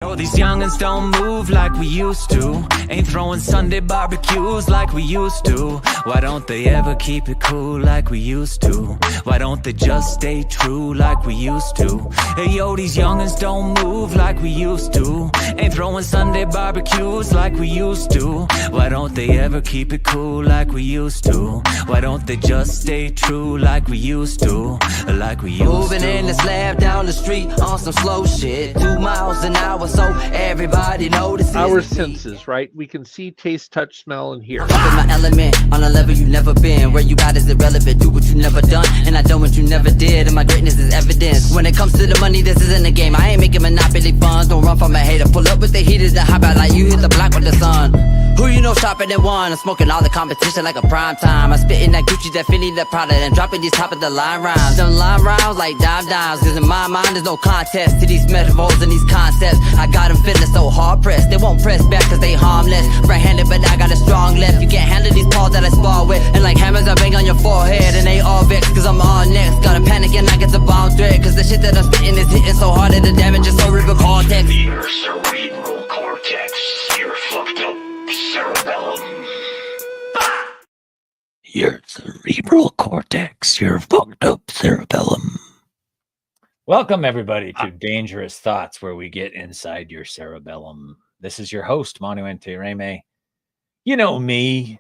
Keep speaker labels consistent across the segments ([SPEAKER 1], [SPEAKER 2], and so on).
[SPEAKER 1] Oh, these youngins don't move like we used to. Ain't throwing Sunday barbecues like we used to. Why don't they ever keep it cool like we used to? Why don't they just stay true like we used to? Hey yo, these youngins don't move like we used to. Ain't throwing Sunday barbecues like we used to. Why don't they ever keep it cool like we used to? Why don't they just stay true like we used to? Like we used
[SPEAKER 2] Moving
[SPEAKER 1] to.
[SPEAKER 2] in the slab down the street on some slow shit. 2 miles an hour, so everybody notices.
[SPEAKER 3] Our senses, right? We can see, taste, touch, smell, and hear.
[SPEAKER 2] In my element, on a level you never been. Where you got is irrelevant. Do what you never done, and I done what you never did. And my greatness is evidence. When it comes to the money, this isn't a game. I ain't making monopoly funds. Don't run from a hater. Pull up with the heaters and hop out like you hit the block with the sun. Who you know sharper than one? I'm smoking all the competition like a prime time. I'm spitting that Gucci, that Fendi, that Prada, and dropping these top of the line rhymes. Them line rhymes like dime dimes. Cause in my mind there's no contest to these metaphors and these concepts. I got them feeling so hard pressed. They won't press back cause they harmless. Right-handed but I got a strong left. You can't handle these paws that I spar with. And like hammers I bang on your forehead. And they all vexed cause I'm on next. Gotta panic and I get the bomb threat. Cause the shit that I'm spitting is hitting so hard that the damage is so river cortex.
[SPEAKER 4] Your cerebral cortex, your fucked up cerebellum.
[SPEAKER 1] Your cerebral cortex, your fucked up cerebellum.
[SPEAKER 5] Welcome, everybody, to Dangerous Thoughts, where we get inside your cerebellum. This is your host, Monumente Reme. You know me.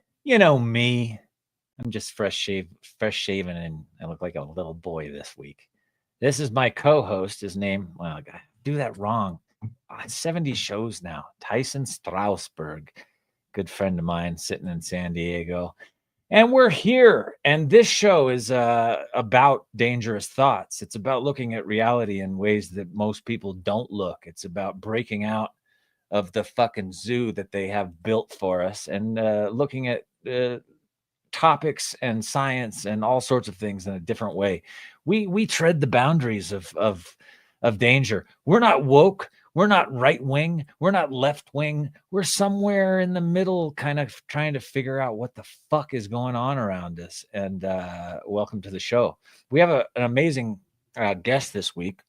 [SPEAKER 5] I'm just fresh shaven, and I look like a little boy this week. This is my co-host. His name, well, I do that wrong. 70 shows now. Tyson Strasberg, good friend of mine, sitting in San Diego. And we're here, and this show is about dangerous thoughts. It's about looking at reality in ways that most people don't look. It's about breaking out of the fucking zoo that they have built for us and looking at topics and science and all sorts of things in a different way. We tread the boundaries of danger. We're not woke. We're not right wing. We're not left wing. We're somewhere in the middle, kind of trying to figure out what the fuck is going on around us. And welcome to the show. We have an amazing guest this week.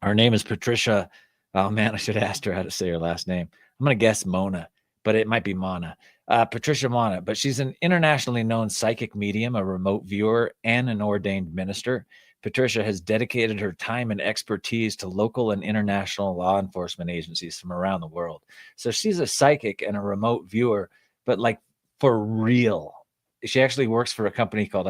[SPEAKER 5] Her name is Patricia. Oh man, I should have asked her how to say her last name. I'm going to guess Monna, but it might be Monna. Patricia Monna, but she's an internationally known psychic medium, a remote viewer, and an ordained minister. Patricia has dedicated her time and expertise to local and international law enforcement agencies from around the world. So she's a psychic and a remote viewer, but like for real. She actually works for a company called,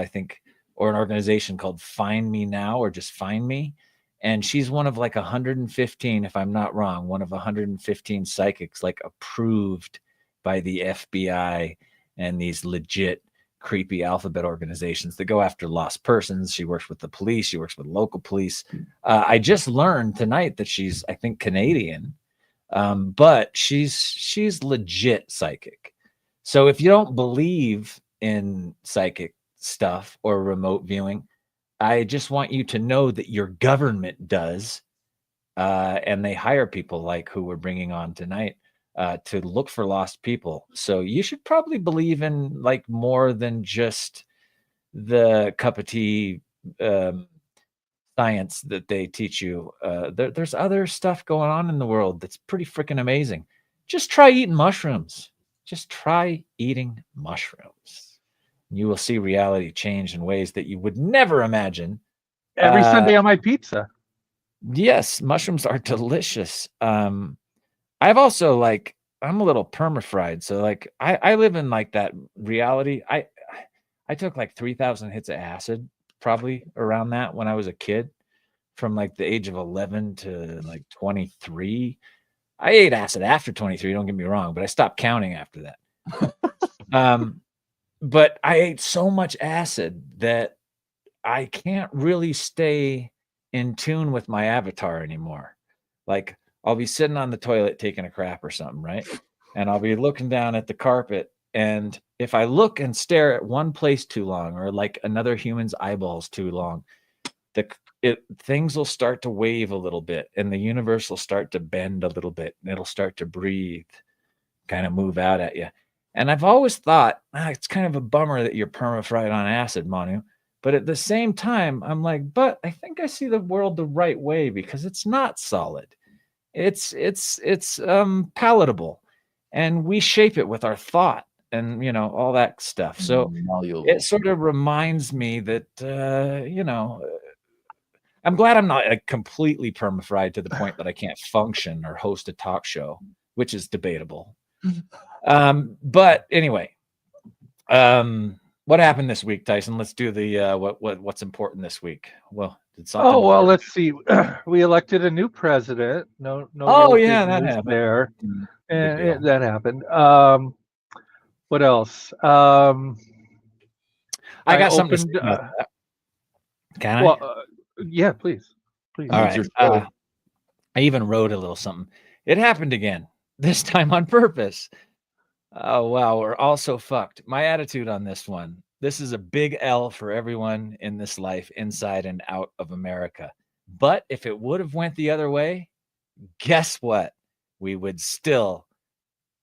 [SPEAKER 5] or an organization called FindMe Now, or just Find Me. And she's one of like 115, if I'm not wrong, one of 115 psychics like approved by the FBI and these legit creepy alphabet organizations that go after lost persons. She works with the police. She works with local police. I just learned tonight that she's, I think, Canadian, but she's legit psychic. So if you don't believe in psychic stuff or remote viewing, I just want you to know that your government does, and they hire people like who we're bringing on tonight to look for lost people. So you should probably believe in like more than just the cup of tea science that they teach you. There's other stuff going on in the world that's pretty freaking amazing. Just try eating mushrooms. Just try eating mushrooms. You will see reality change in ways that you would never imagine.
[SPEAKER 3] Every Sunday on my pizza.
[SPEAKER 5] Yes, mushrooms are delicious. I've also I'm a little perma-fried. So like I live in like that reality. I took like 3,000 hits of acid, probably around that when I was a kid, from like the age of 11 to like 23. I ate acid after 23, don't get me wrong, but I stopped counting after that. But I ate so much acid that I can't really stay in tune with my avatar anymore. Like I'll be sitting on the toilet taking a crap or something, right? And I'll be looking down at the carpet. And if I look and stare at one place too long, or like another human's eyeballs too long, things will start to wave a little bit, and the universe will start to bend a little bit, and it'll start to breathe, kind of move out at you. And I've always thought, it's kind of a bummer that you're perma-fried on acid, Manu. But at the same time, I'm like, but I think I see the world the right way because it's not solid. It's palatable, and we shape it with our thought and all that stuff. So it sort of reminds me that I'm glad I'm not completely perma-fried to the point that I can't function or host a talk show, which is debatable. But anyway, what happened this week, Tyson? Let's do the what's important this week. Well, did something?
[SPEAKER 3] Oh well, let's see. We elected a new president. No.
[SPEAKER 5] Oh
[SPEAKER 3] real
[SPEAKER 5] yeah,
[SPEAKER 3] big
[SPEAKER 5] that
[SPEAKER 3] news
[SPEAKER 5] happened.
[SPEAKER 3] there,
[SPEAKER 5] Big deal.
[SPEAKER 3] and that happened. What else?
[SPEAKER 5] I got something to say about that. Can I?
[SPEAKER 3] Well, yeah, please.
[SPEAKER 5] All right. I even wrote a little something. It happened again. This time on purpose. Oh wow, we're all so fucked. My attitude on this one. This is a big L for everyone in this life, inside and out of America. But if it would have went the other way, guess what? We would still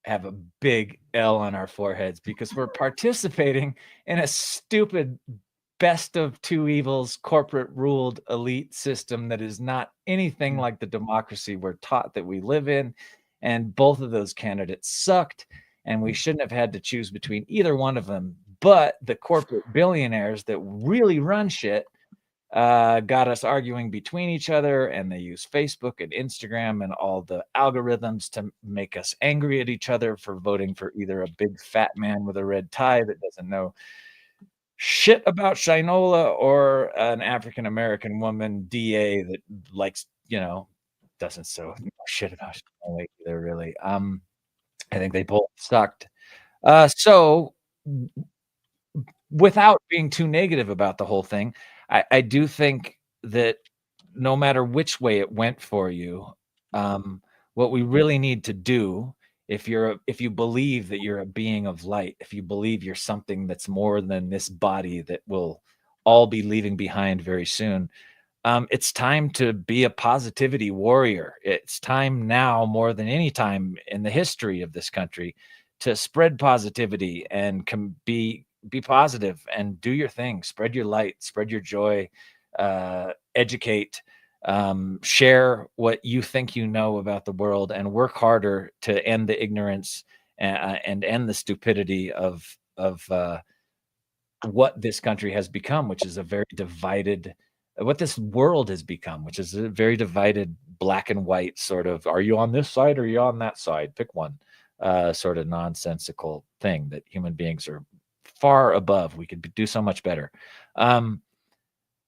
[SPEAKER 5] have a big L on our foreheads because we're participating in a stupid best of two evils, corporate ruled elite system that is not anything like the democracy we're taught that we live in. And both of those candidates sucked, and we shouldn't have had to choose between either one of them. But the corporate billionaires that really run shit got us arguing between each other, and they use Facebook and Instagram and all the algorithms to make us angry at each other for voting for either a big fat man with a red tie that doesn't know shit about Shinola or an African-American woman DA that likes, doesn't know shit about Shinola either, really. I think they both sucked. So without being too negative about the whole thing, I do think that no matter which way it went for you, what we really need to do, if you believe that you're a being of light, if you believe you're something that's more than this body that we'll all be leaving behind very soon, it's time to be a positivity warrior. It's time now more than any time in the history of this country to spread positivity and be positive and do your thing. Spread your light, spread your joy, educate, share what you think you know about the world, and work harder to end the ignorance and end the stupidity of what this country has become, which is a very divided, what this world has become, which is a very divided black and white sort of, are you on this side or are you on that side? Pick one, sort of nonsensical thing that human beings are far above. We could do so much better.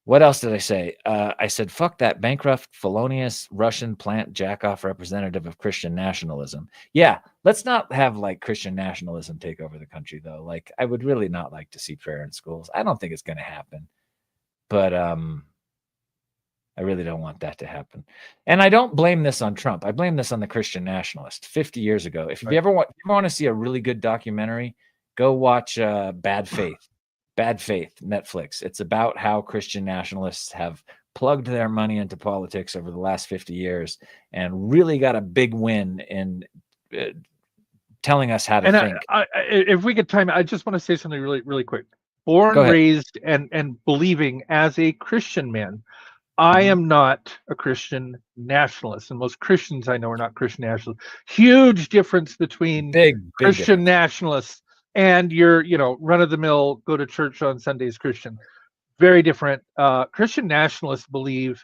[SPEAKER 5] What else did I say? I said, fuck that bankrupt, felonious Russian plant jackoff representative of Christian nationalism. Yeah, let's not have like Christian nationalism take over the country, though. Like, I would really not like to see prayer in schools. I don't think it's going to happen. But I really don't want that to happen. And I don't blame this on Trump. I blame this on the Christian nationalist 50 years ago. If you ever want to see a really good documentary, go watch Bad Faith. Bad Faith, Netflix. It's about how Christian nationalists have plugged their money into politics over the last 50 years and really got a big win in telling us how to think.
[SPEAKER 3] If we get time, I just want to say something really, really quick. Born, raised, and believing as a Christian man, I am not a Christian nationalist, and most Christians I know are not Christian nationalists. Huge difference between Christian nationalists and your, run-of-the-mill, go to church on Sundays Christian. Very different. Christian nationalists believe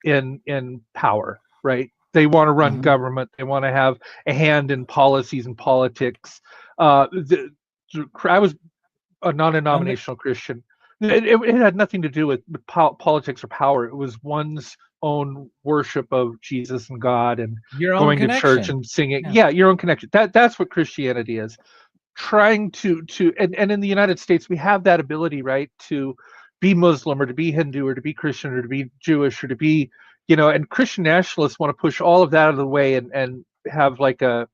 [SPEAKER 3] in power, right? They want to run government. They want to have a hand in policies and politics. I was a non-denominational Christian. It had nothing to do with politics or power. It was one's own worship of Jesus and God and going to church and singing. Yeah, your own connection. That's what Christianity is. Trying to and in the United States we have that ability, right, to be Muslim or to be Hindu or to be Christian or to be Jewish or to be, and Christian nationalists want to push all of that out of the way and have like a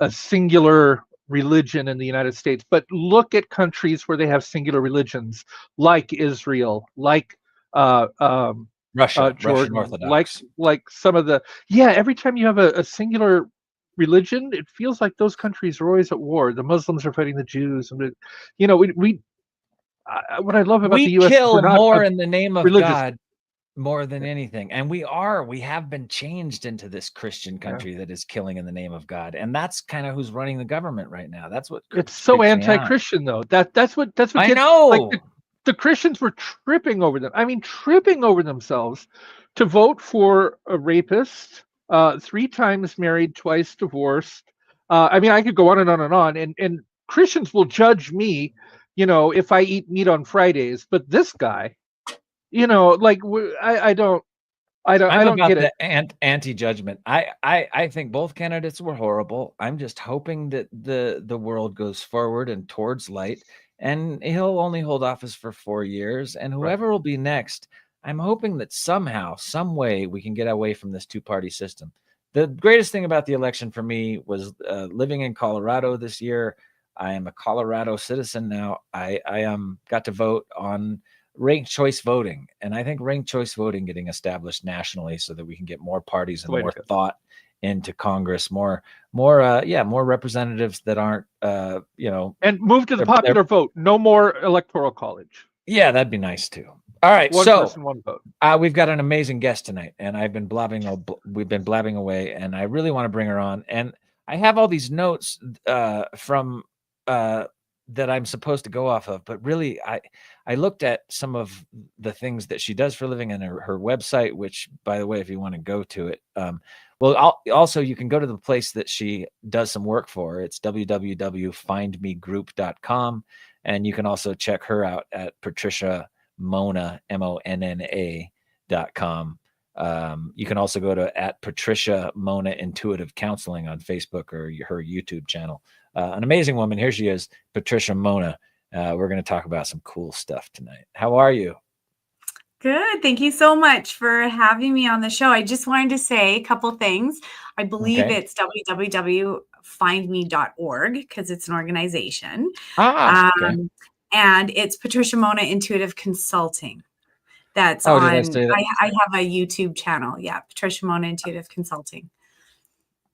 [SPEAKER 3] singular religion in the United States. But look at countries where they have singular religions, like Israel, like
[SPEAKER 5] Russia,
[SPEAKER 3] Jordan,
[SPEAKER 5] Russian Orthodox,
[SPEAKER 3] like some of the every time you have a singular religion, it feels like those countries are always at war. The Muslims are fighting the Jews, and what I love about the U.S.
[SPEAKER 5] kill more in the name of God more than anything. And we have been changed into this Christian country that is killing in the name of God. And that's kind of who's running the government right now. That's what
[SPEAKER 3] It's so
[SPEAKER 5] creeps me out.
[SPEAKER 3] anti-Christian, though. That's what
[SPEAKER 5] I
[SPEAKER 3] gets,
[SPEAKER 5] know.
[SPEAKER 3] like the Christians were tripping over them. I mean, tripping over themselves to vote for a rapist, 3 times married, twice divorced. I mean, I could go on and on and on. And Christians will judge me, if I eat meat on Fridays. But this guy, like I don't
[SPEAKER 5] about
[SPEAKER 3] get it.
[SPEAKER 5] the anti-judgment. I think both candidates were horrible. I'm just hoping that the world goes forward and towards light, and he'll only hold office for 4 years, and whoever will be next, I'm hoping that somehow, some way, we can get away from this 2-party system. The greatest thing about the election for me was living in Colorado this year. I am a Colorado citizen now. I got to vote on ranked choice voting, and I think ranked choice voting getting established nationally so that we can get more parties and more thought into Congress, more representatives that aren't
[SPEAKER 3] and move to the popular vote. No more electoral college.
[SPEAKER 5] Yeah, that'd be nice too. All right,
[SPEAKER 3] one person, one vote.
[SPEAKER 5] We've got an amazing guest tonight, and we've been blabbing away, and I really want to bring her on. And I have all these notes from that I'm supposed to go off of, but really I looked at some of the things that she does for a living and her website, which, by the way, if you want to go to it, also you can go to the place that she does some work for. It's www.findmegroup.com, and you can also check her out at Patricia Monna, MONNA.com. You can also go to at Patricia Monna Intuitive Counseling on Facebook or her YouTube channel. An amazing woman. Here she is, Patricia Monna. We're going to talk about some cool stuff tonight. How are you?
[SPEAKER 6] Good. Thank you so much for having me on the show. I just wanted to say a couple things. I believe it's www.findme.org because it's an organization. And it's Patricia Monna Intuitive Consulting. That's on. I have a YouTube channel. Yeah, Patricia Monna Intuitive Consulting.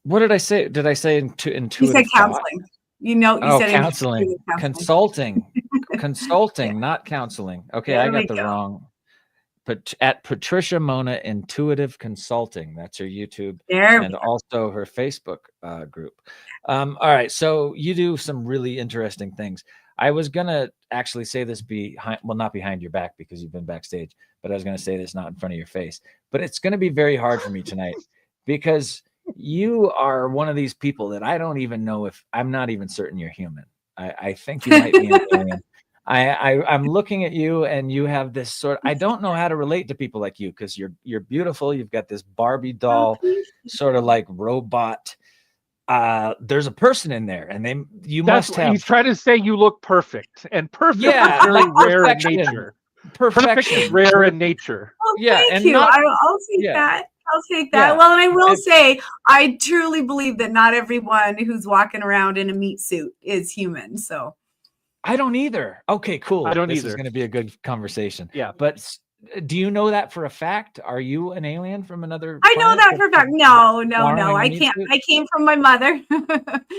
[SPEAKER 5] What did I say? Did I say intuitive?
[SPEAKER 6] You said counseling. You said
[SPEAKER 5] counseling. Consulting. Consulting, not counseling. Okay, I got the wrong. But at Patricia Monna Intuitive Consulting, that's her YouTube and also her Facebook group. All right, so you do some really interesting things. I was gonna actually say this not behind your back because you've been backstage, but I was gonna say this not in front of your face. But it's gonna be very hard for me tonight because you are one of these people that I don't even know if I'm not even certain you're human. I think you might be an alien. I'm looking at you and you have this sort. I don't know how to relate to people like you because you're beautiful. You've got this Barbie doll, sort of like robot. There's a person in there, and you must have.
[SPEAKER 3] He's trying to say you look perfect, and perfect is very rare in nature. Perfect is rare in nature.
[SPEAKER 6] Oh, thank you. I'll take that. I'll take that. Well, and I will say, I truly believe that not everyone who's walking around in a meat suit is human. So
[SPEAKER 5] I don't either. Okay, cool.
[SPEAKER 3] I don't
[SPEAKER 5] this
[SPEAKER 3] either.
[SPEAKER 5] Is going to be a good conversation.
[SPEAKER 3] Yeah.
[SPEAKER 5] But do you know that for a fact? Are you an alien from another
[SPEAKER 6] I know that for a fact. No. I can't.
[SPEAKER 5] Suit?
[SPEAKER 6] I came from my mother.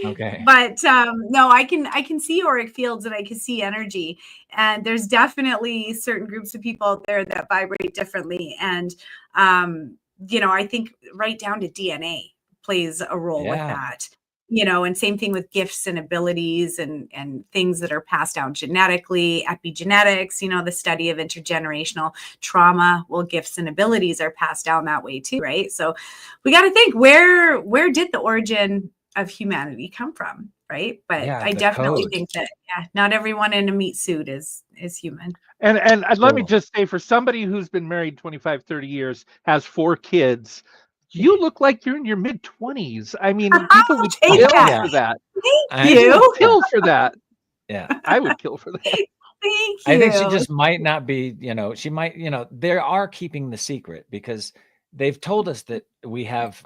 [SPEAKER 5] Okay.
[SPEAKER 6] But no, I can see auric fields and I can see energy. And there's definitely certain groups of people out there that vibrate differently. And I think right down to DNA plays a role with that. And same thing with gifts and abilities and things that are passed down genetically, epigenetics, the study of intergenerational trauma. Well, gifts and abilities are passed down that way too, right? So we got to think where did the origin of humanity come from, right? But I definitely think that not everyone in a meat suit is human.
[SPEAKER 3] And let me just say, for somebody who's been married 25, 30 years, has 4 kids, you look like you're in your mid-20s. I mean, people would kill for that.
[SPEAKER 6] Thank you.
[SPEAKER 3] Would kill for that.
[SPEAKER 5] Yeah.
[SPEAKER 3] I would kill for that.
[SPEAKER 6] Thank you.
[SPEAKER 5] I think she just might not be, she might, they are keeping the secret because they've told us that we have,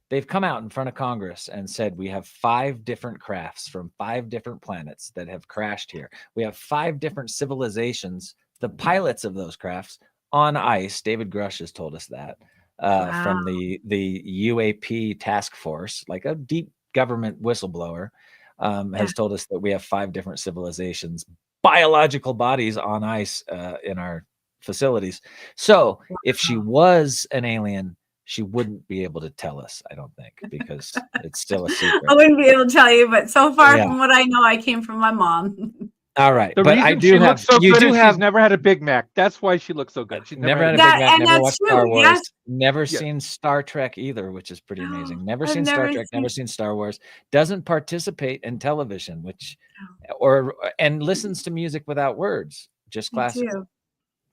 [SPEAKER 5] they've come out in front of Congress and said we have 5 different crafts from 5 different planets that have crashed here. We have 5 different civilizations, the pilots of those crafts on ice. David Grush has told us that. From the UAP task force, like a deep government whistleblower, has told us that we have 5 different civilizations, biological bodies on ice in our facilities. So if she was an alien, she wouldn't be able to tell us, I don't think, because it's still a secret.
[SPEAKER 6] I wouldn't be able to tell you, but so far
[SPEAKER 5] Yeah.
[SPEAKER 6] from what I know, I came from my mom.
[SPEAKER 5] All right.
[SPEAKER 3] The
[SPEAKER 5] But
[SPEAKER 3] reason
[SPEAKER 5] I do
[SPEAKER 3] she
[SPEAKER 5] have,
[SPEAKER 3] looks so
[SPEAKER 5] you
[SPEAKER 3] good
[SPEAKER 5] do
[SPEAKER 3] is
[SPEAKER 5] have
[SPEAKER 3] she's never had a Big Mac. That's why she looks so good. She's
[SPEAKER 5] never had a
[SPEAKER 6] That-
[SPEAKER 5] Big Mac,
[SPEAKER 6] and
[SPEAKER 5] never
[SPEAKER 6] that's
[SPEAKER 5] watched
[SPEAKER 6] true,
[SPEAKER 5] Star Wars,
[SPEAKER 6] yes.
[SPEAKER 5] never
[SPEAKER 3] Yeah.
[SPEAKER 5] seen Star Trek either, which is pretty amazing. Never
[SPEAKER 6] I've
[SPEAKER 5] seen Star
[SPEAKER 6] never
[SPEAKER 5] Trek, never
[SPEAKER 6] seen-
[SPEAKER 5] seen Star Wars, doesn't participate in television, which and listens to music without words, just
[SPEAKER 6] Me
[SPEAKER 5] classical.
[SPEAKER 6] too.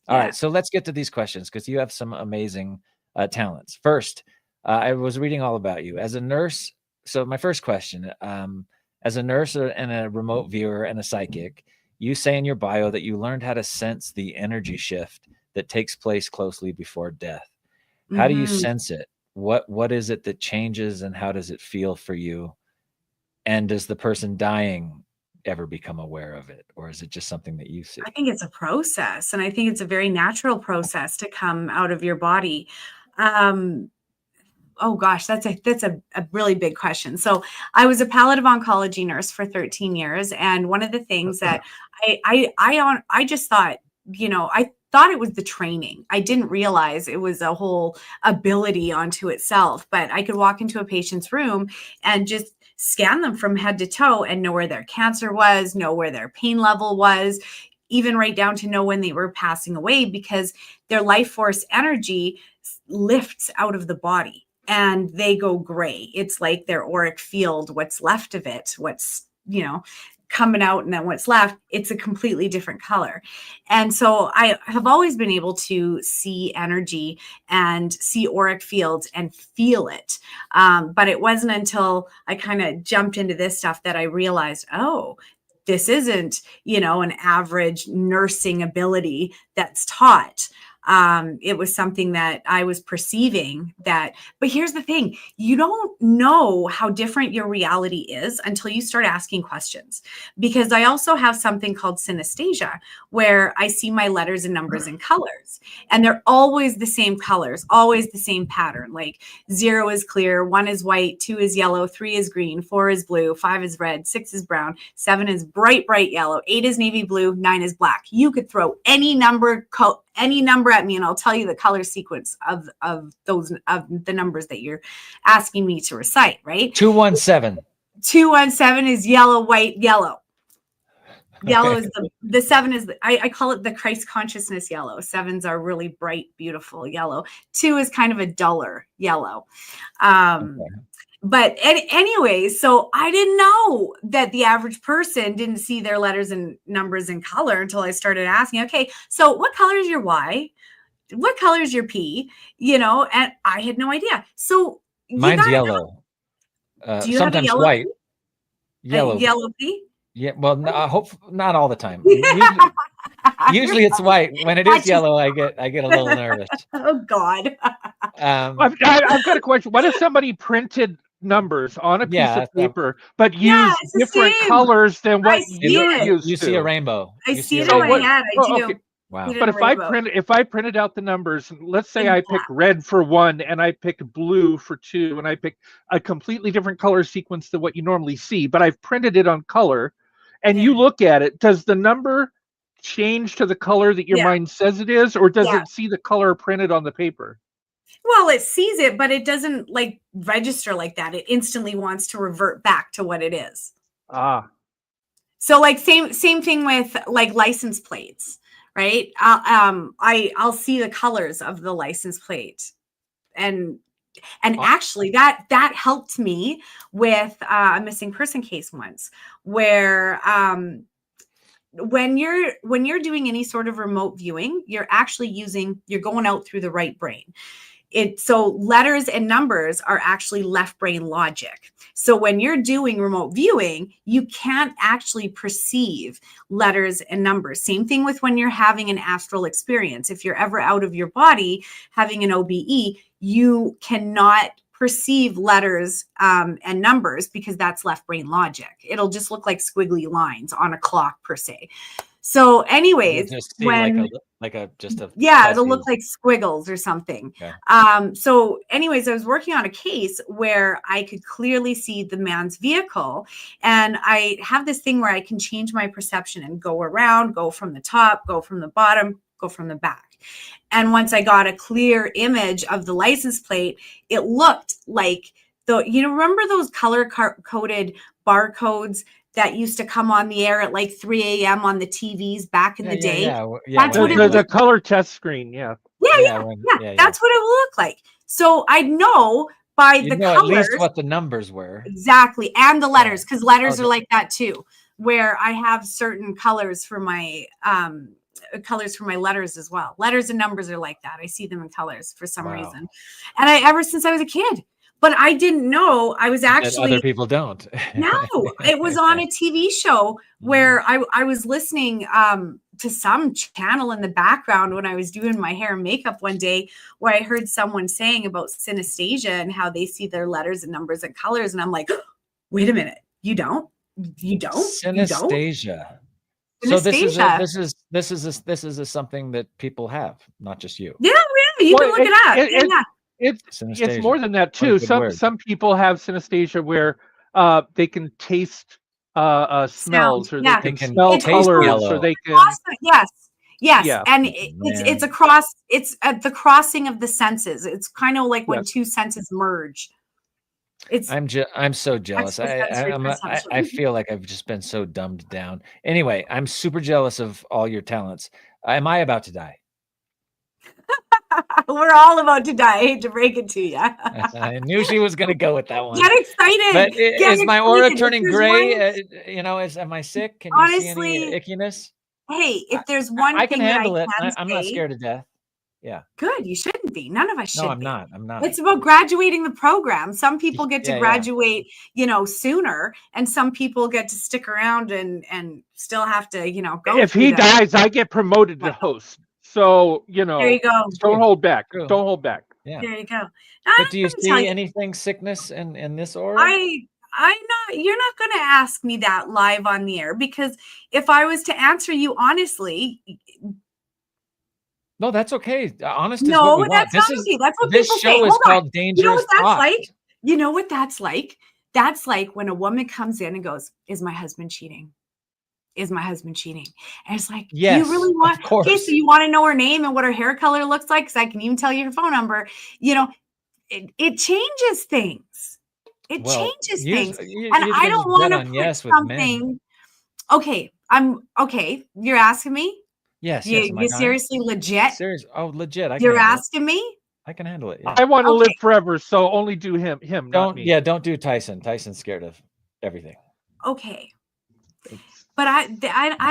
[SPEAKER 5] All
[SPEAKER 6] Yeah.
[SPEAKER 5] right, so let's get to these questions because you have some amazing talents. First, I was reading all about you as a nurse. So my first question, as a nurse and a remote viewer and a psychic, you say in your bio that you learned how to sense the energy shift that takes place closely before death. How do you
[SPEAKER 6] Mhm.
[SPEAKER 5] sense it? What is it that changes, and how does it feel for you? And does the person dying ever become aware of it, or is it just something that you see?
[SPEAKER 6] I think it's a process, and I think it's a very natural process to come out of your body. Oh gosh, that's a really big question. So I was a palliative oncology nurse for 13 years, and one of the things that I just thought, I thought it was the training. I didn't realize it was a whole ability onto itself. But I could walk into a patient's room and just scan them from head to toe and know where their cancer was, know where their pain level was, even right down to know when they were passing away, because their life force energy lifts out of the body and they go gray. It's like their auric field, what's left of it, what's, coming out, and then what's left, it's a completely different color. And so I have always been able to see energy and see auric fields and feel it. But it wasn't until I kind of jumped into this stuff that I realized, oh, this isn't, an average nursing ability that's taught. It was something that I was perceiving that, but here's the thing, you don't know how different your reality is until you start asking questions. Because I also have something called synesthesia, where I see my letters and numbers and colors, and they're always the same colors, always the same pattern. Like 0 is clear, 1 is white, 2 is yellow, 3 is green, 4 is blue, 5 is red, 6 is brown, 7 is bright yellow, 8 is navy blue, 9 is black. You could throw any number at me and I'll tell you the color sequence of the numbers that you're asking me to recite, right?
[SPEAKER 5] 217.
[SPEAKER 6] 217 is yellow, white, yellow. Yellow is the 7 is I call it the Christ consciousness yellow. 7s are really bright, beautiful yellow. 2 is kind of a duller yellow. But anyway, so I didn't know that the average person didn't see their letters and numbers in color until I started asking, okay, so what color is your Y? What color is your P? And I had no idea. So
[SPEAKER 5] Mine's yellow.
[SPEAKER 6] Do you have a
[SPEAKER 5] sometimes
[SPEAKER 6] yellow
[SPEAKER 5] white.
[SPEAKER 6] P?
[SPEAKER 5] Yellow.
[SPEAKER 6] A yellow P?
[SPEAKER 5] Yeah, well, not all the time. Usually it's white. When it is yellow, I get a little nervous.
[SPEAKER 6] Oh God.
[SPEAKER 3] I've got a question. What if somebody printed numbers on a piece of paper, but used different colors than what you're used to?
[SPEAKER 5] You see a rainbow.
[SPEAKER 6] I see it in my head. I do.
[SPEAKER 3] Okay.
[SPEAKER 5] Wow.
[SPEAKER 3] But if I printed out the numbers, let's say I picked red for 1 and I picked blue for 2, and I picked a completely different color sequence than what you normally see, but I've printed it on color, and you look at it, does the number change to the color that your mind says it is, or does it see the color printed on the paper?
[SPEAKER 6] Well, it sees it, but it doesn't register like that. It instantly wants to revert back to what it is. So same thing with license plates, right? I'll see the colors of the license plate, and actually that helped me with a missing person case once, where when you're doing any sort of remote viewing, you're going out through the right brain. So letters and numbers are actually left brain logic. So when you're doing remote viewing, you can't actually perceive letters and numbers. Same thing with when you're having an astral experience. If you're ever out of your body having an OBE, you cannot perceive letters and numbers because that's left brain logic. It'll just look like squiggly lines on a clock per se. So anyways, it'll look like squiggles or something. Okay. So anyways, I was working on a case where I could clearly see the man's vehicle, and I have this thing where I can change my perception and go around, go from the top, go from the bottom, go from the back. And once I got a clear image of the license plate, it looked like remember those color coded barcodes that used to come on the air at like 3 a.m. on the TVs back in the day? That's what
[SPEAKER 3] the color test screen. Yeah.
[SPEAKER 6] Yeah. That's what it would look like. So I'd know by the colors,
[SPEAKER 5] at least what the numbers were.
[SPEAKER 6] Exactly. And the letters, because letters are like that too, where I have certain colors for my letters as well. Letters and numbers are like that. I see them in colors for some reason. And ever since I was a kid. But I didn't know I was actually...
[SPEAKER 5] Other people don't.
[SPEAKER 6] No, it was on a TV show where I was listening to some channel in the background when I was doing my hair and makeup one day, where I heard someone saying about synesthesia and how they see their letters and numbers and colors. And I'm like, wait a minute, you don't?
[SPEAKER 5] Synesthesia. So this is something that people have, not just you.
[SPEAKER 6] Yeah, really. You can look it up.
[SPEAKER 3] It's more than that too. Some people have synesthesia where they can taste smells, or they can smell colors, or they can
[SPEAKER 6] yes. And it's at the crossing of the senses. It's kind of like when two senses merge.
[SPEAKER 5] I'm so jealous. I feel like I've just been so dumbed down. Anyway, I'm super jealous of all your talents. Am I about to die?
[SPEAKER 6] We're all about to die. I hate to break it to you.
[SPEAKER 5] I knew she was going to go with that one.
[SPEAKER 6] Get excited.
[SPEAKER 5] But is my aura turning gray? Am I sick? Can you see any ickiness?
[SPEAKER 6] Hey, if there's one
[SPEAKER 5] I can
[SPEAKER 6] thing
[SPEAKER 5] handle
[SPEAKER 6] that
[SPEAKER 5] it. I'm not scared to death. Yeah.
[SPEAKER 6] Good. You shouldn't be. None of us should.
[SPEAKER 5] No, I'm not.
[SPEAKER 6] It's about graduating the program. Some people get to graduate, sooner, and some people get to stick around and still have to, go.
[SPEAKER 3] If he dies, I get promoted to host. So,
[SPEAKER 6] there you go.
[SPEAKER 3] Don't hold back. True. Don't hold back.
[SPEAKER 5] Yeah.
[SPEAKER 6] There you go.
[SPEAKER 5] But do you see anything sickness in this aura?
[SPEAKER 6] You're not going to ask me that live on the air, because if I was to answer you honestly.
[SPEAKER 5] No, that's okay. Honest is what we want.
[SPEAKER 6] That's not okay. That's what people say.
[SPEAKER 5] This show is called Dangerous Thoughts.
[SPEAKER 6] You know what that's like? That's like when a woman comes in and goes, "Is my husband cheating? Is my husband cheating?" And it's like,
[SPEAKER 5] yes,
[SPEAKER 6] you really want, okay, so you want to know her name and what her hair color looks like? Because I can even tell you her phone number. It changes things. It changes things. And I don't want to put something. Okay, you're asking me?
[SPEAKER 5] Yes.
[SPEAKER 6] You seriously legit?
[SPEAKER 5] Serious? Oh, legit.
[SPEAKER 6] You're asking me?
[SPEAKER 5] I can handle it. Yeah.
[SPEAKER 3] I want to live forever, so only do him, not me.
[SPEAKER 5] Yeah, don't do Tyson. Tyson's scared of everything.
[SPEAKER 6] Okay. But I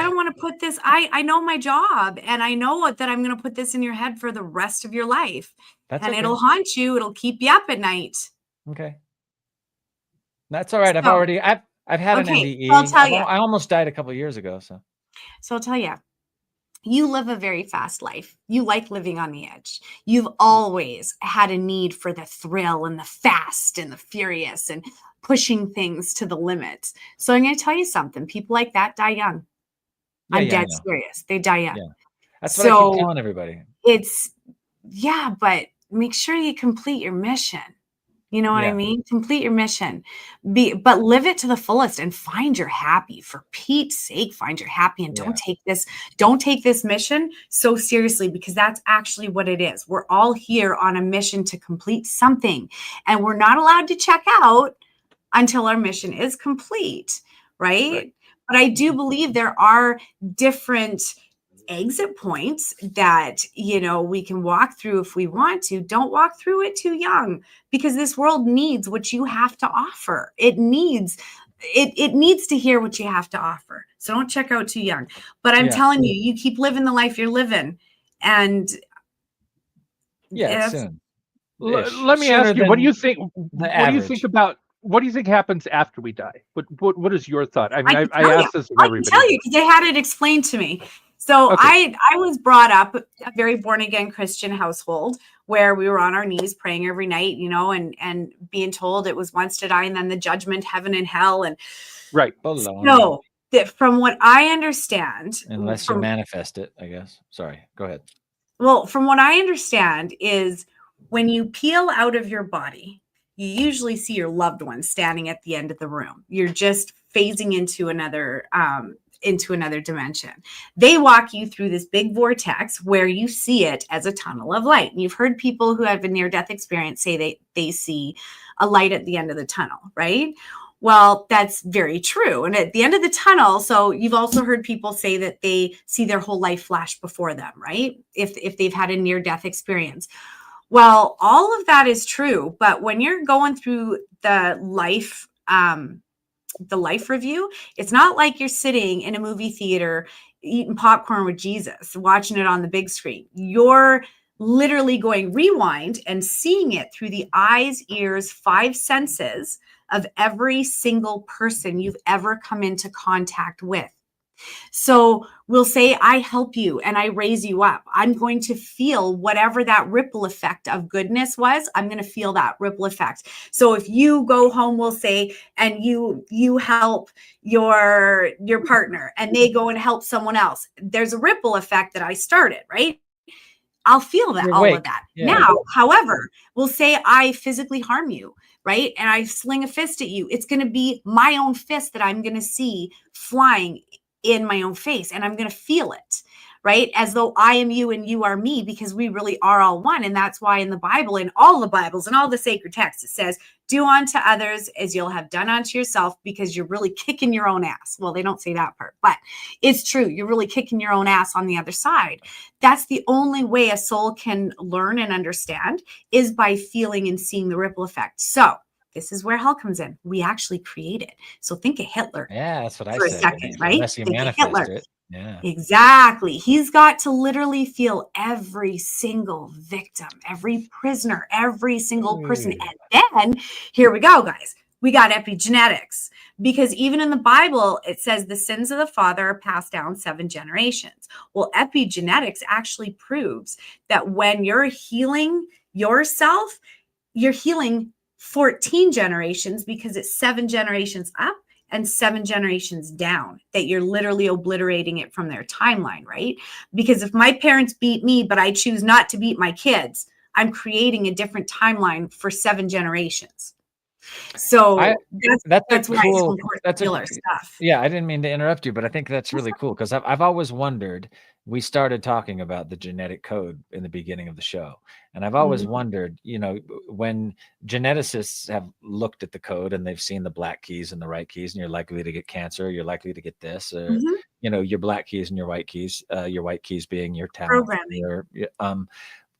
[SPEAKER 6] don't want to put this. I know my job, and I know that I'm going to put this in your head for the rest of your life. It'll haunt you. It'll keep you up at night.
[SPEAKER 5] Okay. That's all right. I've had an NDE.
[SPEAKER 6] I'll tell you.
[SPEAKER 5] I almost died a couple of years ago. So
[SPEAKER 6] I'll tell you. You live a very fast life. You like living on the edge. You've always had a need for the thrill and the fast and the furious and pushing things to the limit. So I'm going to tell you something. People like that die young. I'm dead serious. They die young. Yeah.
[SPEAKER 5] That's what I keep telling everybody.
[SPEAKER 6] But make sure you complete your mission. You know what I mean? Complete your mission. But live it to the fullest and find your happy. For Pete's sake, find your happy, and don't take this mission so seriously, because that's actually what it is. We're all here on a mission to complete something, and we're not allowed to check out until our mission is complete, right? But I do believe there are different exit points that we can walk through if we want to. Don't walk through it too young, because this world needs what you have to offer. It needs to hear what you have to offer. So don't check out too young. But I'm telling you, you keep living the life you're living, and
[SPEAKER 5] soon.
[SPEAKER 3] Let me ask you, what do you think? What do you think happens after we die? What is your thought? I mean, I asked this of everybody.
[SPEAKER 6] I can tell you, because they had it explained to me. So I was brought up a very born again Christian household, where we were on our knees praying every night, and being told it was once to die and then the judgment, heaven and hell. And so from what I understand,
[SPEAKER 5] unless you manifest it, I guess. Sorry, go ahead.
[SPEAKER 6] Well, from what I understand is when you peel out of your body, you usually see your loved one standing at the end of the room. You're just phasing into another into another dimension. They walk you through this big vortex where you see it as a tunnel of light. And you've heard people who have a near-death experience say they see a light at the end of the tunnel, right? Well, that's very true. And at the end of the tunnel, so you've also heard people say that they see their whole life flash before them, right? If they've had a near-death experience. Well, all of that is true. But when you're going through the life review, it's not like you're sitting in a movie theater eating popcorn with Jesus, watching it on the big screen. You're literally going rewind and seeing it through the eyes, ears, 5 senses of every single person you've ever come into contact with. So we'll say, I help you and I raise you up. I'm going to feel whatever that ripple effect of goodness was. I'm going to feel that ripple effect. So if you go home, we'll say, and you help your partner and they go and help someone else, there's a ripple effect that I started, right? I'll feel that, all of that. Yeah. Now, however, we'll say I physically harm you, right? And I sling a fist at you. It's going to be my own fist that I'm going to see flying in my own face, and I'm going to feel it, right? As though I am you and you are me, because we really are all one. And that's why in the Bible, in all the Bibles and all the sacred texts, it says, do unto others as you'll have done unto yourself, because you're really kicking your own ass. Well, they don't say that part, but it's true. You're really kicking your own ass on the other side. That's the only way a soul can learn and understand, is by feeling and seeing the ripple effect. So this is where hell comes in. We actually create it. So think of Hitler.
[SPEAKER 5] Yeah, that's what I
[SPEAKER 6] for
[SPEAKER 5] said.
[SPEAKER 6] a second, right?
[SPEAKER 5] Unless you
[SPEAKER 6] Think of
[SPEAKER 5] manifest
[SPEAKER 6] Hitler.
[SPEAKER 5] it. Yeah.
[SPEAKER 6] Exactly. He's got to literally feel every single victim, every prisoner, every single person. And then here we go, guys. We got epigenetics, because even in the Bible, it says the sins of the father are passed down 7 generations. Well, epigenetics actually proves that when you're healing yourself, you're healing 14 generations, because it's 7 generations up and 7 generations down, that you're literally obliterating it from their timeline, right? Because if my parents beat me, but I choose not to beat my kids, I'm creating a different timeline for 7 generations. So that's why it's important to heal our stuff.
[SPEAKER 5] Yeah, I didn't mean to interrupt you, but I think that's really cool, because I've always wondered. We started talking about the genetic code in the beginning of the show, and I've always wondered, when geneticists have looked at the code and they've seen the black keys and the right keys, and you're likely to get cancer, you're likely to get this, or your black keys and your white keys being your talent, programming.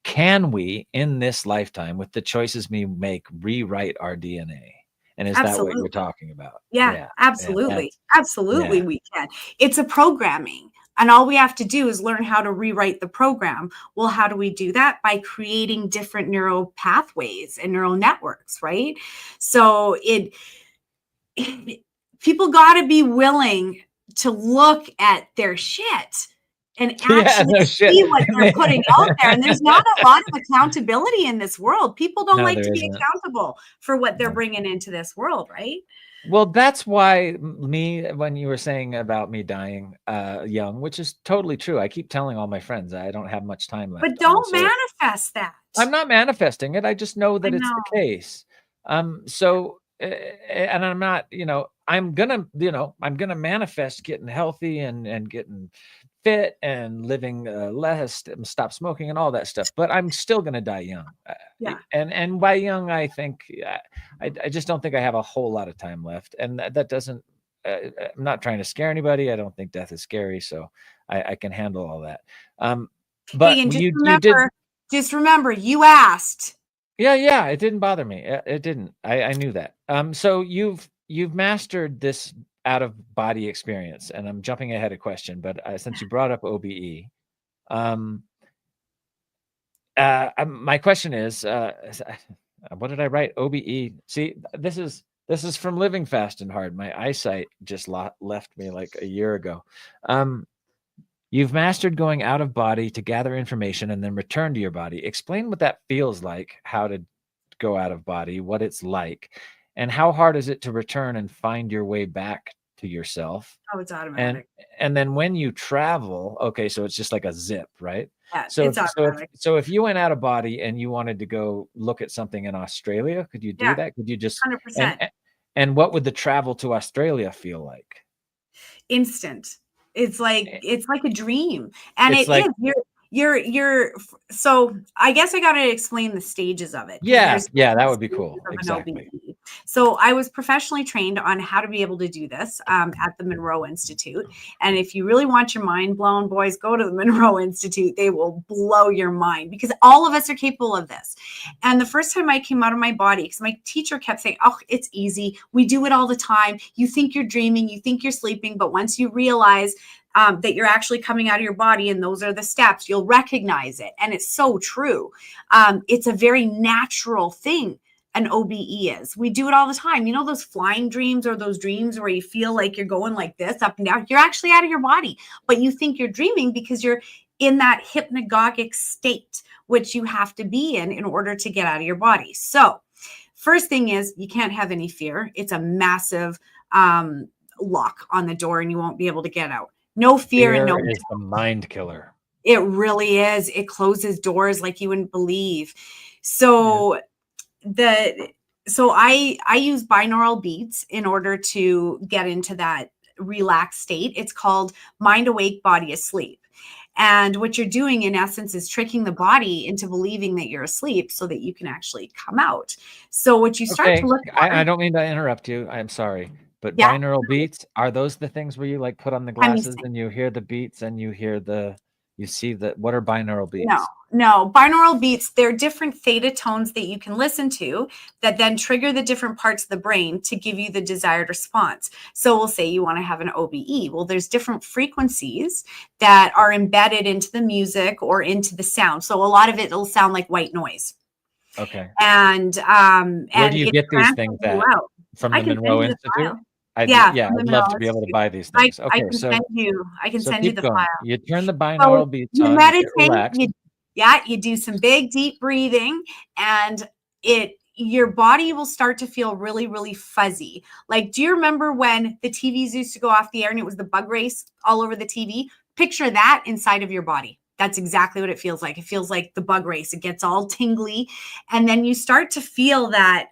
[SPEAKER 5] Can we, in this lifetime, with the choices we make, rewrite our DNA? And is that what you're talking about?
[SPEAKER 6] Yeah, absolutely. Absolutely, we can. It's a programming. And all we have to do is learn how to rewrite the program. Well, how do we do that? By creating different neural pathways and neural networks, right? So people got to be willing to look at their shit and actually see what they're putting out there. And there's not a lot of accountability in this world. People don't like to be accountable for what they're bringing into this world, right?
[SPEAKER 5] Well, that's why when you were saying about me dying young, which is totally true. I keep telling all my friends I don't have much time left.
[SPEAKER 6] But don't manifest that.
[SPEAKER 5] I'm not manifesting it. I just know that it's the case. And I'm not, I'm gonna manifest getting healthy and getting fit and living less, stop smoking and all that stuff, but I'm still going to die young. And by young, I think, I just don't think I have a whole lot of time left. And that doesn't, I'm not trying to scare anybody. I don't think death is scary. So I can handle all that. But
[SPEAKER 6] just remember, you asked.
[SPEAKER 5] Yeah. It didn't bother me. It didn't. I knew that. So you've mastered this out of body experience, and I'm jumping ahead a question, but since you brought up OBE, my question is, what did I write? OBE. See, this is from living fast and hard. My eyesight just left me like a year ago. You've mastered going out of body to gather information and then return to your body. Explain what that feels like, how to go out of body, what it's like, and how hard is it to return and find your way back to yourself?
[SPEAKER 6] Oh, it's automatic.
[SPEAKER 5] And then when you travel, okay, so it's just like a zip, right?
[SPEAKER 6] Yeah, it's automatic.
[SPEAKER 5] So if you went out of body and you wanted to go look at something in Australia, could you do that? Could you just
[SPEAKER 6] 100%?
[SPEAKER 5] And what would the travel to Australia feel like?
[SPEAKER 6] Instant. It's like a dream, and
[SPEAKER 5] It's
[SPEAKER 6] it
[SPEAKER 5] like-
[SPEAKER 6] is. You're. So I guess I got to explain the stages of it. 'Cause
[SPEAKER 5] Yeah,
[SPEAKER 6] there's
[SPEAKER 5] yeah, that
[SPEAKER 6] different
[SPEAKER 5] would be cool.
[SPEAKER 6] stages of an
[SPEAKER 5] Exactly.
[SPEAKER 6] OBE. So I was professionally trained on how to be able to do this at the Monroe Institute. And if you really want your mind blown, boys, go to the Monroe Institute. They will blow your mind because all of us are capable of this. And the first time I came out of my body, because my teacher kept saying, oh, it's easy. We do it all the time. You think you're dreaming, you think you're sleeping, but once you realize that you're actually coming out of your body and those are the steps, you'll recognize it. And it's so true. It's a very natural thing. An OBE is. We do it all the time. You know, those flying dreams or those dreams where you feel like you're going like this up and down, you're actually out of your body, but you think you're dreaming because you're in that hypnagogic state, which you have to be in order to get out of your body. So first thing is you can't have any fear. It's a massive lock on the door and you won't be able to get out. No fear and no
[SPEAKER 5] is the mind killer.
[SPEAKER 6] It really is. It closes doors like you wouldn't believe. So I use binaural beats in order to get into that relaxed state. It's called mind awake, body asleep. And what you're doing in essence is tricking the body into believing that you're asleep so that you can actually come out. So what you start to look for,
[SPEAKER 5] I don't mean to interrupt you. I'm sorry. But
[SPEAKER 6] Yeah.
[SPEAKER 5] binaural beats, are those the things where you like put on the glasses and you hear the beats and you hear you see what are binaural beats?
[SPEAKER 6] No, binaural beats, they're different theta tones that you can listen to that then trigger the different parts of the brain to give you the desired response. So we'll say you want to have an OBE. Well, there's different frequencies that are embedded into the music or into the sound. So a lot of it will sound like white noise.
[SPEAKER 5] Okay.
[SPEAKER 6] And
[SPEAKER 5] where do you get these things at? From the Monroe Institute? I'd love to be able to buy these things.
[SPEAKER 6] I can send you the file.
[SPEAKER 5] You turn the binaural beats on.
[SPEAKER 6] You meditate. You do some big deep breathing, and your body will start to feel really, really fuzzy. Like, do you remember when the TVs used to go off the air and it was the bug race all over the TV? Picture that inside of your body. That's exactly what it feels like. It feels like the bug race. It gets all tingly, and then you start to feel that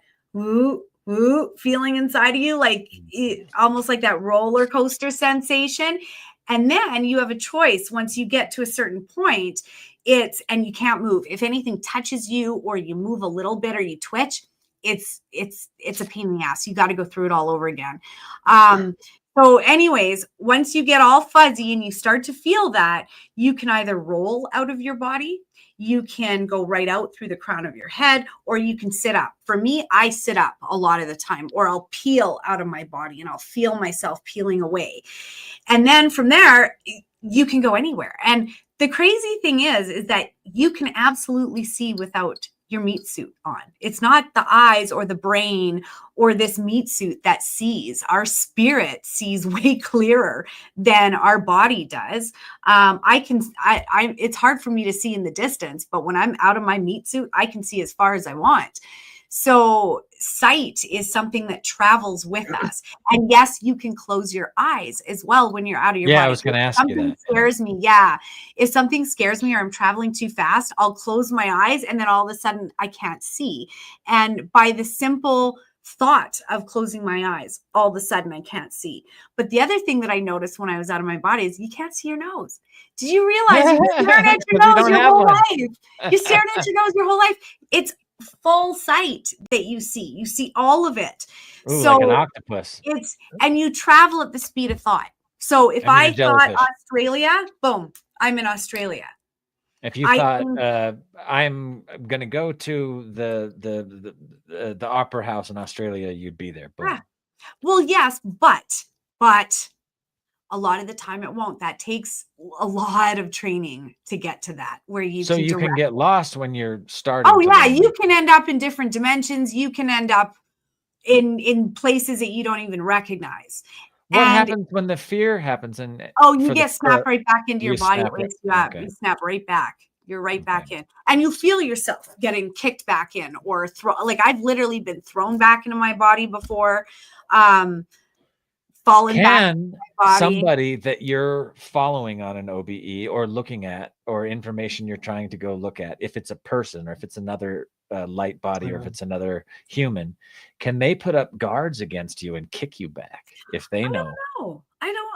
[SPEAKER 6] feeling inside of you, like almost like that roller coaster sensation. And then you have a choice. Once you get to a certain point, and you can't move. If anything touches you or you move a little bit or you twitch, it's a pain in the ass. You got to go through it all over again. So anyways, once you get all fuzzy and you start to feel that, you can either roll out of your body, you can go right out through the crown of your head, or you can sit up. For me, I sit up a lot of the time, or I'll peel out of my body and I'll feel myself peeling away. And then from there, you can go anywhere. And the crazy thing is that you can absolutely see without your meat suit on. It's not the eyes or the brain or this meat suit that sees. Our spirit sees way clearer than our body does. It's hard for me to see in the distance, but when I'm out of my meat suit, I can see as far as I want. So sight is something that travels with us. And yes, you can close your eyes as well when you're out of your body.
[SPEAKER 5] I was going to ask you that.
[SPEAKER 6] Something scares me. If something scares me or I'm traveling too fast, I'll close my eyes and then all of a sudden I can't see. And by the simple thought of closing my eyes, all of a sudden I can't see. But the other thing that I noticed when I was out of my body is you can't see your nose. Did you realize you stared at your nose your whole life? You stared at your nose your whole life. It's full sight that you see all of it.
[SPEAKER 5] Ooh,
[SPEAKER 6] so
[SPEAKER 5] like an octopus.
[SPEAKER 6] And you travel at the speed of thought. So if I thought Australia, boom, I'm in Australia.
[SPEAKER 5] If you thought I'm going to go to the opera house in Australia, you'd be there. Boom.
[SPEAKER 6] Yeah. Well, yes, but a lot of the time it won't. That takes a lot of training to get to that, where you
[SPEAKER 5] can get lost when you're starting.
[SPEAKER 6] Oh yeah, you can end up in different dimensions. You can end up in places that you don't even recognize.
[SPEAKER 5] What happens when the fear happens?
[SPEAKER 6] You get snapped right back into your body. You snap right back. You're right back in, and you feel yourself getting kicked back in, or like I've literally been thrown back into my body before. Fallen back in my body.
[SPEAKER 5] Somebody that you're following on an OBE or looking at, or information you're trying to go look at, if it's a person or if it's another light body or if it's another human, can they put up guards against you and kick you back if they know?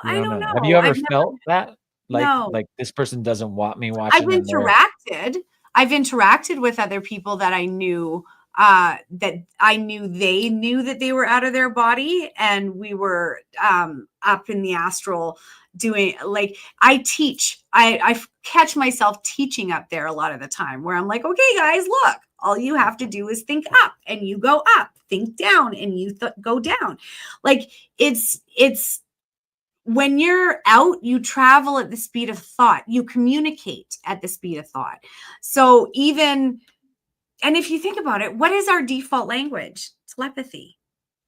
[SPEAKER 5] You
[SPEAKER 6] I
[SPEAKER 5] don't
[SPEAKER 6] don't
[SPEAKER 5] know. Have
[SPEAKER 6] know.
[SPEAKER 5] you ever
[SPEAKER 6] I've never,
[SPEAKER 5] felt that?
[SPEAKER 6] no.
[SPEAKER 5] Like this person doesn't want me
[SPEAKER 6] I've
[SPEAKER 5] watching and they're
[SPEAKER 6] interacted. I've interacted with other people that I knew they knew that they were out of their body, and we were up in the astral doing, like, I teach. I catch myself teaching up there a lot of the time, where I'm like, okay, guys, look, all you have to do is think up, and you go up. Think down, and you go down. Like, it's when you're out, you travel at the speed of thought. You communicate at the speed of thought. So even, and if you think about it, what is our default language? Telepathy.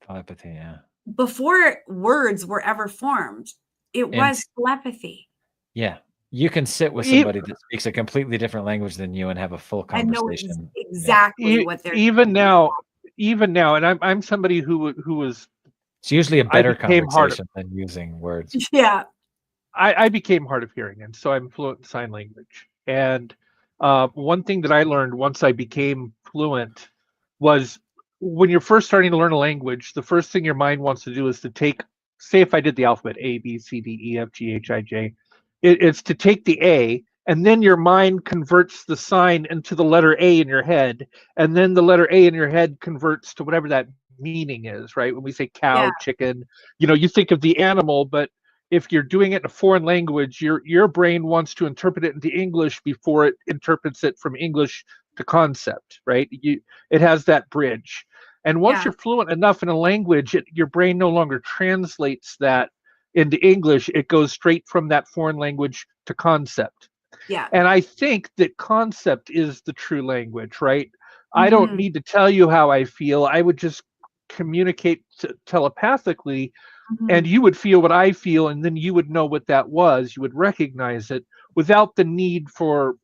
[SPEAKER 5] telepathy, yeah.
[SPEAKER 6] Before words were ever formed, it
[SPEAKER 5] And
[SPEAKER 6] was telepathy.
[SPEAKER 5] yeah, you can sit with somebody that speaks a completely different language than you and have a full
[SPEAKER 6] I know
[SPEAKER 5] conversation.
[SPEAKER 6] exactly what they're
[SPEAKER 3] even now, and I'm somebody who was,
[SPEAKER 5] It's usually a
[SPEAKER 3] I
[SPEAKER 5] better
[SPEAKER 3] became hard of,
[SPEAKER 5] conversation than using words.
[SPEAKER 6] Yeah.
[SPEAKER 3] I became hard of hearing, and so I'm fluent in sign language. And one thing that I learned once I became fluent was, when you're first starting to learn a language, the first thing your mind wants to do is to take, say, if I did the alphabet A, B, C, D, E, F, G, H, I, J, it's to take the A, and then your mind converts the sign into the letter A in your head, and then the letter A in your head converts to whatever that meaning is, right? When we say cow,
[SPEAKER 6] Yeah.
[SPEAKER 3] chicken, you think of the animal, but if you're doing it in a foreign language, your brain wants to interpret it into English before it interprets it from English to concept, right? It has that bridge. And once
[SPEAKER 6] Yeah.
[SPEAKER 3] you're fluent enough in a language, your brain no longer translates that into English. It goes straight from that foreign language to concept.
[SPEAKER 6] Yeah.
[SPEAKER 3] And I think that concept is the true language, right? I don't
[SPEAKER 6] Mhm.
[SPEAKER 3] need to tell you how I feel. I would just communicate telepathically, and
[SPEAKER 6] Mhm.
[SPEAKER 3] you would feel what I feel, and then you would know what that was. You would recognize it without the need for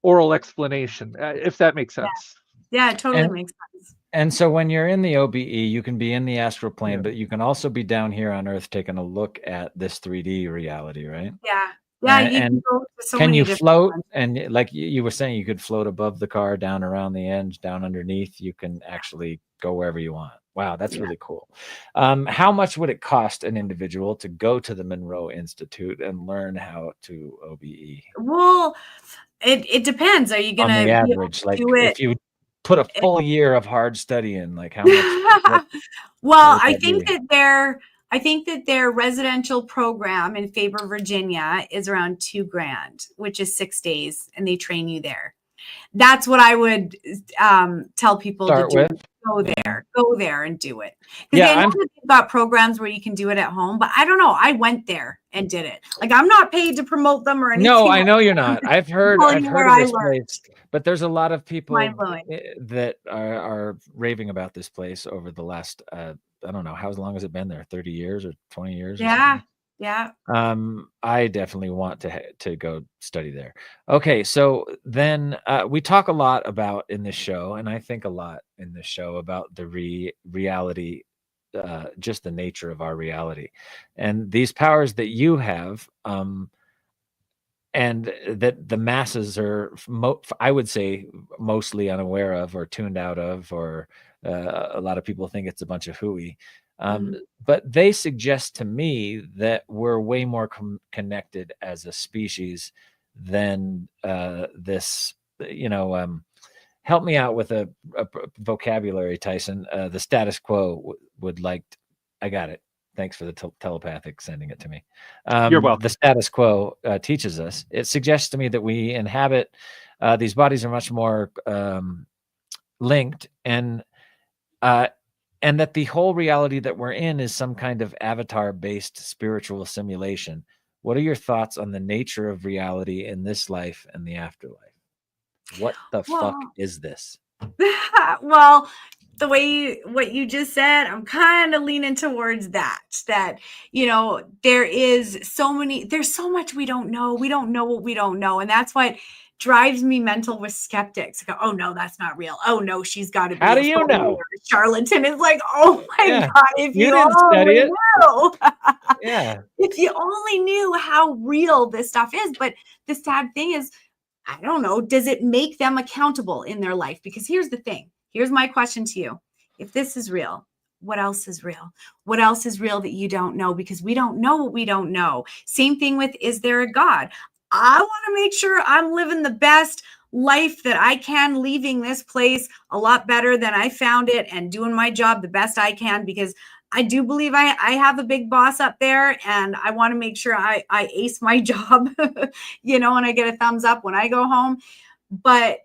[SPEAKER 3] oral explanation, if that makes
[SPEAKER 6] Yeah.
[SPEAKER 3] sense.
[SPEAKER 6] Yeah, it totally
[SPEAKER 5] And
[SPEAKER 6] makes sense.
[SPEAKER 5] and so when you're in the OBE, you can be in the astral plane,
[SPEAKER 3] Yeah.
[SPEAKER 5] but you can also be down here on Earth taking a look at this 3D reality, right?
[SPEAKER 6] Yeah. Yeah,
[SPEAKER 5] And,
[SPEAKER 6] you can
[SPEAKER 5] and
[SPEAKER 6] go to so
[SPEAKER 5] can
[SPEAKER 6] many
[SPEAKER 5] you
[SPEAKER 6] different
[SPEAKER 5] float?
[SPEAKER 6] ones.
[SPEAKER 5] And like you were saying, you could float above the car, down around the edge, down underneath. You can actually go wherever you want. Wow, that's
[SPEAKER 6] Yeah.
[SPEAKER 5] really cool. How much would it cost an individual to go to the Monroe Institute and learn how to OBE?
[SPEAKER 6] Well, it depends. Are you
[SPEAKER 5] On
[SPEAKER 6] gonna
[SPEAKER 5] the
[SPEAKER 6] be able
[SPEAKER 5] average,
[SPEAKER 6] to
[SPEAKER 5] like
[SPEAKER 6] do it?
[SPEAKER 5] if you put a full year of hard study in, like how much? What
[SPEAKER 6] Well,
[SPEAKER 5] would that be?
[SPEAKER 6] I think that their residential program in Faber, Virginia is around $2,000, which is 6 days, and they train you there. That's what I would tell people
[SPEAKER 5] Start
[SPEAKER 6] to do.
[SPEAKER 5] with?
[SPEAKER 6] Go there and do it. Because
[SPEAKER 5] Yeah,
[SPEAKER 6] they know
[SPEAKER 5] I'm
[SPEAKER 6] that they've got programs where you can do it at home, but I don't know. I went there and did it. Like, I'm not paid to promote them or anything.
[SPEAKER 5] No, I
[SPEAKER 6] like
[SPEAKER 5] know
[SPEAKER 6] that.
[SPEAKER 5] you're not. I've heard
[SPEAKER 6] telling you where
[SPEAKER 5] of
[SPEAKER 6] I
[SPEAKER 5] this
[SPEAKER 6] learned.
[SPEAKER 5] place, but there's a lot of people
[SPEAKER 6] Mind-blowing.
[SPEAKER 5] that are raving about this place over the last I don't know, how long has it been there? 30 years or 20 years or
[SPEAKER 6] Yeah.
[SPEAKER 5] something?
[SPEAKER 6] Yeah.
[SPEAKER 5] I definitely want to go study there. Okay, so then we talk a lot about in this show, and I think a lot in this show about the reality, just the nature of our reality, and these powers that you have, and that the masses are, I would say, mostly unaware of or tuned out of, or a lot of people think it's a bunch of hooey. But they suggest to me that we're way more connected as a species than this. Help me out with a vocabulary, Tyson. The status quo would like. I got it. Thanks for the telepathic sending it to me.
[SPEAKER 3] You're welcome.
[SPEAKER 5] The status quo teaches us. It suggests to me that we inhabit these bodies are much more linked, and that the whole reality that we're in is some kind of avatar-based spiritual simulation. What are your thoughts on the nature of reality in this life and the afterlife? What the fuck is this?
[SPEAKER 6] Well, the way what you just said, I'm kind of leaning towards that there's so much we don't know. We don't know what we don't know. And that's what drives me mental with skeptics. I go, oh no, that's not real. Oh no, she's got to be
[SPEAKER 5] How do you know?
[SPEAKER 6] charlatan. It's like, oh my God, if
[SPEAKER 5] you
[SPEAKER 6] you
[SPEAKER 5] didn't study it.
[SPEAKER 6] knew.
[SPEAKER 5] Yeah.
[SPEAKER 6] If you only knew how real this stuff is. But the sad thing is, I don't know, does it make them accountable in their life? Because here's the thing. Here's my question to you. If this is real, what else is real? What else is real that you don't know? Because we don't know what we don't know. Same thing with, is there a God? I want to make sure I'm living the best life that I can, leaving this place a lot better than I found it, and doing my job the best I can, because I do believe I have a big boss up there, and I want to make sure I ace my job, and I get a thumbs up when I go home. But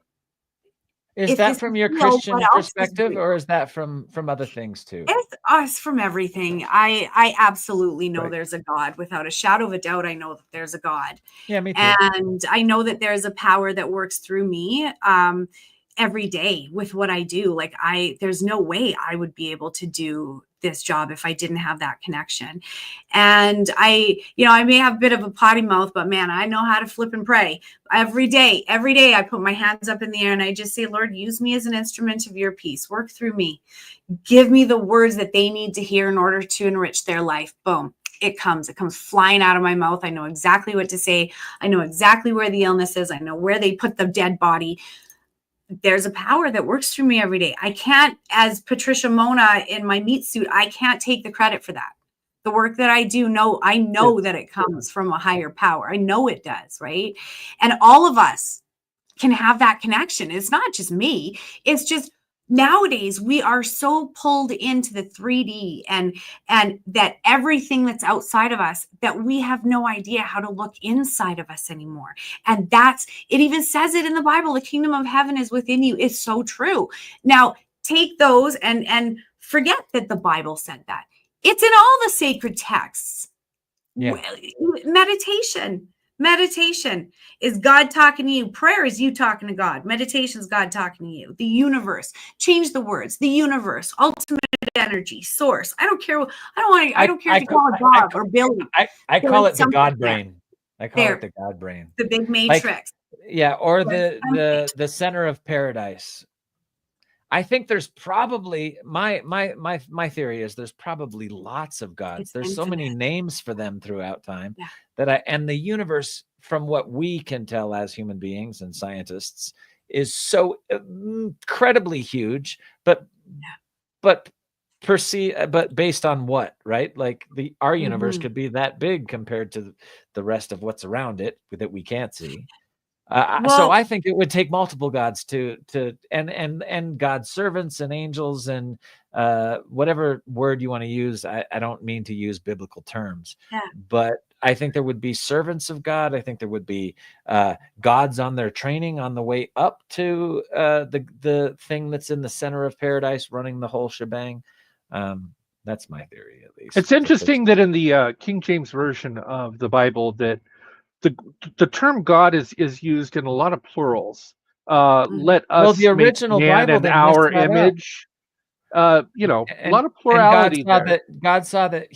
[SPEAKER 5] is that from your Christian perspective, or is that from other things too?
[SPEAKER 6] It's us, from everything. I absolutely know there's a God. Without a shadow of a doubt, I know that there's a God.
[SPEAKER 5] Yeah, me too.
[SPEAKER 6] And I know that there's a power that works through me every day with what I do. Like, there's no way I would be able to do this job if I didn't have that connection. And I may have a bit of a potty mouth, but man, I know how to flip and pray. Every day I put my hands up in the air and I just say, Lord, use me as an instrument of your peace. Work through me. Give me the words that they need to hear in order to enrich their life. Boom. It comes flying out of my mouth. I know exactly what to say. I know exactly where the illness is. I know where they put the dead body. There's a power that works through me every day. I can't, as Patricia Monna in my meat suit, I can't take the credit for that. The work that I do, I know that it comes from a higher power. I know it does, right? And all of us can have that connection. It's not just me. It's just, nowadays we are so pulled into the 3D and that everything that's outside of us, that we have no idea how to look inside of us anymore. And it even says it in the Bible, the kingdom of heaven is within you. It's so true. Now take those and forget that the Bible said that. It's in all the sacred texts.
[SPEAKER 5] Yeah.
[SPEAKER 6] Meditation is God talking to you. Prayer is you talking to God. Meditation is God talking to you. The universe. Change the words. The universe. Ultimate energy. Source. I don't care. I don't care if you call it God or Billy.
[SPEAKER 5] I call it the God brain. I call it the God brain.
[SPEAKER 6] The big matrix.
[SPEAKER 5] Or the center of paradise. I think there's probably my theory is there's probably lots of gods. There's so many names for them throughout time and the universe, from what we can tell as human beings and scientists, is so incredibly huge, but based on what, right? Like our universe could be that big compared to the rest of what's around it that we can't see. So I think it would take multiple gods and God's servants and angels and whatever word you want to use. I don't mean to use biblical terms, but I think there would be servants of God. I think there would be gods on their training on the way up to the thing that's in the center of paradise, running the whole shebang. That's my theory, at least.
[SPEAKER 3] It's interesting that in the King James version of the Bible that the term God is used in a lot of plurals. Let us
[SPEAKER 5] the original
[SPEAKER 3] make man
[SPEAKER 5] Bible
[SPEAKER 3] in our image. A lot of plurality there.
[SPEAKER 5] God saw that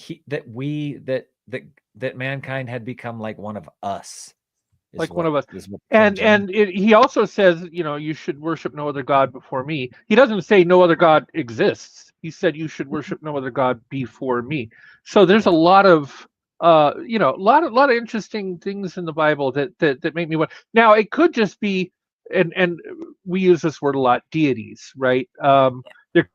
[SPEAKER 5] mankind had become like one of us.
[SPEAKER 3] One of us. And he also says, you should worship no other God before me. He doesn't say no other God exists. He said you should worship no other God before me. So there's a lot of a lot of interesting things in the Bible that make me want. Now it could just be, and we use this word a lot, deities, right? There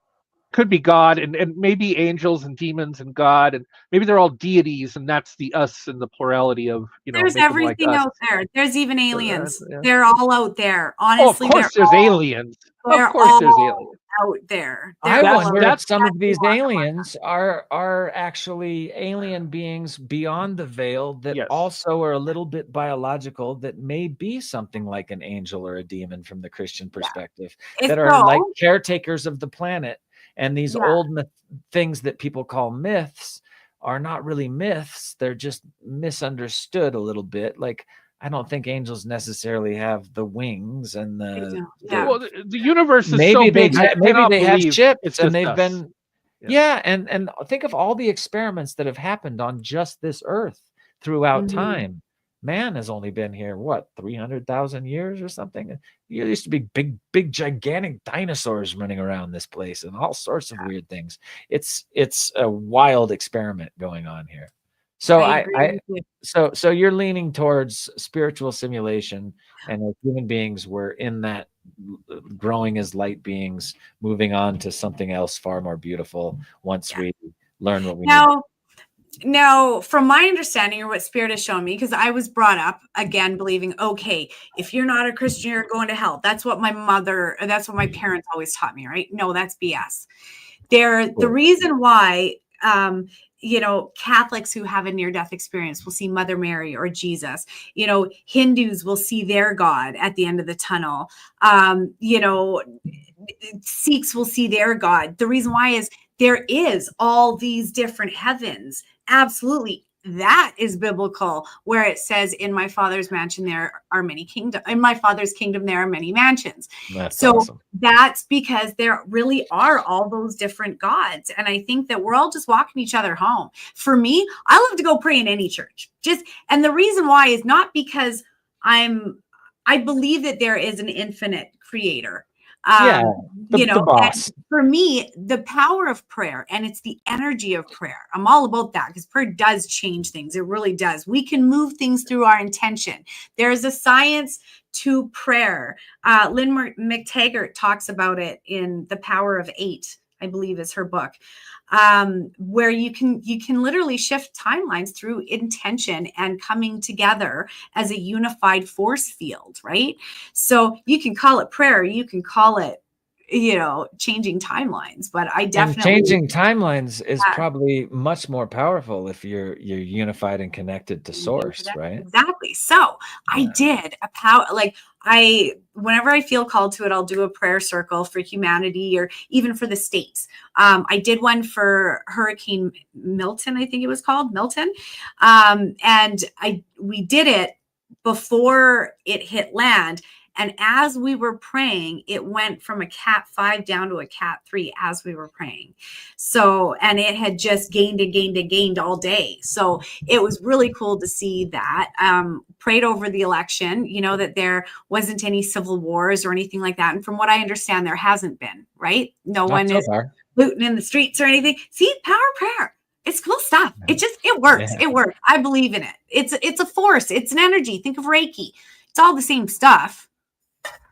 [SPEAKER 3] could be God and maybe angels and demons and God, and maybe they're all deities, and that's the us and the plurality of
[SPEAKER 6] There's everything like out there. There's even aliens. They're all out there. Honestly,
[SPEAKER 3] of course there's aliens. Of course there's aliens
[SPEAKER 6] out there.
[SPEAKER 5] I wonder if some of these aliens are actually alien beings beyond the veil that also are a little bit biological, that may be something like an angel or a demon from the Christian perspective, that are like caretakers of the planet. And these old things that people call myths are not really myths. They're just misunderstood a little bit. Like, I don't think angels necessarily have the wings and the
[SPEAKER 3] universe is so big.
[SPEAKER 5] Maybe they have chips and they've been, and think of all the experiments that have happened on just this earth throughout time. Man has only been here, 300,000 years or something? There used to be big, gigantic dinosaurs running around this place and all sorts of weird things. It's a wild experiment going on here. So
[SPEAKER 6] I
[SPEAKER 5] I,
[SPEAKER 6] agree
[SPEAKER 5] I
[SPEAKER 6] with you.
[SPEAKER 5] so you're leaning towards spiritual simulation, and as human beings, we're in that growing as light beings, moving on to something else far more beautiful once we learn what we need.
[SPEAKER 6] Now, from my understanding or what Spirit has shown me, because I was brought up again believing, okay, if you're not a Christian, you're going to hell. That's what my parents always taught me, right? No, that's BS. The reason why, Catholics who have a near-death experience will see Mother Mary or Jesus. Hindus will see their God at the end of the tunnel. Sikhs will see their God. The reason why is there is all these different heavens. Absolutely. That is biblical, where it says, in my Father's mansion, there are many kingdoms. In my Father's kingdom, there are many mansions.
[SPEAKER 5] That's awesome.
[SPEAKER 6] That's because there really are all those different gods. And I think that we're all just walking each other home. For me, I love to go pray in any church. And the reason why is not because I believe that there is an infinite creator.
[SPEAKER 5] The boss.
[SPEAKER 6] For me, the power of prayer, and it's the energy of prayer. I'm all about that, because prayer does change things. It really does. We can move things through our intention. There's a science to prayer. Lynn McTaggart talks about it in The Power of Eight, I believe is her book, where you can literally shift timelines through intention and coming together as a unified force field, right? So you can call it prayer, you can call it, changing timelines, but I definitely
[SPEAKER 5] and changing timelines is probably much more powerful if you're unified and connected to source, right?
[SPEAKER 6] Exactly. So I did whenever I feel called to it, I'll do a prayer circle for humanity, or even for the states. I did one for Hurricane Milton, I think it was called Milton. And we did it before it hit land. And as we were praying, it went from a Cat 5 down to a Cat 3 as we were praying. So, and it had just gained all day. So it was really cool to see that. Prayed over the election, that there wasn't any civil wars or anything like that. And from what I understand, there hasn't been, right? No one is looting in the streets or anything. See, power of prayer. It's cool stuff. It works.
[SPEAKER 5] Yeah.
[SPEAKER 6] It works. I believe in it. It's a force. It's an energy. Think of Reiki. It's all the same stuff.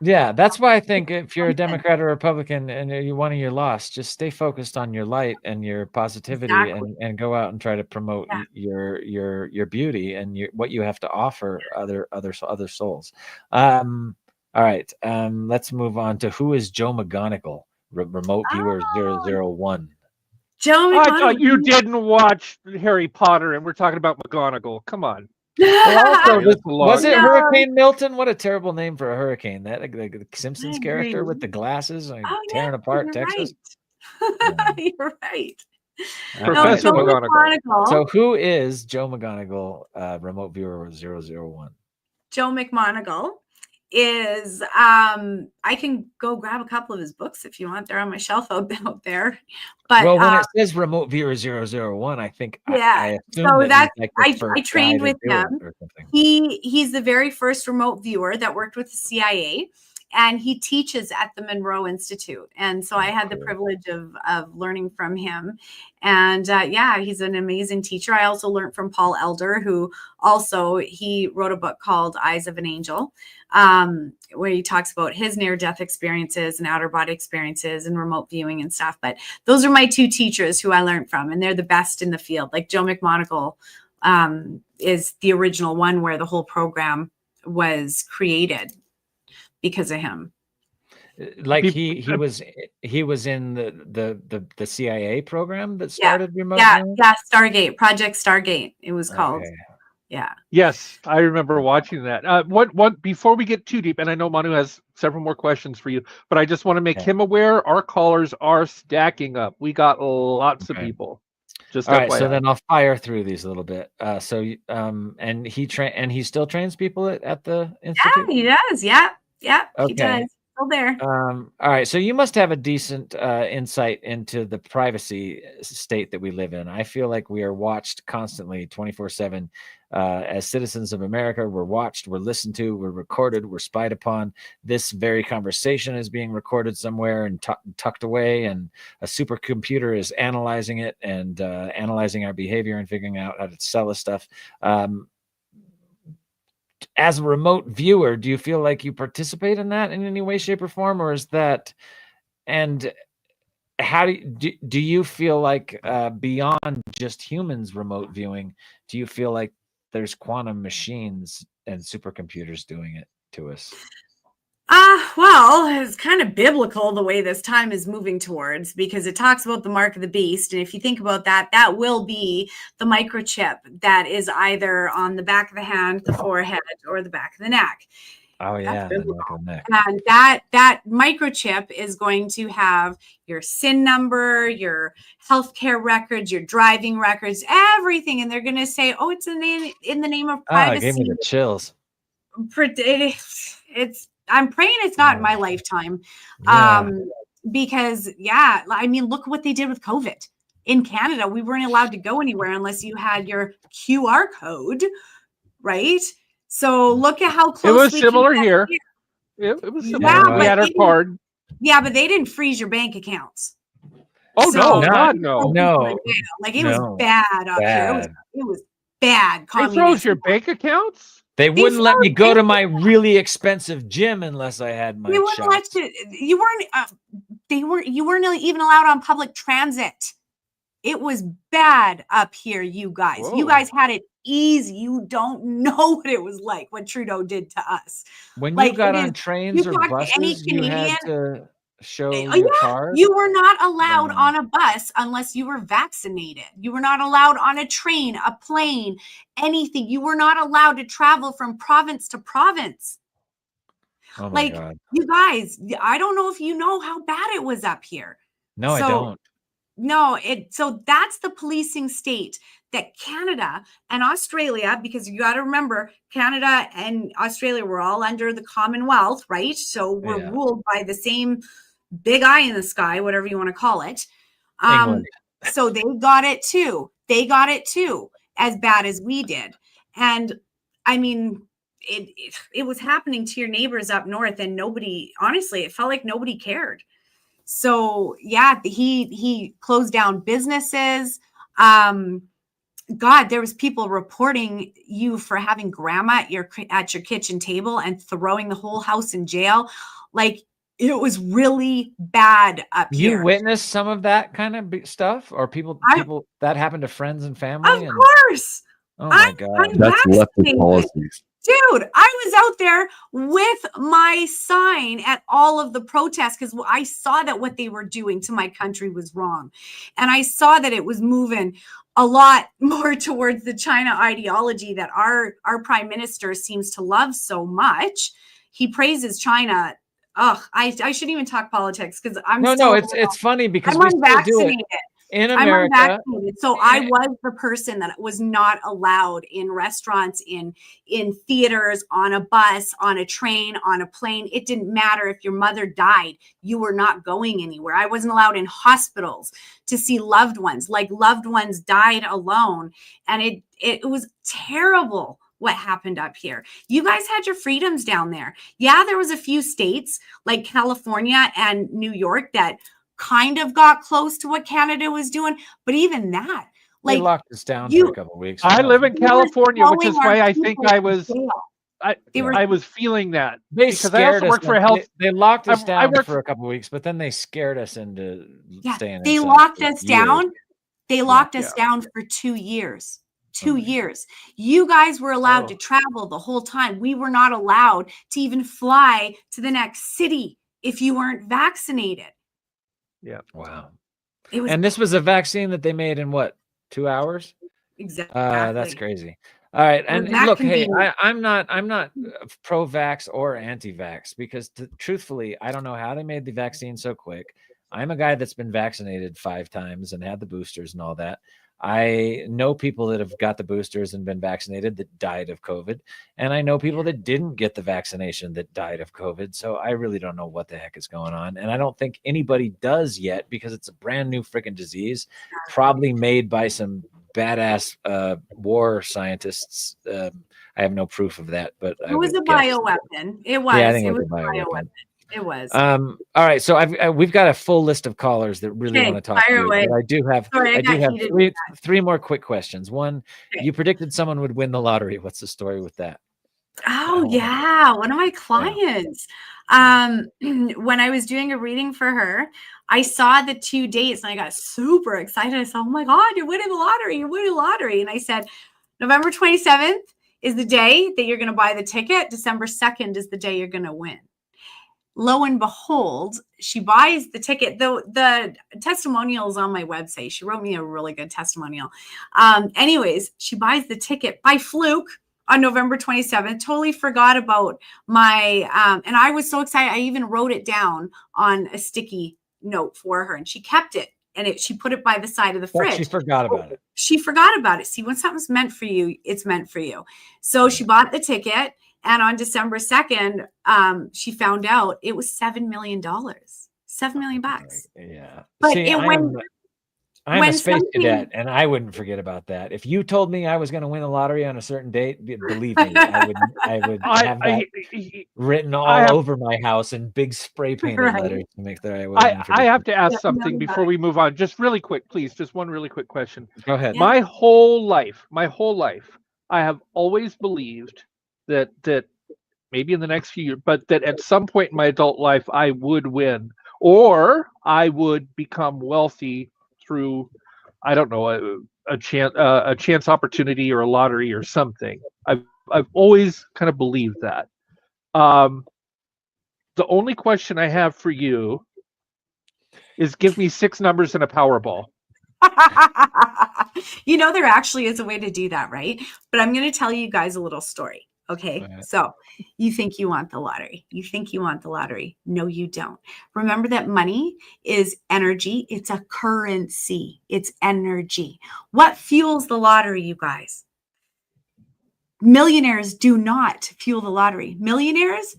[SPEAKER 5] Yeah, that's why I think if you're a Democrat or Republican and you won or you're lost, just stay focused on your light and your positivity, and go out and try to promote your beauty and what you have to offer other souls. All right, let's move on to who is Joe McGonigal, remote viewer 001.
[SPEAKER 6] Joe McGonigal.
[SPEAKER 3] I thought you didn't watch Harry Potter, and we're talking about McGonagall. Come on.
[SPEAKER 5] Was it Hurricane Milton? What a terrible name for a hurricane. That the Simpsons character with the glasses, tearing apart Texas.
[SPEAKER 6] You're right.
[SPEAKER 3] Professor McGonagall.
[SPEAKER 5] So who is Joe McGonigal, remote viewer 001?
[SPEAKER 6] Joe McGonigal is I can go grab a couple of his books if you want. They're on my shelf out there. But
[SPEAKER 5] when it says remote viewer 001, I think I assume
[SPEAKER 6] so
[SPEAKER 5] that
[SPEAKER 6] I trained with him. He's the very first remote viewer that worked with the CIA, and he teaches at the Monroe Institute. And so I had the privilege of learning from him. And he's an amazing teacher. I also learned from Paul Elder, who he wrote a book called Eyes of an Angel, where he talks about his near-death experiences and outer body experiences and remote viewing and stuff. But those are my two teachers who I learned from, and they're the best in the field. Like Joe McGonigal is the original one where the whole program was created because of him.
[SPEAKER 5] Like he was in the CIA program that started remote viewing?
[SPEAKER 6] Stargate, Project Stargate it was called. Yeah.
[SPEAKER 3] Yes, I remember watching that. What before we get too deep, and I know Manu has several more questions for you, but I just want to make him aware our callers are stacking up. We got lots of people. Just
[SPEAKER 5] all right, so then I'll fire through these a little bit. And he still trains people at the institute?
[SPEAKER 6] Yeah, he does. Yeah,
[SPEAKER 5] okay.
[SPEAKER 6] he does. Still there.
[SPEAKER 5] All right. So you must have a decent insight into the privacy state that we live in. I feel like we are watched constantly 24/7. As citizens of America, we're watched, we're listened to, we're recorded, we're spied upon. This very conversation is being recorded somewhere and tucked away, and a supercomputer is analyzing it and analyzing our behavior and figuring out how to sell us stuff. As a remote viewer, do you feel like you participate in that in any way, shape, or form, or is that? And how do you feel like beyond just humans remote viewing? Do you feel like there's quantum machines and supercomputers doing it to us?
[SPEAKER 6] Well, it's kind of biblical the way this time is moving towards, because it talks about the mark of the beast. And if you think about that, that will be the microchip that is either on the back of the hand, the forehead, or the back of the neck.
[SPEAKER 5] Oh yeah, the back of the neck.
[SPEAKER 6] And that microchip is going to have your SIN number, your healthcare records, your driving records, everything. And they're going to say, oh, it's in the name of privacy.
[SPEAKER 5] Oh, it gave me the chills.
[SPEAKER 6] I'm praying it's not in my lifetime.
[SPEAKER 5] Yeah.
[SPEAKER 6] Because I mean, look what they did with COVID. In Canada, we weren't allowed to go anywhere unless you had your QR code, right? So look at how close
[SPEAKER 3] it was similar here. It was similar.
[SPEAKER 6] Yeah,
[SPEAKER 3] we had our card.
[SPEAKER 6] Yeah, but they didn't freeze your bank accounts.
[SPEAKER 3] Oh,
[SPEAKER 6] So-
[SPEAKER 3] no, God, no.
[SPEAKER 5] No.
[SPEAKER 6] Like it was bad up here. It was bad.
[SPEAKER 3] They froze your bank accounts?
[SPEAKER 5] They wouldn't let me go to my really expensive gym unless I had my
[SPEAKER 6] They wouldn't
[SPEAKER 5] shots.
[SPEAKER 6] let you. You weren't even allowed on public transit. It was bad up here, you guys.
[SPEAKER 3] Whoa.
[SPEAKER 6] You guys had it easy. You don't know what it was like, what Trudeau did to us.
[SPEAKER 5] When
[SPEAKER 6] Like,
[SPEAKER 5] you got
[SPEAKER 6] it
[SPEAKER 5] on
[SPEAKER 6] is-
[SPEAKER 5] trains
[SPEAKER 6] you
[SPEAKER 5] or
[SPEAKER 6] talk to any
[SPEAKER 5] buses, you had
[SPEAKER 6] Canadian-
[SPEAKER 5] to show
[SPEAKER 6] Oh,
[SPEAKER 5] your
[SPEAKER 6] yeah.
[SPEAKER 5] card.
[SPEAKER 6] You were not allowed
[SPEAKER 5] Wow.
[SPEAKER 6] on a bus unless you were vaccinated. You were not allowed on a train, a plane, anything. You were not allowed to travel from province to province.
[SPEAKER 5] Oh my
[SPEAKER 6] Like,
[SPEAKER 5] God.
[SPEAKER 6] you guys, I don't know if you know how bad it was up here.
[SPEAKER 5] No, I
[SPEAKER 6] So-
[SPEAKER 5] don't.
[SPEAKER 6] No, so that's the policing state that Canada and Australia, because you got to remember, Canada and Australia were all under the Commonwealth, right? So we're
[SPEAKER 5] Yeah.
[SPEAKER 6] ruled by the same big eye in the sky, whatever you want to call it.
[SPEAKER 5] England.
[SPEAKER 6] So they got it too. They got it too, as bad as we did. And I mean, it was happening to your neighbors up north, and nobody, honestly, it felt like nobody cared. So yeah, he closed down businesses. God, there was people reporting you for having grandma at your kitchen table and throwing the whole house in jail. Like, it was really bad up
[SPEAKER 5] You
[SPEAKER 6] here.
[SPEAKER 5] witnessed some of that kind of stuff, or people that happened to friends and family?
[SPEAKER 6] Of course.
[SPEAKER 5] Oh my
[SPEAKER 6] I'm
[SPEAKER 5] God.
[SPEAKER 7] That's leftist
[SPEAKER 6] vaccinated.
[SPEAKER 7] policies.
[SPEAKER 6] Dude, I was out there with my sign at all of the protests because I saw that what they were doing to my country was wrong. And I saw that it was moving a lot more towards the China ideology that our prime minister seems to love so much. He praises China. Ugh, I shouldn't even talk politics because
[SPEAKER 5] it's funny because
[SPEAKER 6] I'm
[SPEAKER 5] we still do it
[SPEAKER 6] unvaccinated.
[SPEAKER 5] in
[SPEAKER 6] I'm
[SPEAKER 5] America.
[SPEAKER 6] unvaccinated. So I was the person that was not allowed in restaurants, in theaters, on a bus, on a train, on a plane. It didn't matter if your mother died. You were not going anywhere. I wasn't allowed in hospitals to see loved ones. Like, loved ones died alone. And it was terrible what happened up here. You guys had your freedoms down there. Yeah, there was a few states like California and New York that kind of got close to what Canada was doing, but even that,
[SPEAKER 5] They
[SPEAKER 6] like,
[SPEAKER 5] locked us down for a couple of weeks.
[SPEAKER 3] I live in
[SPEAKER 6] They were
[SPEAKER 3] California, which is
[SPEAKER 6] throwing
[SPEAKER 3] why
[SPEAKER 6] our
[SPEAKER 3] I think
[SPEAKER 6] people
[SPEAKER 3] I
[SPEAKER 6] in
[SPEAKER 3] was
[SPEAKER 6] jail.
[SPEAKER 3] I was feeling that.
[SPEAKER 5] They
[SPEAKER 3] because I
[SPEAKER 5] scared
[SPEAKER 3] also
[SPEAKER 5] us.
[SPEAKER 3] work for a health.
[SPEAKER 5] They locked us
[SPEAKER 3] I
[SPEAKER 5] down
[SPEAKER 3] work-
[SPEAKER 5] for a couple of weeks, but then they scared us into staying.
[SPEAKER 6] They
[SPEAKER 5] inside
[SPEAKER 6] locked
[SPEAKER 5] for
[SPEAKER 6] us
[SPEAKER 5] years.
[SPEAKER 6] down. They locked us
[SPEAKER 3] Yeah.
[SPEAKER 6] down for 2 years.
[SPEAKER 5] Oh my
[SPEAKER 6] Years. You guys were allowed
[SPEAKER 3] Oh.
[SPEAKER 6] to travel the whole time. We were not allowed to even fly to the next city if you weren't vaccinated.
[SPEAKER 5] Wow.
[SPEAKER 6] It was
[SPEAKER 5] And this was a vaccine that they made in what, 2 hours?
[SPEAKER 6] exactly.
[SPEAKER 5] That's crazy. All right,
[SPEAKER 6] It was
[SPEAKER 5] and
[SPEAKER 6] that
[SPEAKER 5] look, hey,
[SPEAKER 6] convenient.
[SPEAKER 5] I'm not pro-vax or anti-vax because truthfully, I don't know how they made the vaccine so quick. I'm a guy that's been vaccinated 5 times and had the boosters and all that. I know people that have got the boosters and been vaccinated that died of COVID. And I know people that didn't get the vaccination that died of COVID. So I really don't know what the heck is going on. And I don't think anybody does yet, because it's a brand new freaking disease, probably made by some badass war scientists. I have no proof of that, but
[SPEAKER 6] it was a bioweapon. It was.
[SPEAKER 5] Yeah, I think
[SPEAKER 6] it
[SPEAKER 5] it was
[SPEAKER 6] was
[SPEAKER 5] a bioweapon.
[SPEAKER 6] It was.
[SPEAKER 5] All right, so we've got a full list of callers that really want to talk to you.
[SPEAKER 6] Away.
[SPEAKER 5] But I do have three more quick questions. One, you predicted someone would win the lottery. What's the story with that?
[SPEAKER 6] Oh yeah, one of my clients. When I was doing a reading for her, I saw the 2 dates and I got super excited. I said, "Oh my God, you're winning the lottery! You're winning the lottery!" And I said, "November 27th is the day that you're going to buy the ticket. December 2nd is the day you're going to win." Lo and behold, she buys the ticket. The testimonial is on my website. She wrote me a really good testimonial. Anyways, she buys the ticket by fluke on November 27th. Totally forgot about my, and I was so excited. I even wrote it down on a sticky note for her, and she kept it. And she put it by the side of the fridge.
[SPEAKER 5] She forgot about it.
[SPEAKER 6] She forgot about it. See, when something's meant for you, it's meant for you. So she bought the ticket. And on December 2nd, she found out it was $7 million, $7 million bucks.
[SPEAKER 5] Yeah.
[SPEAKER 6] But
[SPEAKER 5] See, I'm a space cadet, and I wouldn't forget about that. If you told me I was going to win the lottery on a certain date, believe me, I would have that written all over my house in big spray painted letters to make that
[SPEAKER 3] I have to ask something before we move on. Just really quick, please. Just one really quick question.
[SPEAKER 5] Go ahead.
[SPEAKER 3] Yeah. My whole life, I have always believed that maybe in the next few years, but that at some point in my adult life, I would win, or I would become wealthy through, I don't know, a chance opportunity or a lottery or something. I've always kind of believed that. The only question I have for you is, give me 6 numbers and a Powerball.
[SPEAKER 6] There actually is a way to do that, right? But I'm going to tell you guys a little story. Okay, so you think you want the lottery. You think you want the lottery. No, you don't. Remember that money is energy. It's a currency. It's energy. What fuels the lottery, you guys? Millionaires do not fuel the lottery. Millionaires,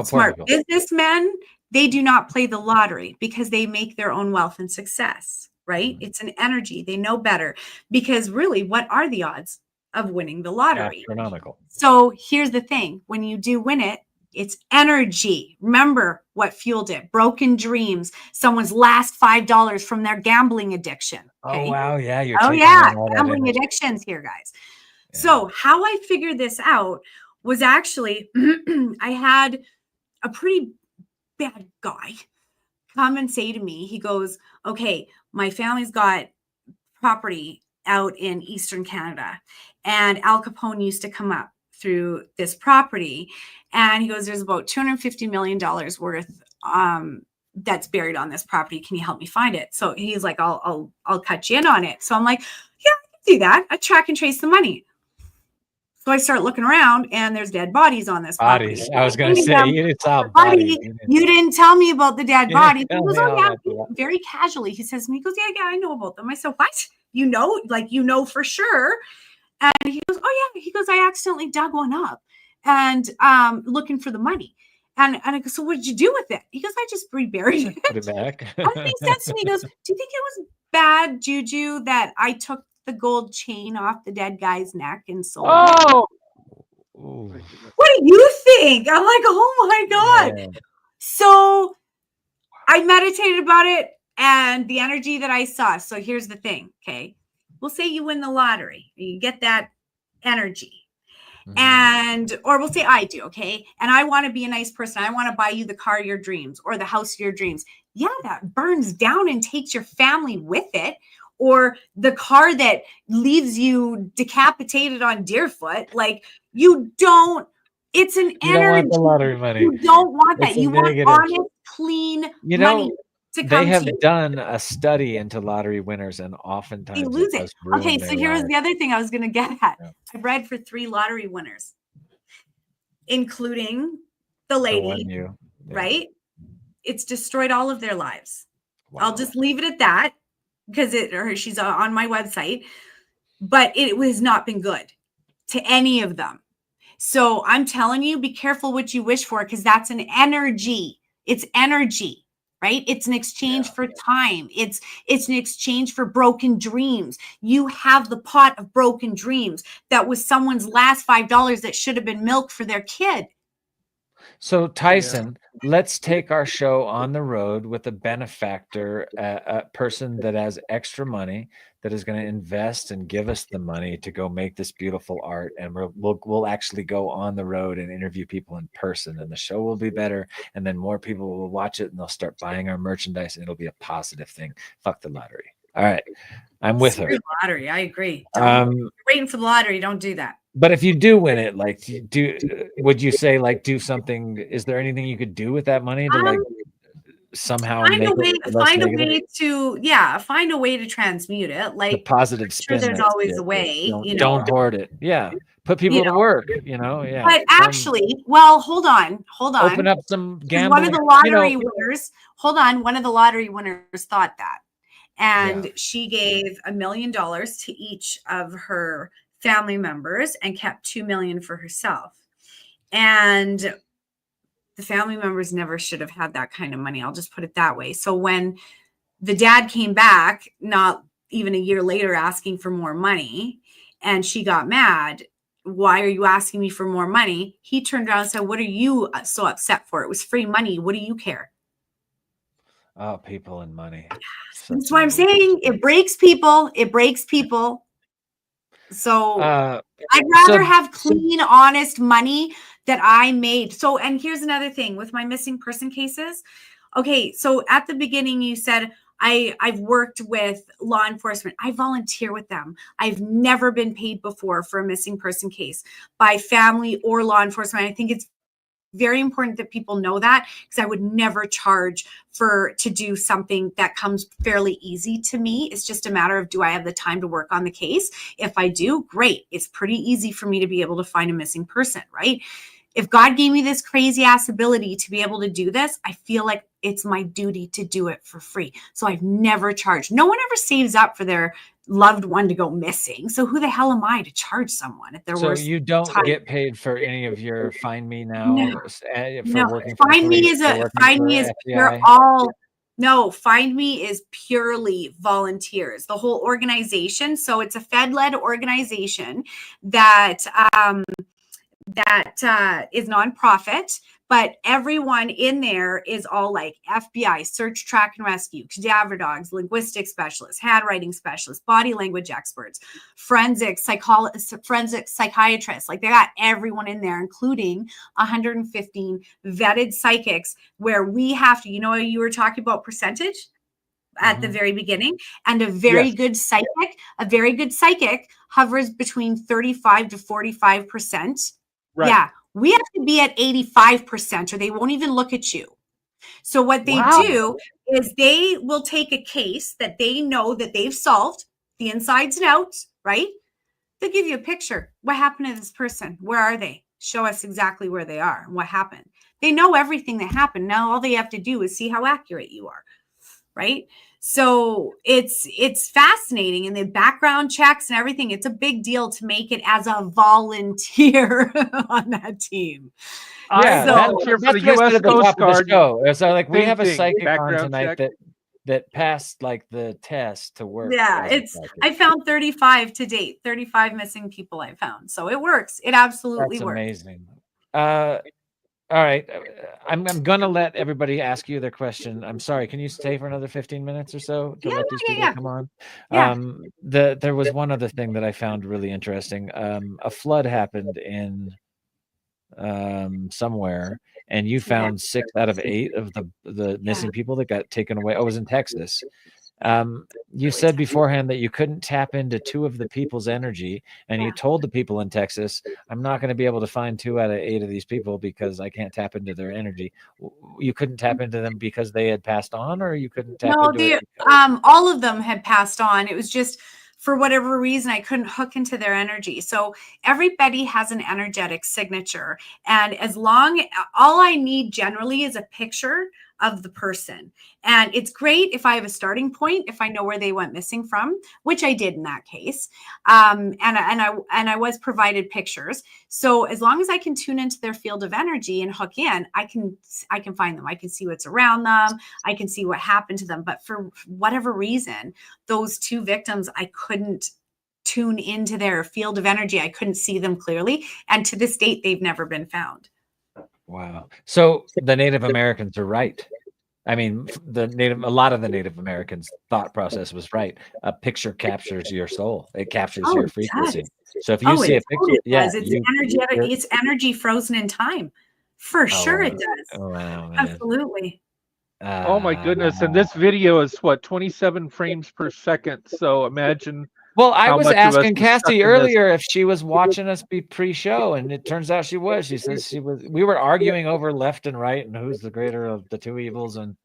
[SPEAKER 6] smart businessmen, they do not play the lottery because they make their own wealth and success, right? Mm-hmm. It's an energy. They know better, because really, what are the odds of winning the lottery?
[SPEAKER 5] Astronomical.
[SPEAKER 6] So here's the thing. When you do win it, it's energy. Remember what fueled it. Broken dreams. Someone's last $5 from their gambling addiction. Okay?
[SPEAKER 5] Oh, wow. Yeah.
[SPEAKER 6] Gambling addictions here, guys. Yeah. So how I figured this out was actually, I had a pretty bad guy come and say to me, he goes, "Okay, my family's got property out in Eastern Canada, and Al Capone used to come up through this property." And he goes, "There's about $250 million worth that's buried on this property. Can you help me find it?" So he's like, I'll cut you in on it. So I'm like, "Yeah, I can do that. I track and trace the money." So I start looking around, and there's dead bodies on this property.
[SPEAKER 5] I was going to say, it's all bodies.
[SPEAKER 6] You didn't tell me about the dead bodies. He goes, "Oh yeah," very casually. He says to me, he goes, yeah, I know about them." I said, "What? You know for sure?" And he goes, "Oh yeah." He goes, "I accidentally dug one up and looking for the money." And I go, "So what did you do with it?" He goes, "I just reburied it."
[SPEAKER 5] Put it back.
[SPEAKER 6] And he says to me, he goes, "Do you think it was bad juju that I took the gold chain off the dead guy's neck and sold it?"
[SPEAKER 5] Ooh.
[SPEAKER 6] What do you think? I'm like, "Oh my God." Yeah. So I meditated about it and the energy that I saw. So here's the thing. Okay. We'll say you win the lottery, you get that energy. Or we'll say I do. Okay. And I want to be a nice person. I want to buy you the car of your dreams or the house of your dreams. Yeah. That burns down and takes your family with it. Or the car that leaves you decapitated on Deerfoot. Like, you don't, it's an energy. You don't want the lottery money. You don't want that. You want honest, clean money to come.
[SPEAKER 5] They have done a study into lottery winners, and oftentimes
[SPEAKER 6] they lose it. Okay, so here's the other thing I was going to get at. Yeah. I've read for 3 lottery winners, including the lady, right? It's destroyed all of their lives. Wow. I'll just leave it at that, because she's on my website. but it has not been good to any of them. So I'm telling you, be careful what you wish for, because that's an energy. It's energy, right? It's an exchange for time. It's an exchange for broken dreams. You have the pot of broken dreams that was someone's last $5 that should have been milk for their kid.
[SPEAKER 5] So Tyson, let's take our show on the road with a benefactor, a person that has extra money that is going to invest and give us the money to go make this beautiful art, and we'll actually go on the road and interview people in person, and the show will be better, and then more people will watch it and they'll start buying our merchandise, and it'll be a positive thing. Fuck the lottery. All right, I'm with her.
[SPEAKER 6] Lottery, I agree. You're waiting for the lottery. Don't do that.
[SPEAKER 5] But if you do win it, like, would you say, like, do something? Is there anything you could do with that money to like somehow
[SPEAKER 6] find a way to transmute it, like
[SPEAKER 5] the positive spin?
[SPEAKER 6] There's always a way.
[SPEAKER 5] Don't hoard it. Yeah, put people to work. Yeah.
[SPEAKER 6] But actually, well, hold on.
[SPEAKER 5] Open up some gambling.
[SPEAKER 6] One of the lottery winners. Hold on. One of the lottery winners thought that, and she gave $1 million to each of her family members and kept $2 million for herself. And the family members never should have had that kind of money. I'll just put it that way. So when the dad came back, not even a year later, asking for more money, and she got mad, why are you asking me for more money? He turned around and said, what are you so upset for? It was free money. What do you care?
[SPEAKER 5] Oh, people and money.
[SPEAKER 6] That's what I'm saying. It breaks people. It breaks people. So I'd rather have clean, honest money that I made. So, and here's another thing with my missing person cases. Okay, so at the beginning you said I've worked with law enforcement. I volunteer with them. I've never been paid before for a missing person case by family or law enforcement. I think it's very important that people know that, because I would never charge to do something that comes fairly easy to me. It's just a matter of, do I have the time to work on the case? If I do, great. It's pretty easy for me to be able to find a missing person, right? If God gave me this crazy ass ability to be able to do this, I feel like it's my duty to do it for free. So I've never charged. No one ever saves up for their loved one to go missing. So who the hell am I to charge someone at their worst?
[SPEAKER 5] So you don't get paid for any of your FindMe now?
[SPEAKER 6] No. FindMe is you're all. No, FindMe is purely volunteers. The whole organization. So it's a Fed-led organization that is nonprofit, but everyone in there is all like FBI, search, track, and rescue, cadaver dogs, linguistic specialists, handwriting specialists, body language experts, forensic psychiatrists. Like, they got everyone in there, including 115 vetted psychics, where we have to, you were talking about percentage at the very beginning, and a very good psychic hovers between 35 to 45%. Right. Yeah, we have to be at 85% or they won't even look at you. So what they do is they will take a case that they know that they've solved, the insides and outs, right? They'll give you a picture. What happened to this person? Where are they? Show us exactly where they are and what happened. They know everything that happened. Now all they have to do is see how accurate you are, right? So it's fascinating, and the background checks and everything. It's a big deal to make it as a volunteer on that team.
[SPEAKER 3] Yeah,
[SPEAKER 6] so
[SPEAKER 3] that's for the U.S. Coast Guard.
[SPEAKER 5] So like we have a psychic on tonight that passed like the test to work.
[SPEAKER 6] Yeah, I found 35 to date. 35 missing people I found. So it works. It absolutely works.
[SPEAKER 5] That's amazing. All right, I'm gonna let everybody ask you their question. I'm sorry. Can you stay for another 15 minutes or so to let these people come on?
[SPEAKER 6] Yeah.
[SPEAKER 5] There was one other thing that I found really interesting. A flood happened in somewhere, and you found 6 out of 8 of the missing people that got taken away. Oh, it was in Texas. You said beforehand that you couldn't tap into 2 of the people's energy, and you told the people in Texas, I'm not going to be able to find 2 out of 8 of these people because I can't tap into their energy. You couldn't tap into them because they had passed on, or you couldn't tap into it?
[SPEAKER 6] All of them had passed on. It was just, for whatever reason, I couldn't hook into their energy. So everybody has an energetic signature. And all I need generally is a picture of the person. And it's great if I have a starting point, if I know where they went missing from, which I did in that case. And I was provided pictures. So as long as I can tune into their field of energy and hook in, I can find them. I can see what's around them. I can see what happened to them. But for whatever reason, those two victims, I couldn't tune into their field of energy. I couldn't see them clearly. And to this date, they've never been found.
[SPEAKER 5] Wow. So the Native Americans are right. I mean, a lot of the Native Americans' thought process was right. A picture captures your soul. It captures your frequency. So if you see a picture,
[SPEAKER 6] it's energy frozen in time. For sure it does.
[SPEAKER 5] Oh, wow, man.
[SPEAKER 6] Absolutely.
[SPEAKER 3] Oh my goodness. And this video is what, 27 frames per second. So imagine.
[SPEAKER 5] Well, I was asking Catie earlier if she was watching us be pre-show, and it turns out she was. She says she was. We were arguing over left and right and who's the greater of the two evils, and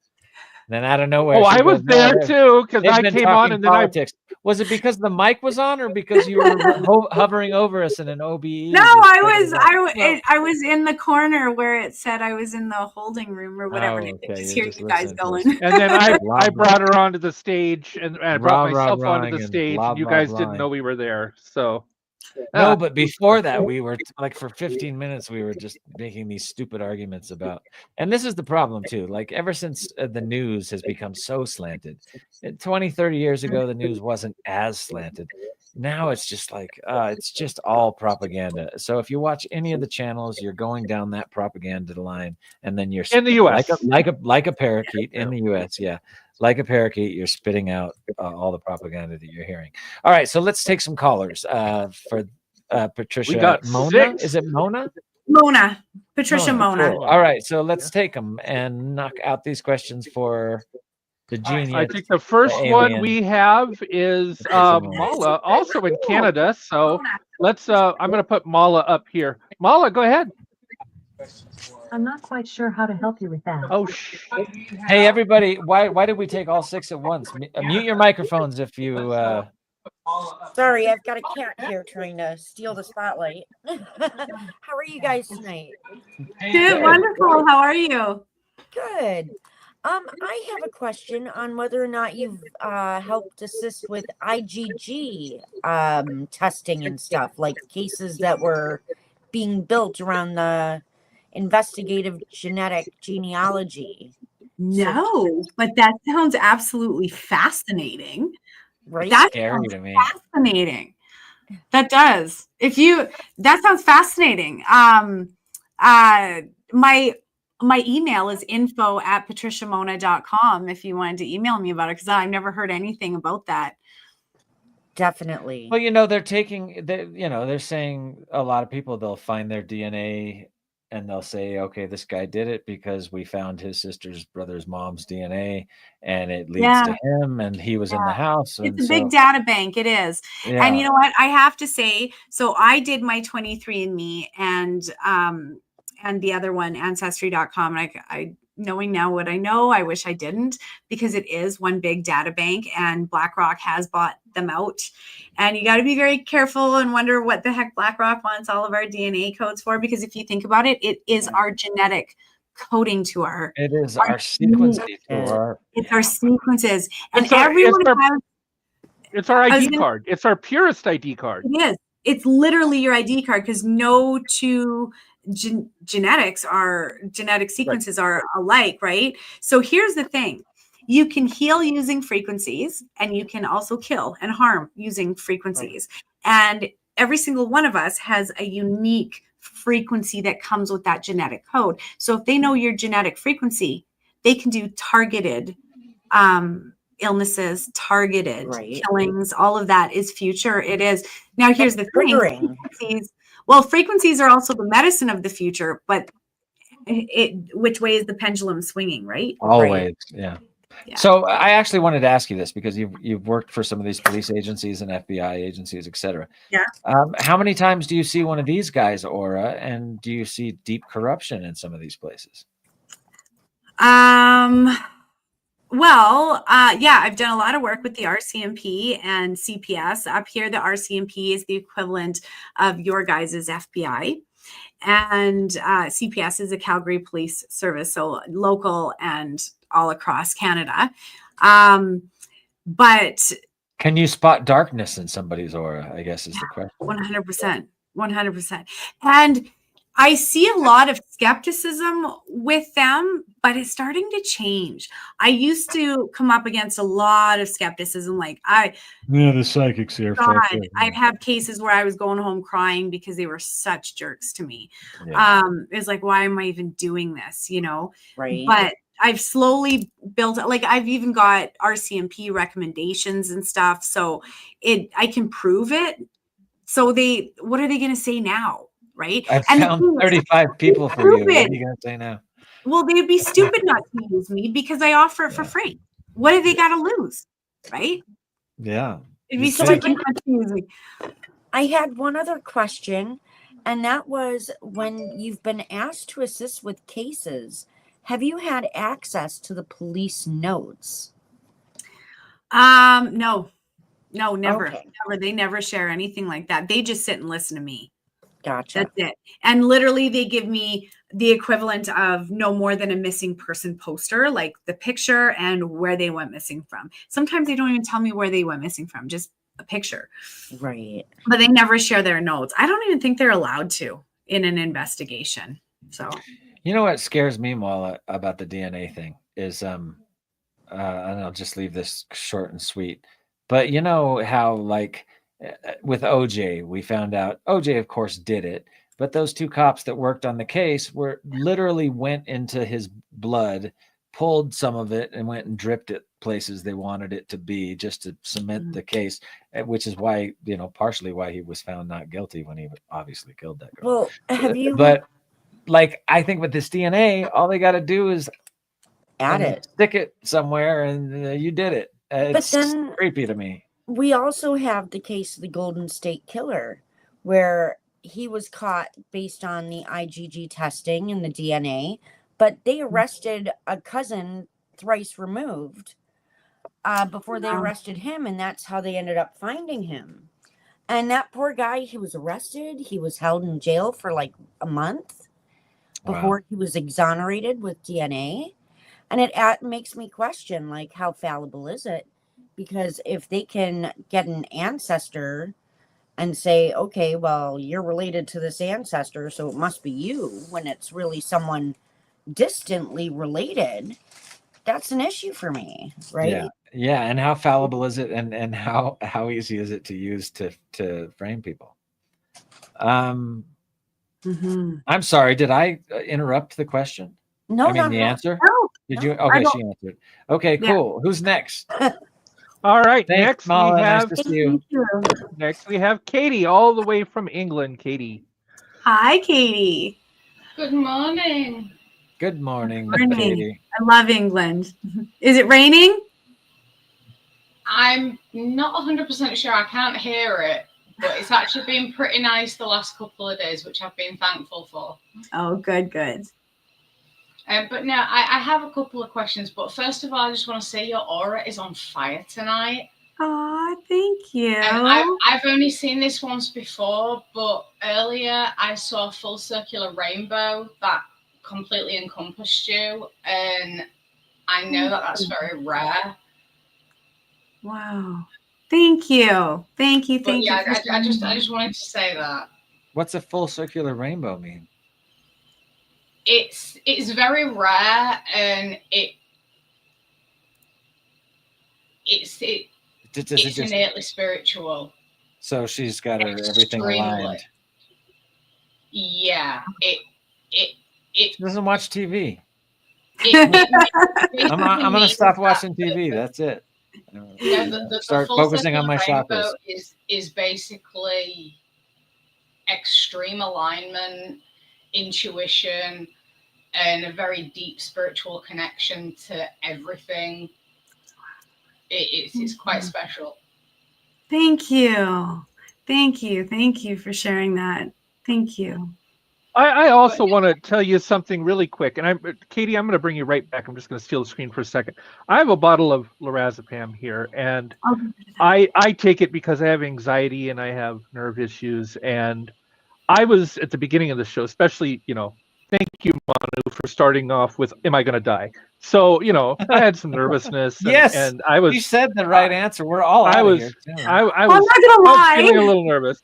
[SPEAKER 5] then out of nowhere.
[SPEAKER 3] Oh, I was there too, because I came on and
[SPEAKER 5] politics. Was it because the mic was on, or because you were hovering over us in an OBE?
[SPEAKER 6] No, I was in the corner where it said I was in the holding room or whatever.
[SPEAKER 5] Oh, okay.
[SPEAKER 6] Just hear you guys going.
[SPEAKER 3] And then I brought her onto the stage, and I brought myself onto the stage, and you guys didn't know we were there. So.
[SPEAKER 5] No, but before that, we were like for 15 minutes, we were just making these stupid arguments about, and this is the problem too. Like ever since the news has become so slanted, 20, 30 years ago, the news wasn't as slanted. Now it's just like, it's just all propaganda. So if you watch any of the channels, you're going down that propaganda line, and then you're
[SPEAKER 3] in the U.S.
[SPEAKER 5] like a parakeet in the U.S. Yeah. Like a parakeet, you're spitting out all the propaganda that you're hearing. All right, so let's take some callers for Patricia.
[SPEAKER 3] We got
[SPEAKER 5] Monna.
[SPEAKER 3] 6.
[SPEAKER 5] Is it Monna?
[SPEAKER 6] Mona. Patricia Monna.
[SPEAKER 5] Cool. All right, so let's take them and knock out these questions for the genius.
[SPEAKER 3] I think the first one we have is Mala, also in Canada. So let's. I'm going to put Mala up here. Mala, go ahead.
[SPEAKER 7] I'm not quite sure how to help you with that.
[SPEAKER 3] Oh,
[SPEAKER 5] hey, everybody, why did we take all 6 at once? Mute your microphones if you...
[SPEAKER 8] Sorry, I've got a cat here trying to steal the spotlight. How are you guys tonight?
[SPEAKER 6] Good, wonderful. How are you?
[SPEAKER 8] Good. I have a question on whether or not you've helped assist with IgG testing and stuff, like cases that were being built around the investigative genetic genealogy.
[SPEAKER 6] No, but that sounds absolutely fascinating.
[SPEAKER 8] Right?
[SPEAKER 6] That's
[SPEAKER 5] scary to me.
[SPEAKER 6] Fascinating. That does. That sounds fascinating. My email is info@patriciamonna.com if you wanted to email me about it, because I've never heard anything about that.
[SPEAKER 8] Definitely.
[SPEAKER 5] Well, they're saying a lot of people, they'll find their DNA and they'll say, okay, this guy did it because we found his sister's brother's mom's DNA, and it leads to him, and he was in the house.
[SPEAKER 6] It's a big data bank. It is. Yeah. And you know what? I have to say, so I did my 23andMe and the other one, Ancestry.com. And I knowing now what I know, I wish I didn't, because it is one big data bank, and BlackRock has bought them out. And you got to be very careful and wonder what the heck BlackRock wants all of our DNA codes for, because if you think about it, it is our genetic coding to our
[SPEAKER 5] sequences.
[SPEAKER 6] It's our sequences. And
[SPEAKER 3] it's our ID card. It's our purest ID card.
[SPEAKER 6] It is. It's literally your ID card, because no two genetic sequences are alike, right? So here's the thing. You can heal using frequencies, and you can also kill and harm using frequencies. And every single one of us has a unique frequency that comes with that genetic code. So if they know your genetic frequency, they can do targeted illnesses, targeted killings. All of that is future. It is. Now, here's the thing. Frequencies are also the medicine of the future, but which way is the pendulum swinging, right?
[SPEAKER 5] Always,
[SPEAKER 6] right.
[SPEAKER 5] Yeah. So I actually wanted to ask you this, because you've worked for some of these police agencies and FBI agencies, et cetera.
[SPEAKER 6] Yeah. How
[SPEAKER 5] many times do you see one of these guys' aura, and do you see deep corruption in some of these places?
[SPEAKER 6] I've done a lot of work with the RCMP and CPS. Up here, the RCMP is the equivalent of your guys' FBI. And CPS is a Calgary Police Service, so local and all across Canada. But
[SPEAKER 5] can you spot darkness in somebody's aura, I guess is the question.
[SPEAKER 6] 100%. And I see a lot of skepticism with them, but it's starting to change. I used to come up against a lot of skepticism. Like
[SPEAKER 5] the psychics here.
[SPEAKER 6] I'd have cases where I was going home crying because they were such jerks to me. It's like, why am I even doing this? You know?
[SPEAKER 8] Right.
[SPEAKER 6] But I've slowly built, like, I've even got RCMP recommendations and stuff. So I can prove it. So what are they going to say now? Right.
[SPEAKER 5] I've found 35 people for you. What are you going to say now?
[SPEAKER 6] Well, they'd be stupid not to use me because I offer it for free. What do they got to lose? Right.
[SPEAKER 5] Yeah.
[SPEAKER 6] It'd be stupid not to use me.
[SPEAKER 8] I had one other question, and that was, when you've been asked to assist with cases, have you had access to the police notes?
[SPEAKER 6] No, never.
[SPEAKER 8] Okay.
[SPEAKER 6] Never. They never share anything like that. They just sit and listen to me.
[SPEAKER 8] Gotcha.
[SPEAKER 6] That's it. And literally they give me the equivalent of no more than a missing person poster, like the picture and where they went missing from. Sometimes they don't even tell me where they went missing from, just a picture.
[SPEAKER 8] Right.
[SPEAKER 6] But they never share their notes. I don't even think they're allowed to in an investigation. So,
[SPEAKER 5] you know what scares me more about the DNA thing is, and I'll just leave this short and sweet, but you know how, like, with OJ, we found out OJ, of course, did it, but those two cops that worked on the case literally went into his blood, pulled some of it, and went and dripped it places they wanted it to be just to cement the case, which is why, you know, partially why he was found not guilty when he obviously killed that girl.
[SPEAKER 8] Well, have you?
[SPEAKER 5] But like, I think with this DNA, all they got to do is
[SPEAKER 8] add it,
[SPEAKER 5] stick it somewhere, and you did it. It's then creepy to me.
[SPEAKER 8] We also have the case of the Golden State Killer, where he was caught based on the IgG testing and the DNA, but they arrested a cousin thrice removed before they arrested him, and that's how they ended up finding him. And that poor guy, he was arrested. He was held in jail for like a month before he was exonerated with DNA. And it makes me question, like, how fallible is it? Because if they can get an ancestor and say, okay, well, you're related to this ancestor, so it must be you, when it's really someone distantly related, that's an issue for me, right?
[SPEAKER 5] Yeah. And how fallible is it, and how easy is it to use to frame people? I'm sorry, did I interrupt the question?
[SPEAKER 8] No,
[SPEAKER 5] the answer?
[SPEAKER 6] No.
[SPEAKER 5] Did you? Okay, she answered. Okay, cool. Who's next?
[SPEAKER 3] All right.
[SPEAKER 5] Thanks, Mala. Nice to see you.
[SPEAKER 3] Next we have Catie, all the way from England. Catie.
[SPEAKER 6] Hi, Catie.
[SPEAKER 9] Good morning.
[SPEAKER 5] Good morning,
[SPEAKER 6] Catie. I love England. Is it raining?
[SPEAKER 9] I'm not 100% sure. I can't hear it, but it's actually been pretty nice the last couple of days, which I've been thankful for.
[SPEAKER 6] Oh, good.
[SPEAKER 9] But no, I have a couple of questions. But first of all, I just want to say your aura is on fire tonight.
[SPEAKER 6] Oh, thank you.
[SPEAKER 9] I've only seen this once before, but earlier I saw a full circular rainbow that completely encompassed you, and I know that's very rare.
[SPEAKER 6] Wow. Thank you. Thank you.
[SPEAKER 9] I just wanted to say that.
[SPEAKER 5] What's a full circular rainbow mean?
[SPEAKER 9] It's very rare, and it's innately spiritual.
[SPEAKER 5] So she's got everything aligned.
[SPEAKER 9] Yeah. It
[SPEAKER 5] doesn't watch TV.
[SPEAKER 9] I'm
[SPEAKER 5] gonna stop watching TV. That's it. Start focusing on my chakras.
[SPEAKER 9] Is basically extreme alignment, intuition, and a very deep spiritual connection to everything. It's quite special.
[SPEAKER 6] Thank you for sharing that. Thank you.
[SPEAKER 3] I also want to tell you something really quick, and Catie, I'm going to bring you right back. I'm just going to steal the screen for a second. I have a bottle of lorazepam here, and I take it because I have anxiety and I have nerve issues, and I was at the beginning of the show, especially, thank you, Manu, for starting off with, am I going to die? So, I had some nervousness.
[SPEAKER 5] Yes,
[SPEAKER 3] and I was.
[SPEAKER 5] You said the right answer. We're all
[SPEAKER 3] I
[SPEAKER 5] out
[SPEAKER 3] was,
[SPEAKER 5] of here. Soon.
[SPEAKER 3] I
[SPEAKER 6] I'm
[SPEAKER 3] was,
[SPEAKER 6] not gonna
[SPEAKER 3] I was feeling a
[SPEAKER 6] lie.
[SPEAKER 3] little nervous.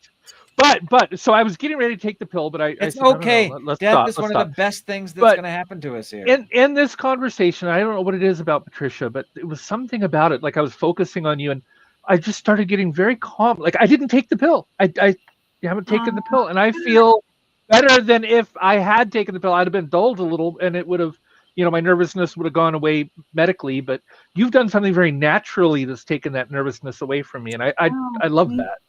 [SPEAKER 3] But so I was getting ready to take the pill, but I
[SPEAKER 5] It's
[SPEAKER 3] said, no,
[SPEAKER 5] okay.
[SPEAKER 3] let's
[SPEAKER 5] Death
[SPEAKER 3] stop.
[SPEAKER 5] is
[SPEAKER 3] Let's
[SPEAKER 5] one
[SPEAKER 3] stop.
[SPEAKER 5] of the best things that's
[SPEAKER 3] But
[SPEAKER 5] going to happen to us here.
[SPEAKER 3] in this conversation, I don't know what it is about Patricia, but it was something about it. Like I was focusing on you, and I just started getting very calm. Like I didn't take the pill. I haven't taken the pill, and I feel better than if I had taken the pill. I'd have been dulled a little, and it would have, my nervousness would have gone away medically. But you've done something very naturally that's taken that nervousness away from me, and I love that.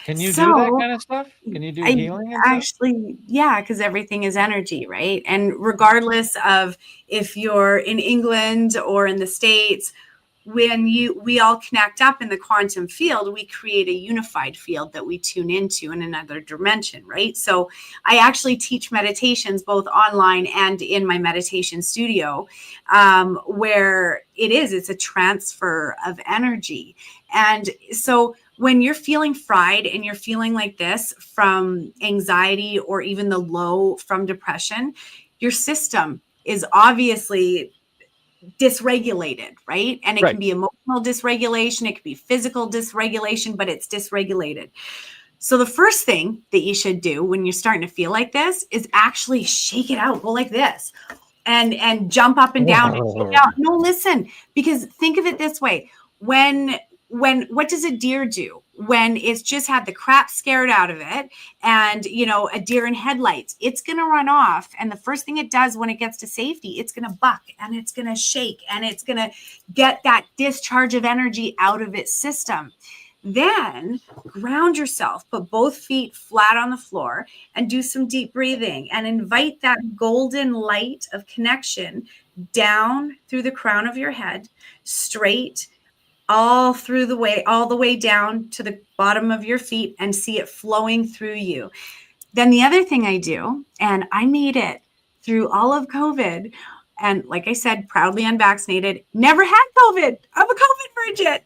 [SPEAKER 5] Can you do that kind of stuff? Can you do healing and stuff?
[SPEAKER 6] Actually, yeah, because everything is energy, right? And regardless of if you're in England or in the States, when we all connect up in the quantum field, we create a unified field that we tune into in another dimension, right? So I actually teach meditations both online and in my meditation studio, where it's a transfer of energy. And so when you're feeling fried and you're feeling like this from anxiety or even the low from depression, your system is obviously dysregulated, right? And it can be emotional dysregulation, it could be physical dysregulation, but it's dysregulated. So the first thing that you should do when you're starting to feel like this is actually shake it out, go like this, and jump up and down. No, listen, because think of it this way: when what does a deer do when it's just had the crap scared out of it, and a deer in headlights? It's going to run off, and the first thing it does when it gets to safety, it's going to buck and it's going to shake and it's going to get that discharge of energy out of its system. Then ground yourself, put both feet flat on the floor, and do some deep breathing and invite that golden light of connection down through the crown of your head, straight all the way down to the bottom of your feet, and see it flowing through you. Then the other thing I do, and I made it through all of COVID, and like I said, proudly unvaccinated, never had COVID. I'm a COVID virgin.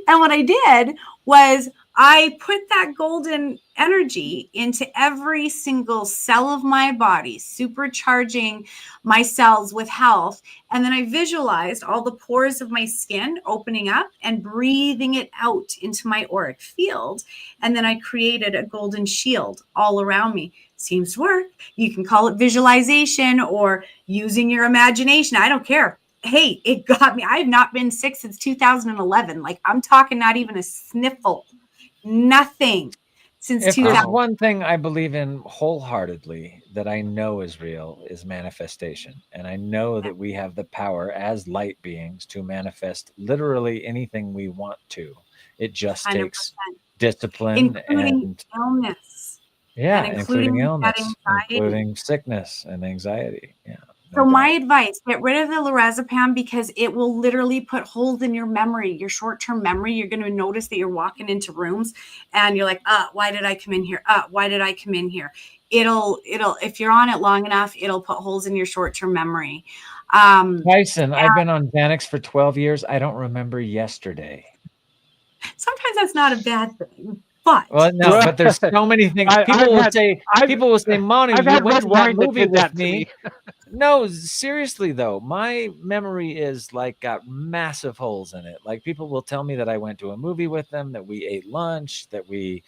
[SPEAKER 6] And what I did was I put that golden energy into every single cell of my body, supercharging my cells with health. And then I visualized all the pores of my skin opening up and breathing it out into my auric field. And then I created a golden shield all around me. Seems to work. You can call it visualization or using your imagination. I don't care. Hey, it got me. I have not been sick since 2011. Like, I'm talking not even a sniffle. Nothing since 2000.
[SPEAKER 5] There's one thing I believe in wholeheartedly that I know is real is manifestation. And I know that we have the power as light beings to manifest literally anything we want to. It just 100%. Takes discipline,
[SPEAKER 6] including illness.
[SPEAKER 5] Yeah, including illness, including sickness and anxiety. Yeah.
[SPEAKER 6] So my advice, get rid of the lorazepam, because it will literally put holes in your memory, your short-term memory. You're going to notice that you're walking into rooms and you're like, why did I come in here? Why did I come in here? It'll, if you're on it long enough, it'll put holes in your short-term memory.
[SPEAKER 5] Tyson, I've been on Xanax for 12 years. I don't remember yesterday.
[SPEAKER 6] Sometimes that's not a bad thing. But
[SPEAKER 5] but there's so many things. People will say, Monu, you went to that movie with me. No, seriously though, my memory is like got massive holes in it. Like people will tell me that I went to a movie with them, that we ate lunch, that we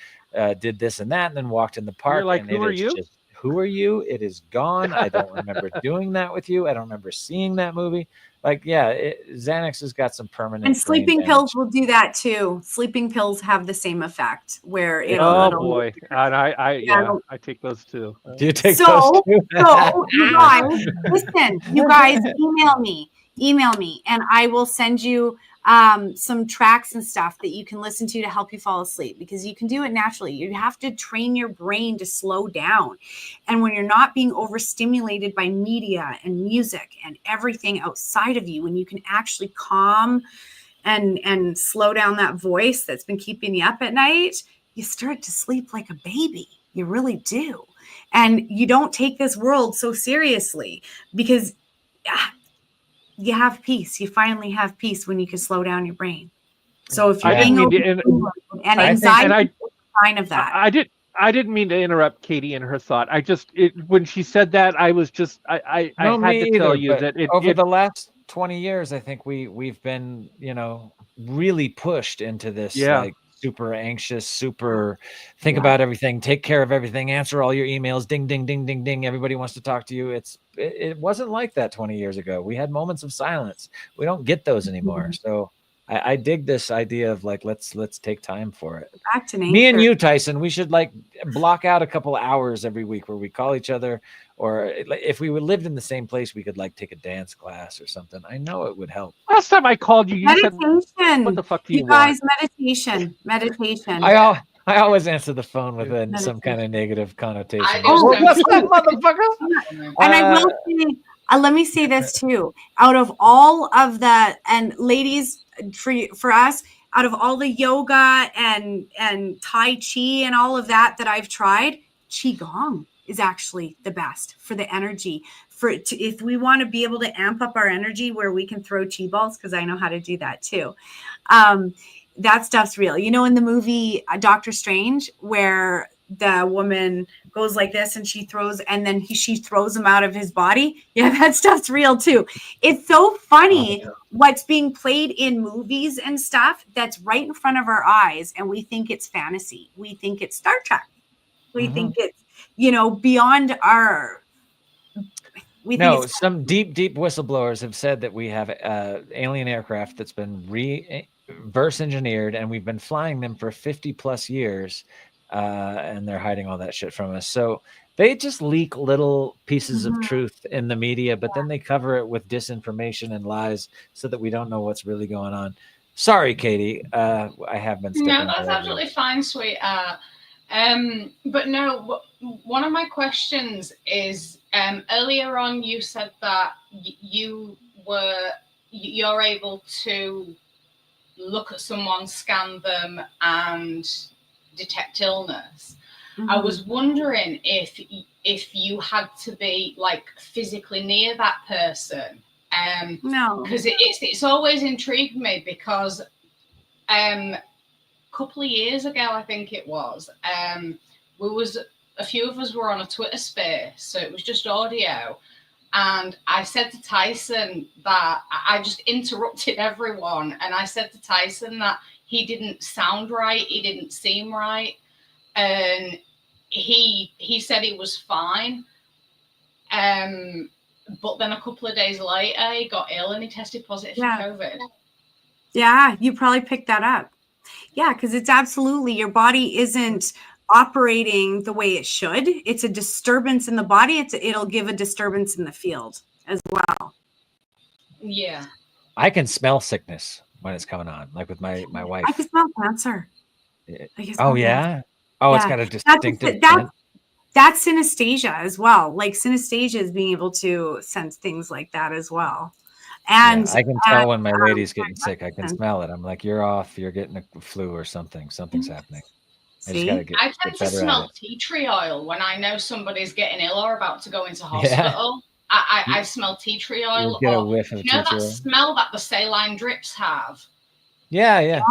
[SPEAKER 5] did this and that, and then walked in the park.
[SPEAKER 3] You're like,
[SPEAKER 5] and
[SPEAKER 3] who are you?
[SPEAKER 5] Who are you? It is gone. I don't remember doing that with you. I don't remember seeing that movie. Like, Xanax has got some permanent.
[SPEAKER 6] And sleeping pills will do that too. Sleeping pills have the same effect where
[SPEAKER 3] it'll boy. And I take those too.
[SPEAKER 5] Do you take those too?
[SPEAKER 6] So you guys, listen, you guys email me and I will send you some tracks and stuff that you can listen to help you fall asleep, because you can do it naturally. You have to train your brain to slow down. And when you're not being overstimulated by media and music and everything outside of you, when you can actually calm and slow down that voice that's been keeping you up at night, you start to sleep like a baby. You really do. And you don't take this world so seriously, because you have peace. You finally have peace when you can slow down your brain. So if you're being and anxiety, is a sign of that.
[SPEAKER 3] I didn't mean to interrupt Catie in her thought. When she said that, I was just I
[SPEAKER 5] No,
[SPEAKER 3] had
[SPEAKER 5] me
[SPEAKER 3] to tell
[SPEAKER 5] either.
[SPEAKER 3] you
[SPEAKER 5] But
[SPEAKER 3] that
[SPEAKER 5] over the last 20 years, I think we've been, really pushed into this like super anxious, super think about everything, take care of everything, answer all your emails, ding, ding, ding, ding, ding. Everybody wants to talk to you. It wasn't like that 20 years ago. We had moments of silence. We don't get those anymore. So I dig this idea of like let's take time for it.
[SPEAKER 6] Back to nature.
[SPEAKER 5] Me and you, Tyson, we should like block out a couple hours every week where we call each other, or if we lived in the same place, we could like take a dance class or something. I know it would help.
[SPEAKER 3] Last time I called you, you said,
[SPEAKER 6] meditation.
[SPEAKER 3] "What the fuck do
[SPEAKER 6] You
[SPEAKER 3] you
[SPEAKER 6] guys,
[SPEAKER 3] want?"
[SPEAKER 6] meditation.
[SPEAKER 5] I always answer the phone with some kind of negative connotation.
[SPEAKER 6] What's
[SPEAKER 5] up, motherfucker?
[SPEAKER 6] And I will say, let me say this too. Out of all of the, and ladies, for us, out of all the yoga and Tai Chi and all of that I've tried, Qigong is actually the best for the energy. If we want to be able to amp up our energy, where we can throw chi balls, because I know how to do that too. That stuff's real. You know, in the movie Doctor Strange, where the woman goes like this and she throws, and then she throws him out of his body. Yeah, that stuff's real too. It's so funny what's being played in movies and stuff that's right in front of our eyes, and we think it's fantasy. We think it's Star Trek. We think it's, beyond our.
[SPEAKER 5] Some deep whistleblowers have said that we have alien aircraft that's been reverse engineered, and we've been flying them for 50 plus years, and they're hiding all that shit from us. So they just leak little pieces of truth in the media, but then they cover it with disinformation and lies so that we don't know what's really going on. Sorry, Catie. I have been stepping.
[SPEAKER 9] No, that's absolutely fine, sweetheart. But no, one of my questions is, earlier on you said that you're able to look at someone, scan them, and detect illness. I was wondering if you had to be like physically near that person.
[SPEAKER 6] No,
[SPEAKER 9] because it's always intrigued me, because couple of years ago, I think it was, a few of us were on a Twitter space, so it was just audio, and I said to Tyson that I just interrupted everyone, and I said to Tyson that he didn't sound right, he didn't seem right, and he said he was fine, but then a couple of days later he got ill and he tested positive for COVID.
[SPEAKER 6] Yeah, you probably picked that up. Yeah, because it's absolutely, your body isn't operating the way it should. It's a disturbance in the body. It'll give a disturbance in the field as well.
[SPEAKER 9] Yeah.
[SPEAKER 5] I can smell sickness when it's coming on, like with my wife.
[SPEAKER 6] I can smell cancer.
[SPEAKER 5] Oh, yeah? Oh, it's got a distinctive
[SPEAKER 6] that's synesthesia as well. Like synesthesia is being able to sense things like that as well. And
[SPEAKER 5] I can tell when my lady's getting sick. I can smell it. I'm like, you're off. You're getting a flu or something. Something's happening. I
[SPEAKER 9] tend to smell tea tree oil when I know somebody's getting ill or about to go into hospital. Yeah. I smell tea tree oil.
[SPEAKER 5] You get a whiff of tea tree oil.
[SPEAKER 9] Smell that the saline drips have.
[SPEAKER 5] Yeah.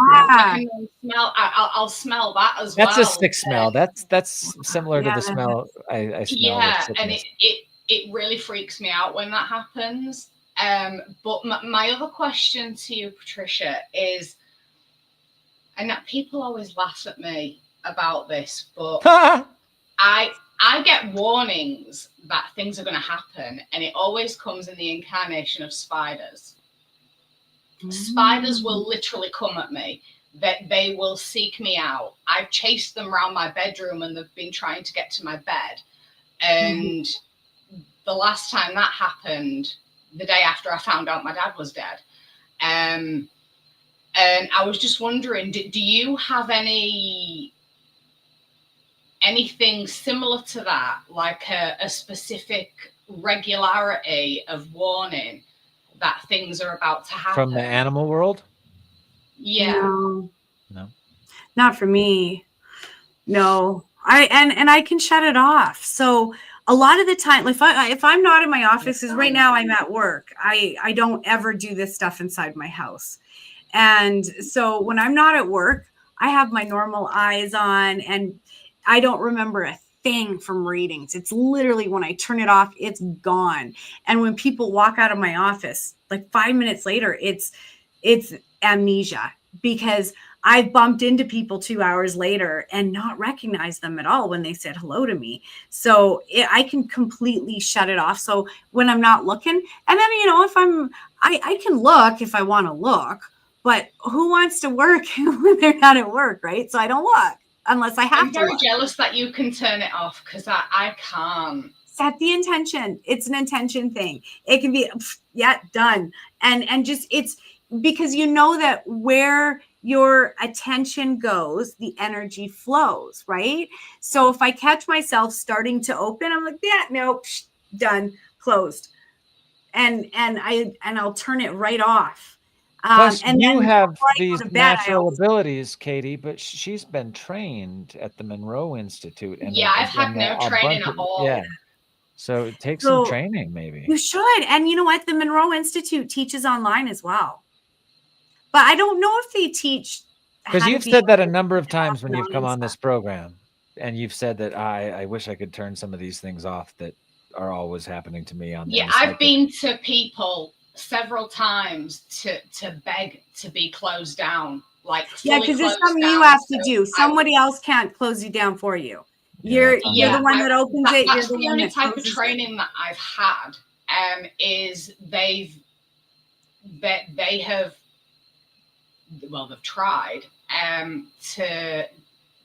[SPEAKER 9] I'll smell that as well.
[SPEAKER 5] That's a sick smell. That's similar to the smell I smell.
[SPEAKER 9] Yeah, and it really freaks me out when that happens. But my other question to you, Patricia, is, and that people always laugh at me about this, but I get warnings that things are going to happen, and it always comes in the incarnation of spiders. Spiders will literally come at me. That they will seek me out. I've chased them around my bedroom, and they've been trying to get to my bed. And the last time that happened, the day after I found out my dad was dead. And I was just wondering, do you have anything similar to that, like a specific regularity of warning that things are about to happen?
[SPEAKER 5] From the animal world?
[SPEAKER 9] Yeah.
[SPEAKER 6] No. Not for me. No. I can shut it off. So a lot of the time, if I'm not in my office, because right now I'm at work, I don't ever do this stuff inside my house. And so when I'm not at work, I have my normal eyes on, and I don't remember a thing from readings. It's literally when I turn it off, it's gone. And when people walk out of my office, like 5 minutes later, it's amnesia, because I bumped into people 2 hours later and not recognize them at all when they said hello to me. So I can completely shut it off. So when I'm not looking, and then, if I can look if I want to look, but who wants to work when they're not at work, right? So I don't look unless I have to.
[SPEAKER 9] I'm very jealous that you can turn it off, because I can't.
[SPEAKER 6] Set the intention. It's an intention thing. It can be, done. And just, it's because that where your attention goes, the energy flows, right? So if I catch myself starting to open, I'm like, nope, done, closed. And I'll turn it right off.
[SPEAKER 5] Plus,
[SPEAKER 6] and
[SPEAKER 5] you have these
[SPEAKER 6] bed,
[SPEAKER 5] natural abilities, Catie, but she's been trained at the Monroe Institute. And
[SPEAKER 9] I've had no training at all.
[SPEAKER 5] Yeah. So it takes some training, maybe.
[SPEAKER 6] You should. And you know what? The Monroe Institute teaches online as well. But I don't know if they teach.
[SPEAKER 5] Because you've said that a number of times when you've come on this program, and you've said that I wish I could turn some of these things off that are always happening to me on.
[SPEAKER 9] Yeah, I've been to people several times to beg to be closed down.
[SPEAKER 6] Because it's something you have to do. Somebody else can't close you down for you. You're the one that opens it.
[SPEAKER 9] That's the only type of training that I've had. Is they've tried to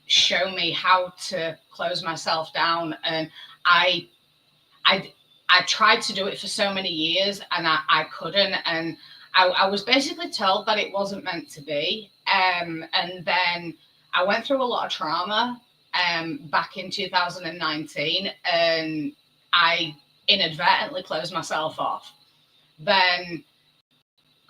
[SPEAKER 9] show me how to close myself down, and I tried to do it for so many years, and I couldn't, and I was basically told that it wasn't meant to be, and then I went through a lot of trauma back in 2019, and I inadvertently closed myself off. Then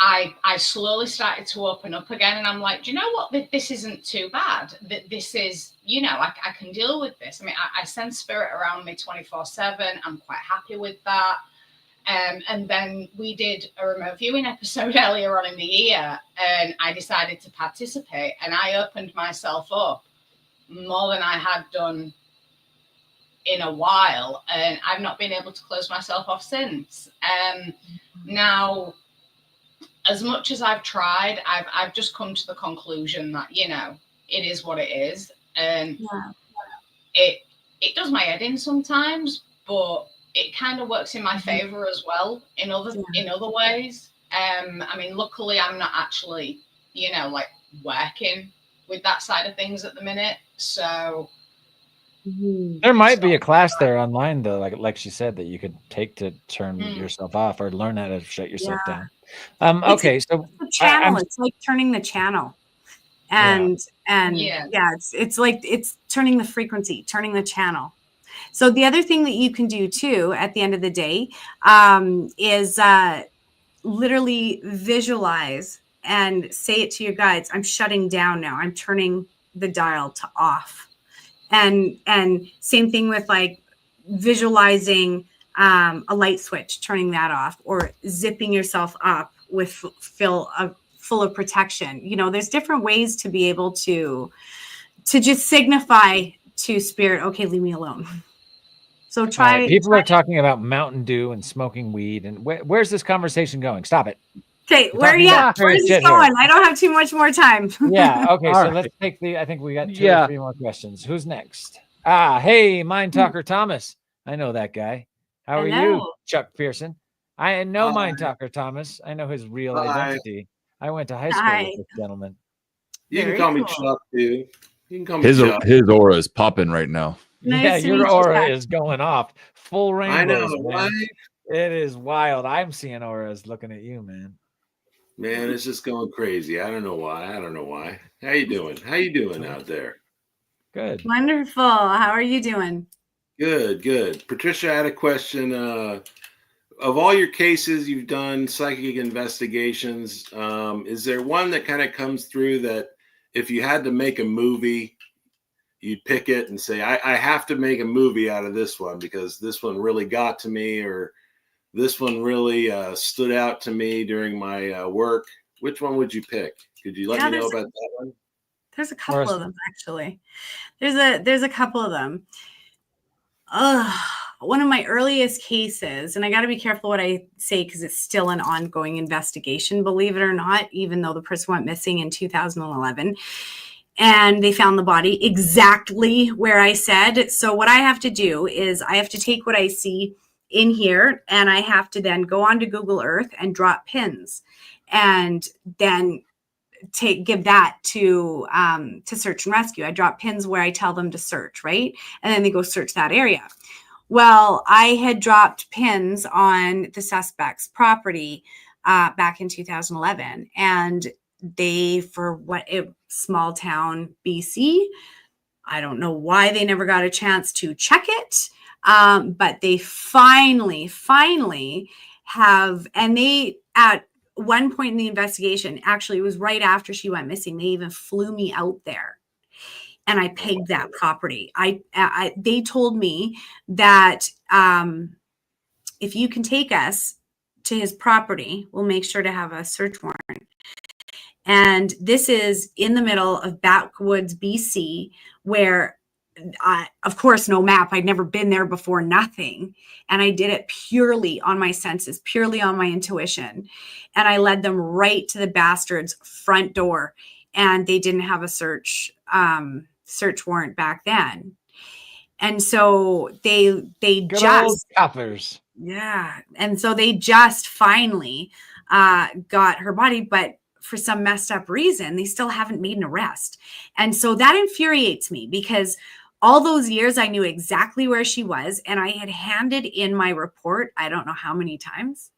[SPEAKER 9] I slowly started to open up again, and I'm like, do you know what? This isn't too bad. This is, I can deal with this. I mean, I sense spirit around me 24/7. I'm quite happy with that. And then we did a remote viewing episode earlier on in the year, and I decided to participate, and I opened myself up more than I had done in a while, and I've not been able to close myself off since. Now, as much as I've tried, I've just come to the conclusion that, it is what it is. And it does my head in sometimes, but it kind of works in my favor as well in other ways. I mean, luckily I'm not actually, working with that side of things at the minute. So
[SPEAKER 5] there might be a class there online, though, like she said, that you could take to turn yourself off or learn how to shut yourself down. Okay, so
[SPEAKER 6] it's a channel. It's like turning the channel, and it's like it's turning the frequency, turning the channel. So the other thing that you can do too at the end of the day is literally visualize and say it to your guides. I'm shutting down now. I'm turning the dial to off. And same thing with like visualizing a light switch, turning that off, or zipping yourself up with full of protection. There's different ways to be able to just signify to spirit, okay, leave me alone. So try.
[SPEAKER 5] People are talking about Mountain Dew and smoking weed, and where's this conversation going? Stop it.
[SPEAKER 6] Okay, where is this going? I don't have too much more time.
[SPEAKER 5] Yeah, okay, so let's take I think we got two or three more questions. Who's next? Hey, Mind Talker Thomas. I know that guy. How are you, Chuck Pearson? I know Mind Talker Thomas. I know his real identity. I went to high school with this gentleman.
[SPEAKER 10] You can call me Chuck, dude. You can call me Chuck.
[SPEAKER 11] His aura is popping right now.
[SPEAKER 6] Nice
[SPEAKER 5] your aura is going off. Full rainbows,
[SPEAKER 10] I know,
[SPEAKER 5] man.
[SPEAKER 10] right?
[SPEAKER 5] It is wild. I'm seeing auras looking at you, man.
[SPEAKER 10] Man, it's just going crazy. I don't know why. How you doing out there?
[SPEAKER 6] Good. Wonderful. How are you doing?
[SPEAKER 10] Good. Patricia, I had a question. Of all your cases you've done, psychic investigations, is there one that kind of comes through that if you had to make a movie, you'd pick it and say, I have to make a movie out of this one because this one really got to me, or this one really stood out to me during my work? Which one would you pick? Could you let me know about that one?
[SPEAKER 6] There's a couple of them, actually. There's a couple of them. One of my earliest cases, and I got to be careful what I say because it's still an ongoing investigation, believe it or not, even though the person went missing in 2011. And they found the body exactly where I said. So what I have to do is I have to take what I see in here, and I have to then go onto Google Earth and drop pins, and then give that to search and rescue. I drop pins where I tell them to search, right? And then they go search that area. Well, I had dropped pins on the suspect's property back in 2011, and they, for small town BC, I don't know why they never got a chance to check it, but they finally have, and they, at one point in the investigation, actually it was right after she went missing, they even flew me out there and I pegged that property. They told me that if you can take us to his property, we'll make sure to have a search warrant. And this is in the middle of backwoods, BC, where, of course, no map. I'd never been there before, nothing. And I did it purely on my senses, purely on my intuition. And I led them right to the bastard's front door. And they didn't have a search warrant back then. And so they
[SPEAKER 5] Good
[SPEAKER 6] just
[SPEAKER 5] old coppers.
[SPEAKER 6] Yeah. And so they just finally got her body, but for some messed up reason, they still haven't made an arrest. And so that infuriates me because all those years I knew exactly where she was, and I had handed in my report, I don't know how many times,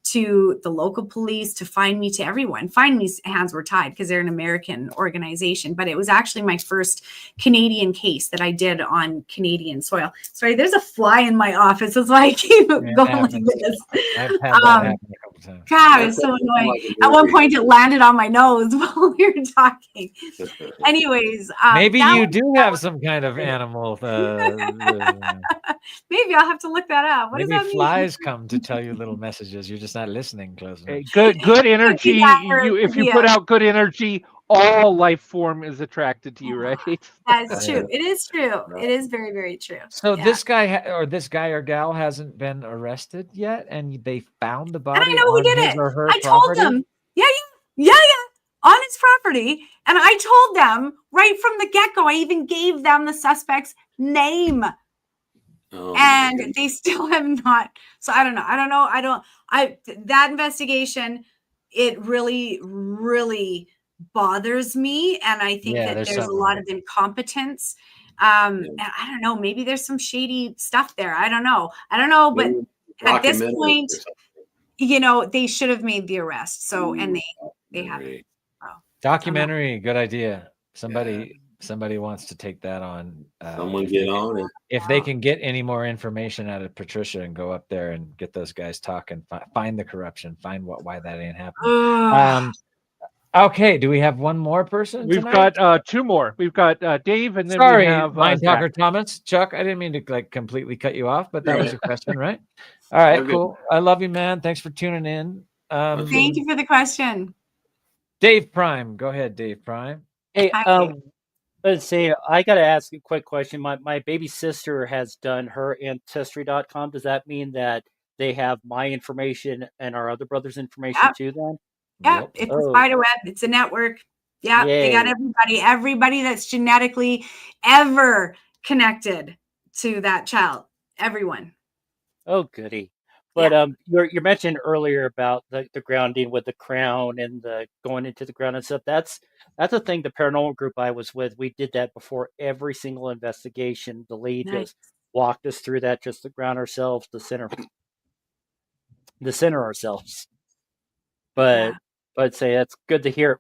[SPEAKER 6] to the local police, to FindMe, to everyone. FindMe's hands were tied because they're an American organization, but it was actually my first Canadian case that I did on Canadian soil. Sorry, there's a fly in my office. It's like going like this.
[SPEAKER 5] I've had that happen a couple times.
[SPEAKER 6] God, it's so annoying. At one point, it landed on my nose while we were talking. Anyways,
[SPEAKER 5] maybe you do have some kind of animal.
[SPEAKER 6] Maybe I'll have to look that up. What
[SPEAKER 5] Maybe
[SPEAKER 6] does that
[SPEAKER 5] flies come to tell you little messages. You're just not listening close enough.
[SPEAKER 3] Good energy. If you put out good energy, all life form is attracted to you, right?
[SPEAKER 6] That's true. It is true. It is very, very true.
[SPEAKER 5] So this guy or gal hasn't been arrested yet, and they found the body.
[SPEAKER 6] And I know who did it. I told them. Yeah, on his property. And I told them right from the get-go. I even gave them the suspect's name. And they still have not. So I don't know. That investigation, it really, really bothers me. And I think that there's a lot of incompetence. And I don't know, maybe there's some shady stuff there. I don't know. But at this point, they should have made the arrest. So, and they haven't.
[SPEAKER 5] Documentary, good idea. Somebody wants to take that on.
[SPEAKER 10] Someone get on it.
[SPEAKER 5] If they can get any more information out of Patricia and go up there and get those guys talking, find the corruption, find why that ain't happening. Okay, do we have one more person?
[SPEAKER 3] We've got two more. We've got Dave, and then
[SPEAKER 5] we
[SPEAKER 3] have
[SPEAKER 5] Mind Talker Thomas. Chuck, I didn't mean to completely cut you off, but that was a question, right? All right, cool. I love you, man. Thanks for tuning in.
[SPEAKER 6] Thank you for the question.
[SPEAKER 5] Dave Prime, go ahead, Dave Prime.
[SPEAKER 12] Hey, let's see. I got to ask a quick question. My baby sister has done her Ancestry.com. Does that mean that they have my information and our other brother's information too then?
[SPEAKER 6] Yep. It's a spider web. It's a network. Yeah. They got everybody that's genetically ever connected to that child. Everyone.
[SPEAKER 12] Oh, goody. But you mentioned earlier about the grounding with the crown and the going into the ground and stuff. That's a thing. The paranormal group I was with, we did that before every single investigation. The lead just walked us through that just to ground ourselves, to center ourselves. But say that's good to hear.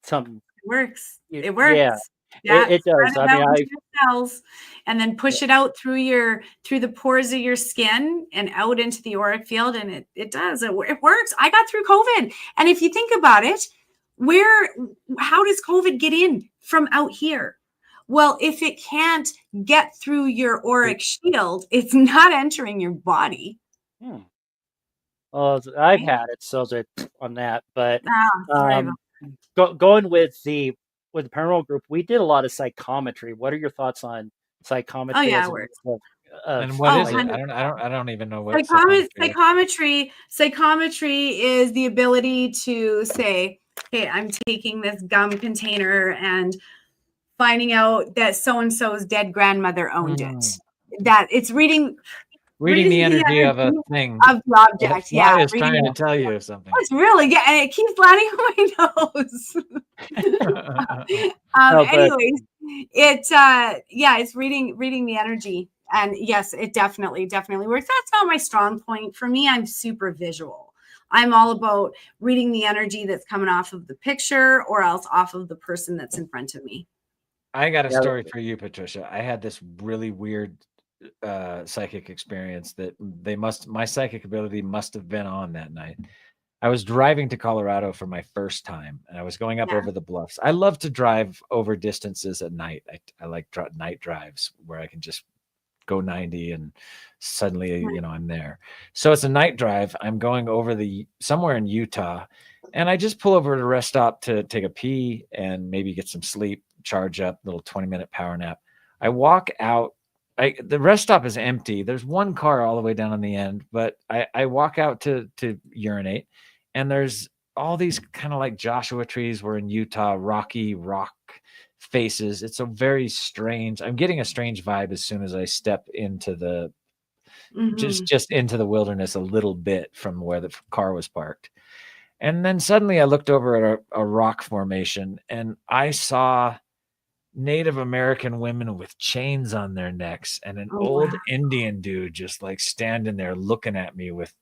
[SPEAKER 12] Something
[SPEAKER 6] works. It works.
[SPEAKER 12] Yeah, it does. I mean,
[SPEAKER 6] cells, and then push it out through the pores of your skin and out into the auric field, and it does. It works. I got through COVID, and if you think about it, how does COVID get in from out here? Well, if it can't get through your auric shield, it's not entering your body.
[SPEAKER 12] Well, I've had it, so on that, but going with with the paranormal group, we did a lot of psychometry. What are your thoughts on psychometry?
[SPEAKER 6] Oh yeah,
[SPEAKER 12] as
[SPEAKER 6] it
[SPEAKER 12] a
[SPEAKER 6] works.
[SPEAKER 5] And what is it?
[SPEAKER 6] Like,
[SPEAKER 5] I don't even know what psychometry
[SPEAKER 6] Psychometry is the ability to say, hey, I'm taking this gum container and finding out that so and so's dead grandmother owned it. That it's reading
[SPEAKER 5] the energy of a thing.
[SPEAKER 6] Of the object. Yeah.
[SPEAKER 5] It's trying to tell you something.
[SPEAKER 6] It's really good. And it keeps landing on my nose. Anyways, it's reading the energy. And yes, it definitely works. That's not my strong point. For me, I'm super visual. I'm all about reading the energy that's coming off of the picture or else off of the person that's in front of me.
[SPEAKER 5] I got a story for you, Patricia. I had this really weird psychic experience that my psychic ability must have been on that night. I was driving to Colorado for my first time, and I was going up over the bluffs. I love to drive over distances at night. I like night drives where I can just go 90 and suddenly, I'm there. So it's a night drive. I'm going over somewhere in Utah, and I just pull over at a rest stop to take a pee and maybe get some sleep, charge up, little 20-minute power nap. I walk out. The rest stop is empty. There's one car all the way down on the end, but I walk out to urinate, and there's all these kind of like Joshua trees. We're in Utah, rocky rock faces. It's a very strange. I'm getting a strange vibe as soon as I step into the just into the wilderness a little bit from where the car was parked. And then suddenly I looked over at a rock formation, and I saw Native American women with chains on their necks and an old Indian dude just like standing there looking at me with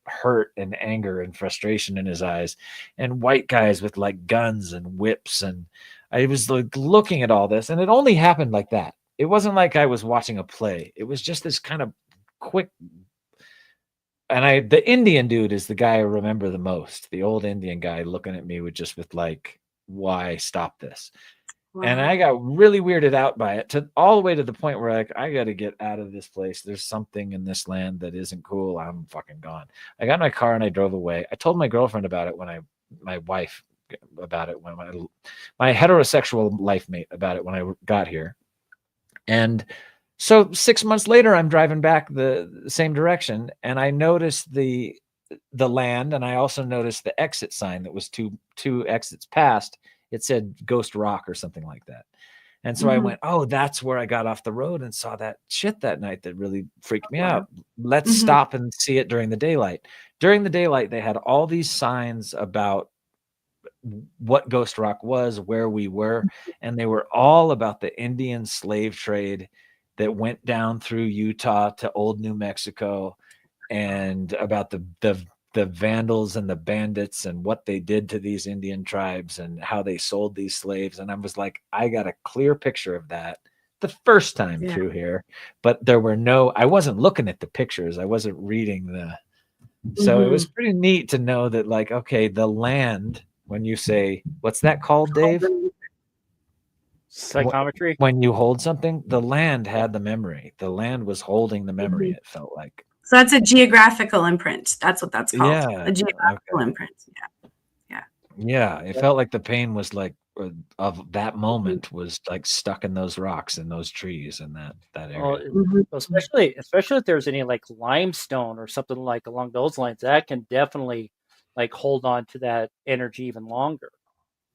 [SPEAKER 5] hurt and anger and frustration in his eyes, and white guys with like guns and whips. And I was like looking at all this, and it only happened like that. It wasn't like I was watching a play. It was just this kind of quick. And the Indian dude is the guy I remember the most. The old Indian guy looking at me with like, why stop this? Wow. And I got really weirded out by it, to all the way to the point where like, I got to get out of this place. There's something in this land that isn't cool. I'm fucking gone. I got in my car and I drove away. I told my girlfriend about it my wife about it when my heterosexual life mate about it when I got here. And so 6 months later, I'm driving back the same direction, and I noticed the land, and I also noticed the exit sign that was two exits past. It said Ghost Rock or something like that. And so I went, oh, that's where I got off the road and saw that shit that night that really freaked me out. Let's stop and see it during the daylight. During the daylight, they had all these signs about what Ghost Rock was, where we were, and they were all about the Indian slave trade that went down through Utah to old New Mexico, and about the vandals and the bandits and what they did to these Indian tribes and how they sold these slaves. And I was like, I got a clear picture of that the first time through here, but I wasn't looking at the pictures. I wasn't reading so it was pretty neat to know that, like, okay, the land, when you say, what's that called, Dave?
[SPEAKER 12] Psychometry.
[SPEAKER 5] When you hold something, the land had the memory. The land was holding the memory. It felt like.
[SPEAKER 6] So that's a geographical imprint. That's what that's called.
[SPEAKER 5] Yeah,
[SPEAKER 6] a geographical imprint.
[SPEAKER 5] Yeah. It felt like the pain was like of that moment was like stuck in those rocks and those trees and that area.
[SPEAKER 12] Well, especially if there's any like limestone or something like along those lines, that can definitely like hold on to that energy even longer.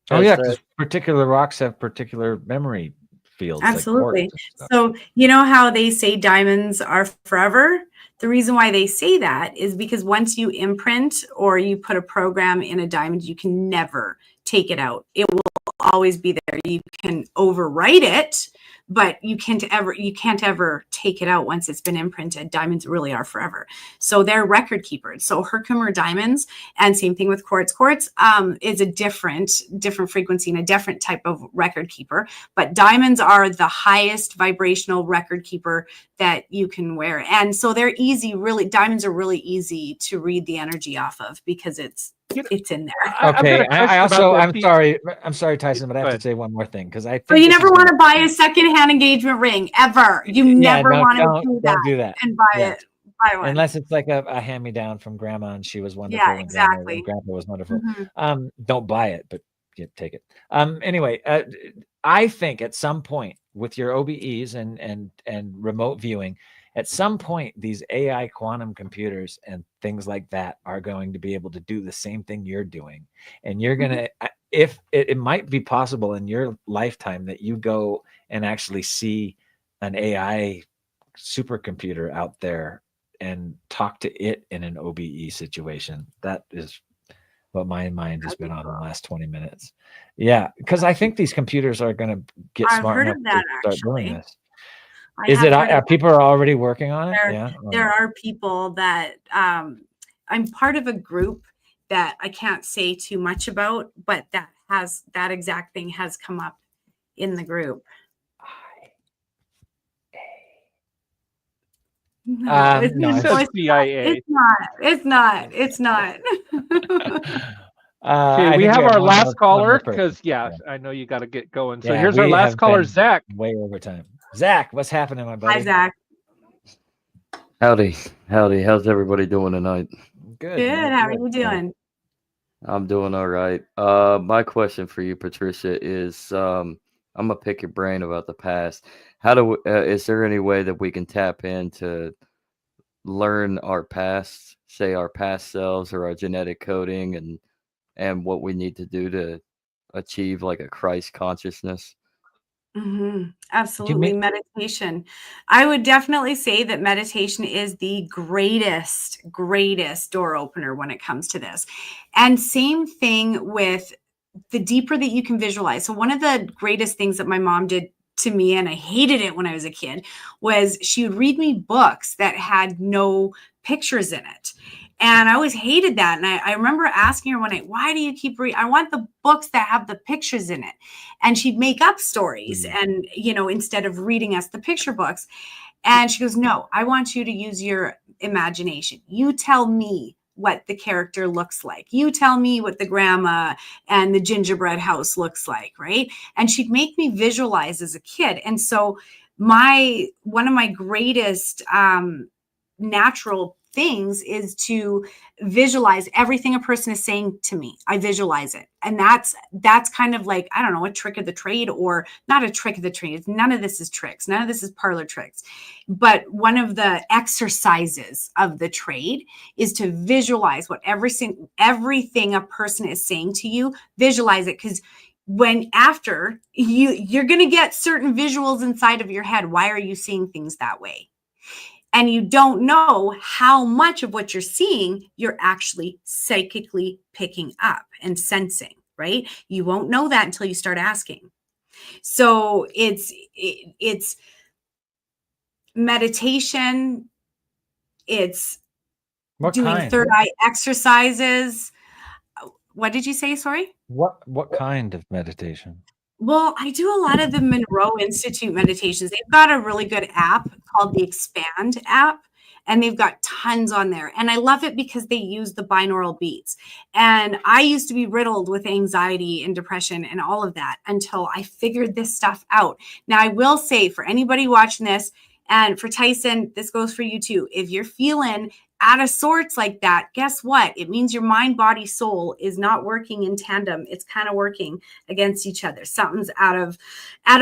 [SPEAKER 5] Oh yeah, because particular rocks have particular memory fields.
[SPEAKER 6] Absolutely.
[SPEAKER 5] Like
[SPEAKER 6] so you know how they say diamonds are forever? The reason why they say that is because once you imprint or you put a program in a diamond, you can never take it out. It will always be there. You can overwrite it, but you can't ever take it out once it's been imprinted. Diamonds really are forever. So they're record keepers. So Herkimer diamonds, and same thing with quartz. Quartz is a different frequency and a different type of record keeper. But diamonds are the highest vibrational record keeper that you can wear. And so they're easy, really, diamonds are really easy to read the energy off of because it's in there.
[SPEAKER 5] Okay. I'm sorry, Tyson, but I have to say one more thing because I think.
[SPEAKER 6] So you never want to buy a secondhand engagement ring ever. You never want to do that and buy one.
[SPEAKER 5] Unless it's like a hand-me-down from grandma and she was wonderful.
[SPEAKER 6] Yeah, exactly.
[SPEAKER 5] And grandpa was wonderful. Don't buy it, but take it. Anyway, I think at some point with your OBEs and remote viewing, at some point these AI quantum computers and things like that are going to be able to do the same thing you're doing, and you're gonna. If it might be possible in your lifetime that you go and actually see an AI supercomputer out there and talk to it in an OBE situation. That is what my mind has been on the last 20 minutes. Yeah, because I think these computers are going to get
[SPEAKER 6] I've
[SPEAKER 5] smart
[SPEAKER 6] heard
[SPEAKER 5] enough
[SPEAKER 6] of that,
[SPEAKER 5] to start doing
[SPEAKER 6] actually.
[SPEAKER 5] this. Is it?
[SPEAKER 6] have heard of
[SPEAKER 5] People are already working on it? Yeah.
[SPEAKER 6] There are people that I'm part of a group that I can't say too much about, but that exact thing has come up in the group. No, it's
[SPEAKER 3] CIA.
[SPEAKER 6] It's not.
[SPEAKER 3] Okay, we have our last caller because I know you got to get going. So here's our last caller, Zach.
[SPEAKER 5] Way over time. Zach, what's happening, my buddy?
[SPEAKER 6] Hi, Zach.
[SPEAKER 13] Howdy. How's everybody doing tonight?
[SPEAKER 6] Good. How are you doing?
[SPEAKER 13] I'm doing all right. My question for you, Patricia, is I'm gonna pick your brain about the past. Is there any way that we can tap into learn our past, say our past selves or our genetic coding, and what we need to do to achieve like a Christ consciousness?
[SPEAKER 6] Absolutely. Meditation. I would definitely say that meditation is the greatest door opener when it comes to this. And same thing with the deeper that you can visualize. So one of the greatest things that my mom did to me, and I hated it when I was a kid, was she would read me books that had no pictures in it. And I always hated that. And I remember asking her one night, why do you keep reading? I want the books that have the pictures in it. And she'd make up stories and, instead of reading us the picture books. And she goes, no, I want you to use your imagination. You tell me what the character looks like. You tell me what the grandma and the gingerbread house looks like, right? And she'd make me visualize as a kid. And so one of my greatest natural things is to visualize everything a person is saying to me. I visualize it. And that's kind of like, I don't know, a trick of the trade, or not a trick of the trade. None of this is tricks. None of this is parlor tricks. But one of the exercises of the trade is to visualize what everything a person is saying to you, visualize it. Because when after you're going to get certain visuals inside of your head. Why are you seeing things that way? And you don't know how much of what you're seeing you're actually psychically picking up and sensing, right? You won't know that until you start asking. So it's meditation. It's doing third eye exercises. What did you say? Sorry?
[SPEAKER 5] What kind of meditation?
[SPEAKER 6] Well, I do a lot of the Monroe Institute meditations. They've got a really good app called the Expand app, and they've got tons on there. And I love it because they use the binaural beats. And I used to be riddled with anxiety and depression and all of that until I figured this stuff out. Now, I will say for anybody watching this, and for Tyson, this goes for you too. If you're feeling out of sorts like that, guess what? It means your mind, body, soul is not working in tandem. It's kind of working against each other. Something's out of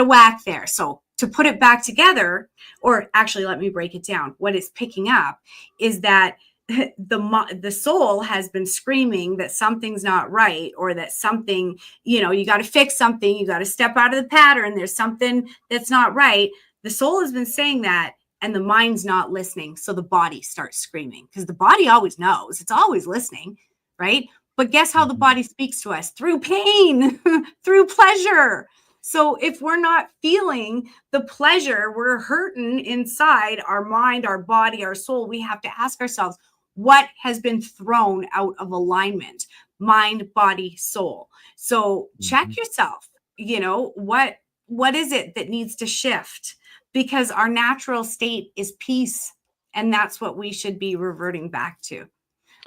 [SPEAKER 6] whack there. So to put it back together, or actually let me break it down. What it's picking up is that the soul has been screaming that something's not right, or that something, you got to fix something. You got to step out of the pattern. There's something that's not right. The soul has been saying that, and the mind's not listening. So the body starts screaming, because the body always knows. It's always listening, right? But guess how the body speaks to us? Through pain, through pleasure. So if we're not feeling the pleasure, we're hurting inside our mind, our body, our soul. We have to ask ourselves, what has been thrown out of alignment? Mind, body, soul. So check yourself. What is it that needs to shift? Because our natural state is peace, and that's what we should be reverting back to.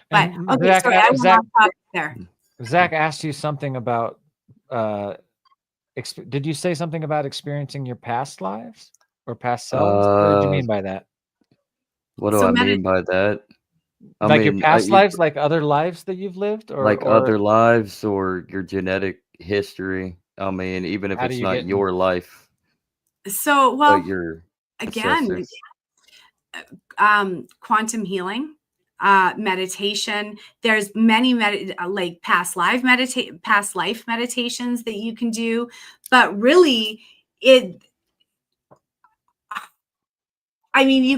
[SPEAKER 6] But okay,
[SPEAKER 5] Zach,
[SPEAKER 6] sorry, I went off topic there.
[SPEAKER 5] Zach asked you something about. Did you say something about experiencing your past lives or past selves? What did you mean by that?
[SPEAKER 13] What do I mean by that?
[SPEAKER 5] Your past lives, like other lives that you've lived, or
[SPEAKER 13] other lives, or your genetic history? I mean, even if
[SPEAKER 5] How do
[SPEAKER 13] it's
[SPEAKER 5] you
[SPEAKER 13] not
[SPEAKER 5] get in?
[SPEAKER 13] your life,
[SPEAKER 6] So,
[SPEAKER 13] but
[SPEAKER 6] well,
[SPEAKER 13] your
[SPEAKER 6] again,
[SPEAKER 13] ancestors.
[SPEAKER 6] quantum healing, meditation. There's many like past life meditations that you can do, but really, you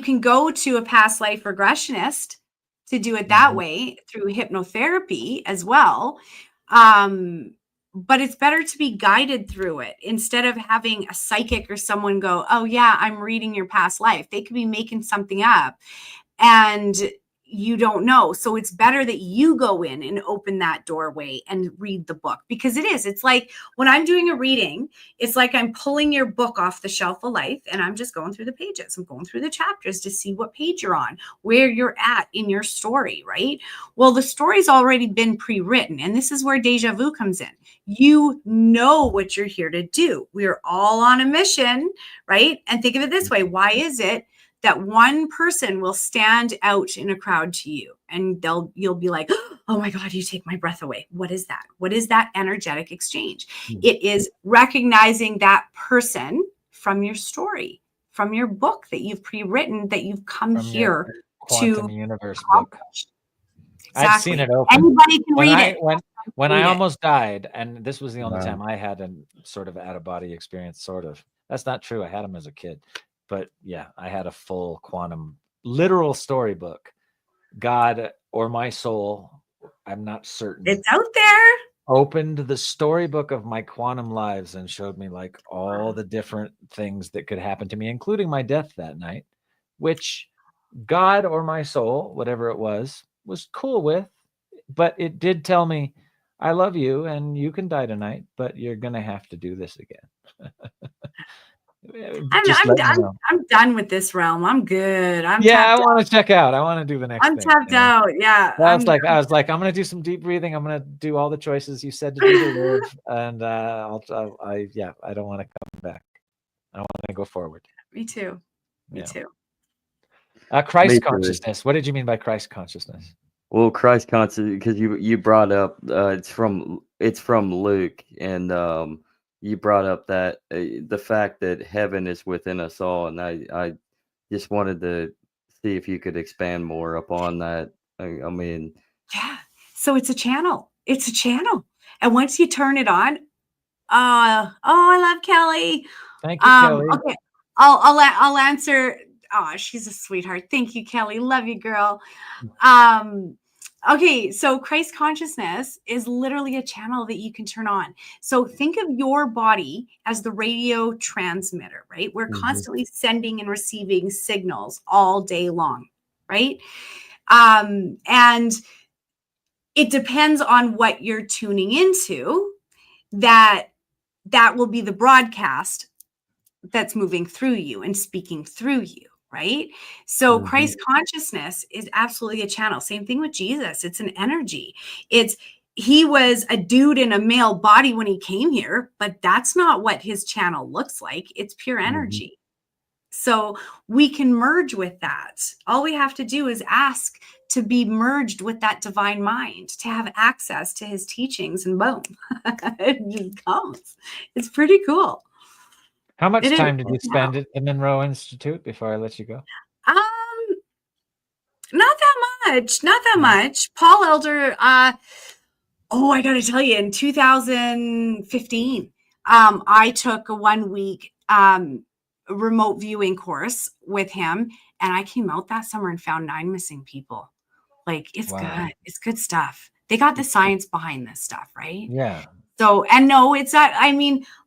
[SPEAKER 6] can go to a past life regressionist to do it that way through hypnotherapy as well. But it's better to be guided through it instead of having a psychic or someone go, oh yeah, I'm reading your past life. They could be making something up and you don't know. So it's better that you go in and open that doorway and read the book, because it's like when I'm doing a reading, it's like I'm pulling your book off the shelf of life and I'm just going through the pages. I'm going through the chapters to see what page you're on, where you're at in your story, right? Well, the story's already been pre-written, and this is where deja vu comes in. You know what you're here to do. We're all on a mission, right? And think of it this way. Why is it that one person will stand out in a crowd to you and you'll be like, oh my God, you take my breath away. What is that? What is that energetic exchange? It is recognizing that person from your story, from your book that you've pre-written, that you've come
[SPEAKER 5] From
[SPEAKER 6] here
[SPEAKER 5] your Quantum
[SPEAKER 6] to
[SPEAKER 5] Universe book.
[SPEAKER 6] Exactly.
[SPEAKER 5] I've seen it open.
[SPEAKER 6] Anybody can read it.
[SPEAKER 5] When I almost died, and this was the only time I had a sort of out-of-body experience, sort of. That's not true. I had them as a kid. But yeah, I had a full quantum, literal storybook. God or my soul, I'm not certain.
[SPEAKER 6] It's out there.
[SPEAKER 5] Opened the storybook of my quantum lives and showed me like all the different things that could happen to me, including my death that night, which God or my soul, whatever it was cool with. But it did tell me, I love you and you can die tonight, but you're going to have to do this again.
[SPEAKER 6] I'm done with this realm. I'm good.
[SPEAKER 5] I want to check out. I want to do the next
[SPEAKER 6] I'm
[SPEAKER 5] thing.
[SPEAKER 6] tapped out. Yeah.
[SPEAKER 5] I was like, I'm going to do some deep breathing. I'm going to do all the choices you said to do to live. And I don't want to come back. I want to go forward.
[SPEAKER 6] Me too. Me too.
[SPEAKER 5] Christ consciousness. What did you mean by Christ consciousness?
[SPEAKER 13] Well, Christ consciousness, because you brought up it's from Luke, and you brought up that the fact that heaven is within us all, and I just wanted to see if you could expand more upon that. I mean,
[SPEAKER 6] yeah. So it's a channel. It's a channel, and once you turn it on, I love Kelly.
[SPEAKER 5] Thank you, Kelly.
[SPEAKER 6] Okay, I'll answer. Oh, she's a sweetheart. Thank you, Kelly. Love you, girl. Okay, so Christ consciousness is literally a channel that you can turn on. So think of your body as the radio transmitter, right? We're constantly sending and receiving signals all day long, right? And it depends on what you're tuning into, that will be the broadcast that's moving through you and speaking through you. Right? So Christ consciousness is absolutely a channel. Same thing with Jesus. It's an energy. He was a dude in a male body when he came here, but that's not what his channel looks like. It's pure energy. So we can merge with that. All we have to do is ask to be merged with that divine mind, to have access to his teachings, and boom, it just comes. It's pretty cool.
[SPEAKER 5] How much time did you spend at the Monroe Institute before I let you go?
[SPEAKER 6] Not that much. Paul Elder, I got to tell you, in 2015, I took a 1-week remote viewing course with him, and I came out that summer and found 9 missing people. Like, it's good. It's good stuff. They got the science behind this stuff, right?
[SPEAKER 5] Yeah.
[SPEAKER 6] So, and no, it's not,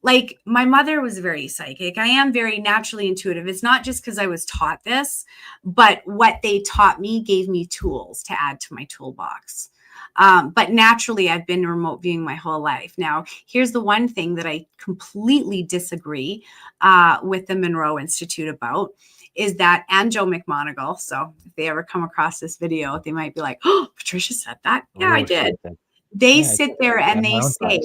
[SPEAKER 6] like my mother was very psychic. I am very naturally intuitive. It's not just because I was taught this, but what they taught me gave me tools to add to my toolbox. But naturally, I've been remote viewing my whole life. Now, here's the one thing that I completely disagree with the Monroe Institute about, is that, and Joe McMoneagle. So if they ever come across this video, they might be like, oh, Patricia said that. Yeah, I did. They sit there and they say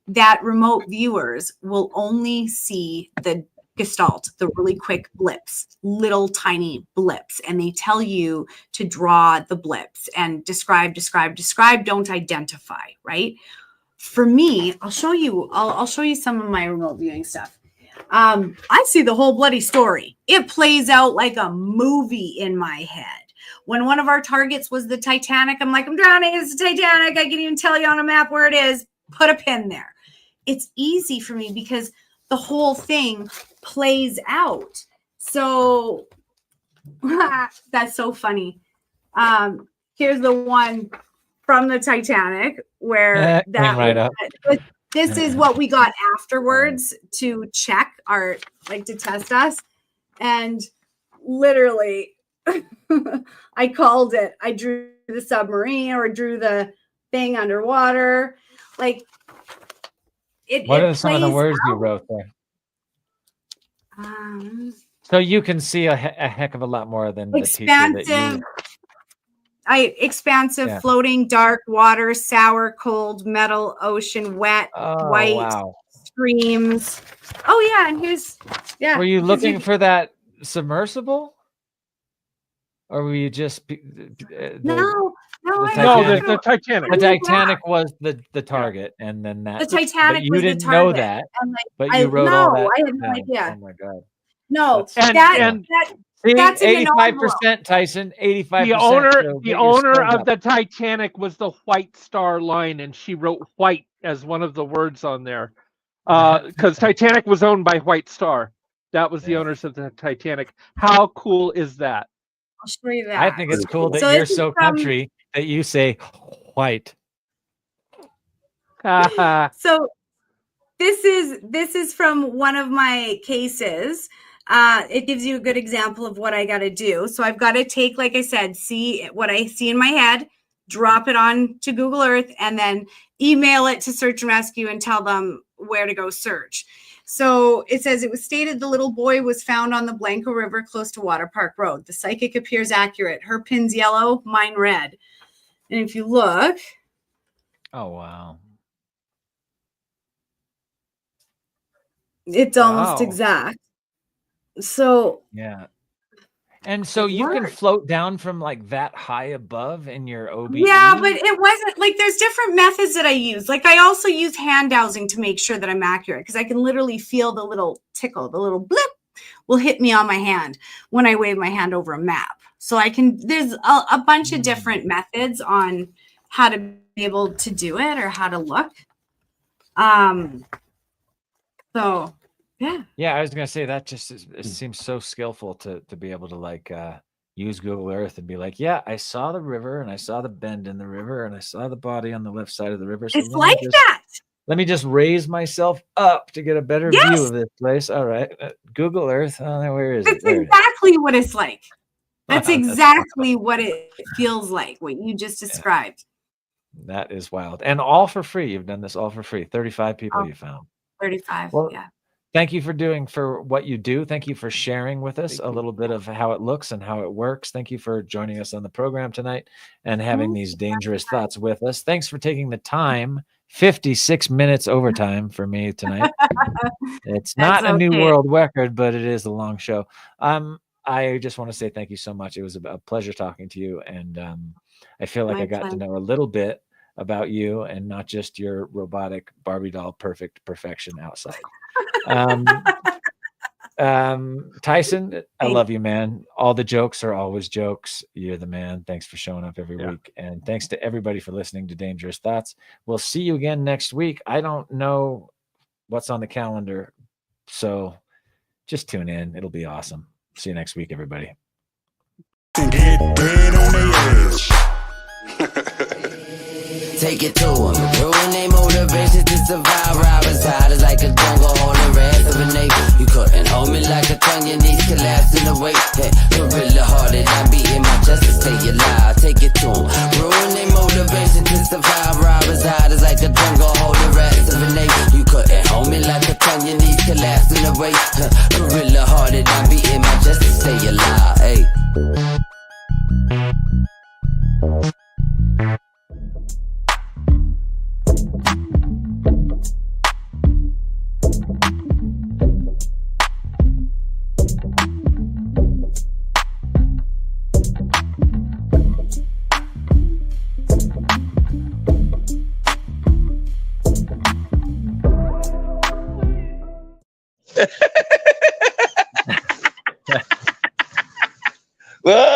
[SPEAKER 6] that remote viewers will only see the gestalt, the really quick blips, little tiny blips. And they tell you to draw the blips and describe, don't identify, right? for me, I'll show you some of my remote viewing stuff. I see the whole bloody story. It plays out like a movie in my head. When one of our targets was the Titanic, I'm like, I'm drowning. It's the Titanic. I can even tell you on a map where it is. Put a pin there. It's easy for me because the whole thing plays out. So that's so funny. Here's the one from the Titanic where that
[SPEAKER 5] right up.
[SPEAKER 6] This is what we got afterwards to check our, like, to test us. And literally I called it. I drew the submarine or drew the thing underwater. Like,
[SPEAKER 5] what are some of the words you wrote there? So you can see a heck of a lot more than the teacher that you...
[SPEAKER 6] Expansive, floating, dark, water, sour, cold, metal, ocean, wet, white, streams. Oh yeah, and here's
[SPEAKER 5] Were you looking for that submersible, or were you just
[SPEAKER 6] the
[SPEAKER 3] Titanic?
[SPEAKER 5] The Titanic was the target, and then that
[SPEAKER 6] the Titanic
[SPEAKER 5] you
[SPEAKER 6] was
[SPEAKER 5] didn't
[SPEAKER 6] the target.
[SPEAKER 5] know that,
[SPEAKER 6] and like,
[SPEAKER 5] but you wrote all that.
[SPEAKER 6] I had no idea.
[SPEAKER 5] Oh my god!
[SPEAKER 6] No,
[SPEAKER 5] that's
[SPEAKER 6] in an
[SPEAKER 5] 85%, Tyson. 85%.
[SPEAKER 3] The owner of the Titanic was the White Star Line, and she wrote "white" as one of the words on there, because Titanic was owned by White Star. That was the owners of the Titanic. How cool is that?
[SPEAKER 6] I'll show you that.
[SPEAKER 5] I think it's cool that you're so country that you say white.
[SPEAKER 6] So this is from one of my cases. It gives you a good example of what I got to do. So I've got to take, like I said, see what I see in my head, drop it on to Google Earth, and then email it to Search and Rescue and tell them where to go search. So it says, it was stated the little boy was found on the Blanco River close to Water Park Road. The psychic appears accurate. Her pin's yellow, mine red. And if you look.
[SPEAKER 5] Oh, wow.
[SPEAKER 6] It's almost exact. So
[SPEAKER 5] yeah, and so you can float down from like that high above in your OBE.
[SPEAKER 6] Yeah, but it wasn't like, there's different methods that I use. Like, I also use hand dowsing to make sure that I'm accurate, because I can literally feel the little tickle, the little blip will hit me on my hand when I wave my hand over a map. So I can, there's a bunch of different methods on how to be able to do it or how to look. So
[SPEAKER 5] yeah, I was gonna say that just it seems so skillful to be able to like use Google Earth and be like, yeah, I saw the river and I saw the bend in the river and I saw the body on the left side of the river. So
[SPEAKER 6] it's like that.
[SPEAKER 5] Let me just raise myself up to get a better view of this place. All right, Google Earth. Where is it?
[SPEAKER 6] That's exactly what it's like. That's exactly what it feels like. What you just described.
[SPEAKER 5] That is wild, and all for free. You've done this all for free. 35 people you found.
[SPEAKER 6] 35.
[SPEAKER 5] Well,
[SPEAKER 6] yeah.
[SPEAKER 5] Thank you for what you do. Thank you for sharing with us a little bit of how it looks and how it works. Thank you for joining us on the program tonight and having these dangerous thoughts with us. Thanks for taking the time. 56 minutes overtime for me tonight. It's not a new world record, but it is a long show. I just want to say thank you so much. It was a pleasure talking to you, and I feel like I got to know a little bit about you and not just your robotic Barbie doll perfection outside. Tyson, I love you, man. All the jokes are always jokes. You're the man. Thanks for showing up every week, and thanks to everybody for listening to Dangerous Thoughts. We'll see you again next week. I don't know what's on the calendar, so just tune in. It'll be awesome. See you next week, everybody.
[SPEAKER 2] Take it to them. Ruin their motivation to survive. Robbers hide is like a jungle on the rest of a neighbor. You couldn't hold me like a tongue, your knees collapse in the weight. Hey, really hard and I beating my chest to stay alive. Take it to them. Ruin their motivation to survive. Robbers hide is like a jungle hold the rest of a neighbor. You couldn't hold me like a tongue, your knees collapse in the weight. Really hard and I beating my chest to stay alive. Hey.
[SPEAKER 14] Ah!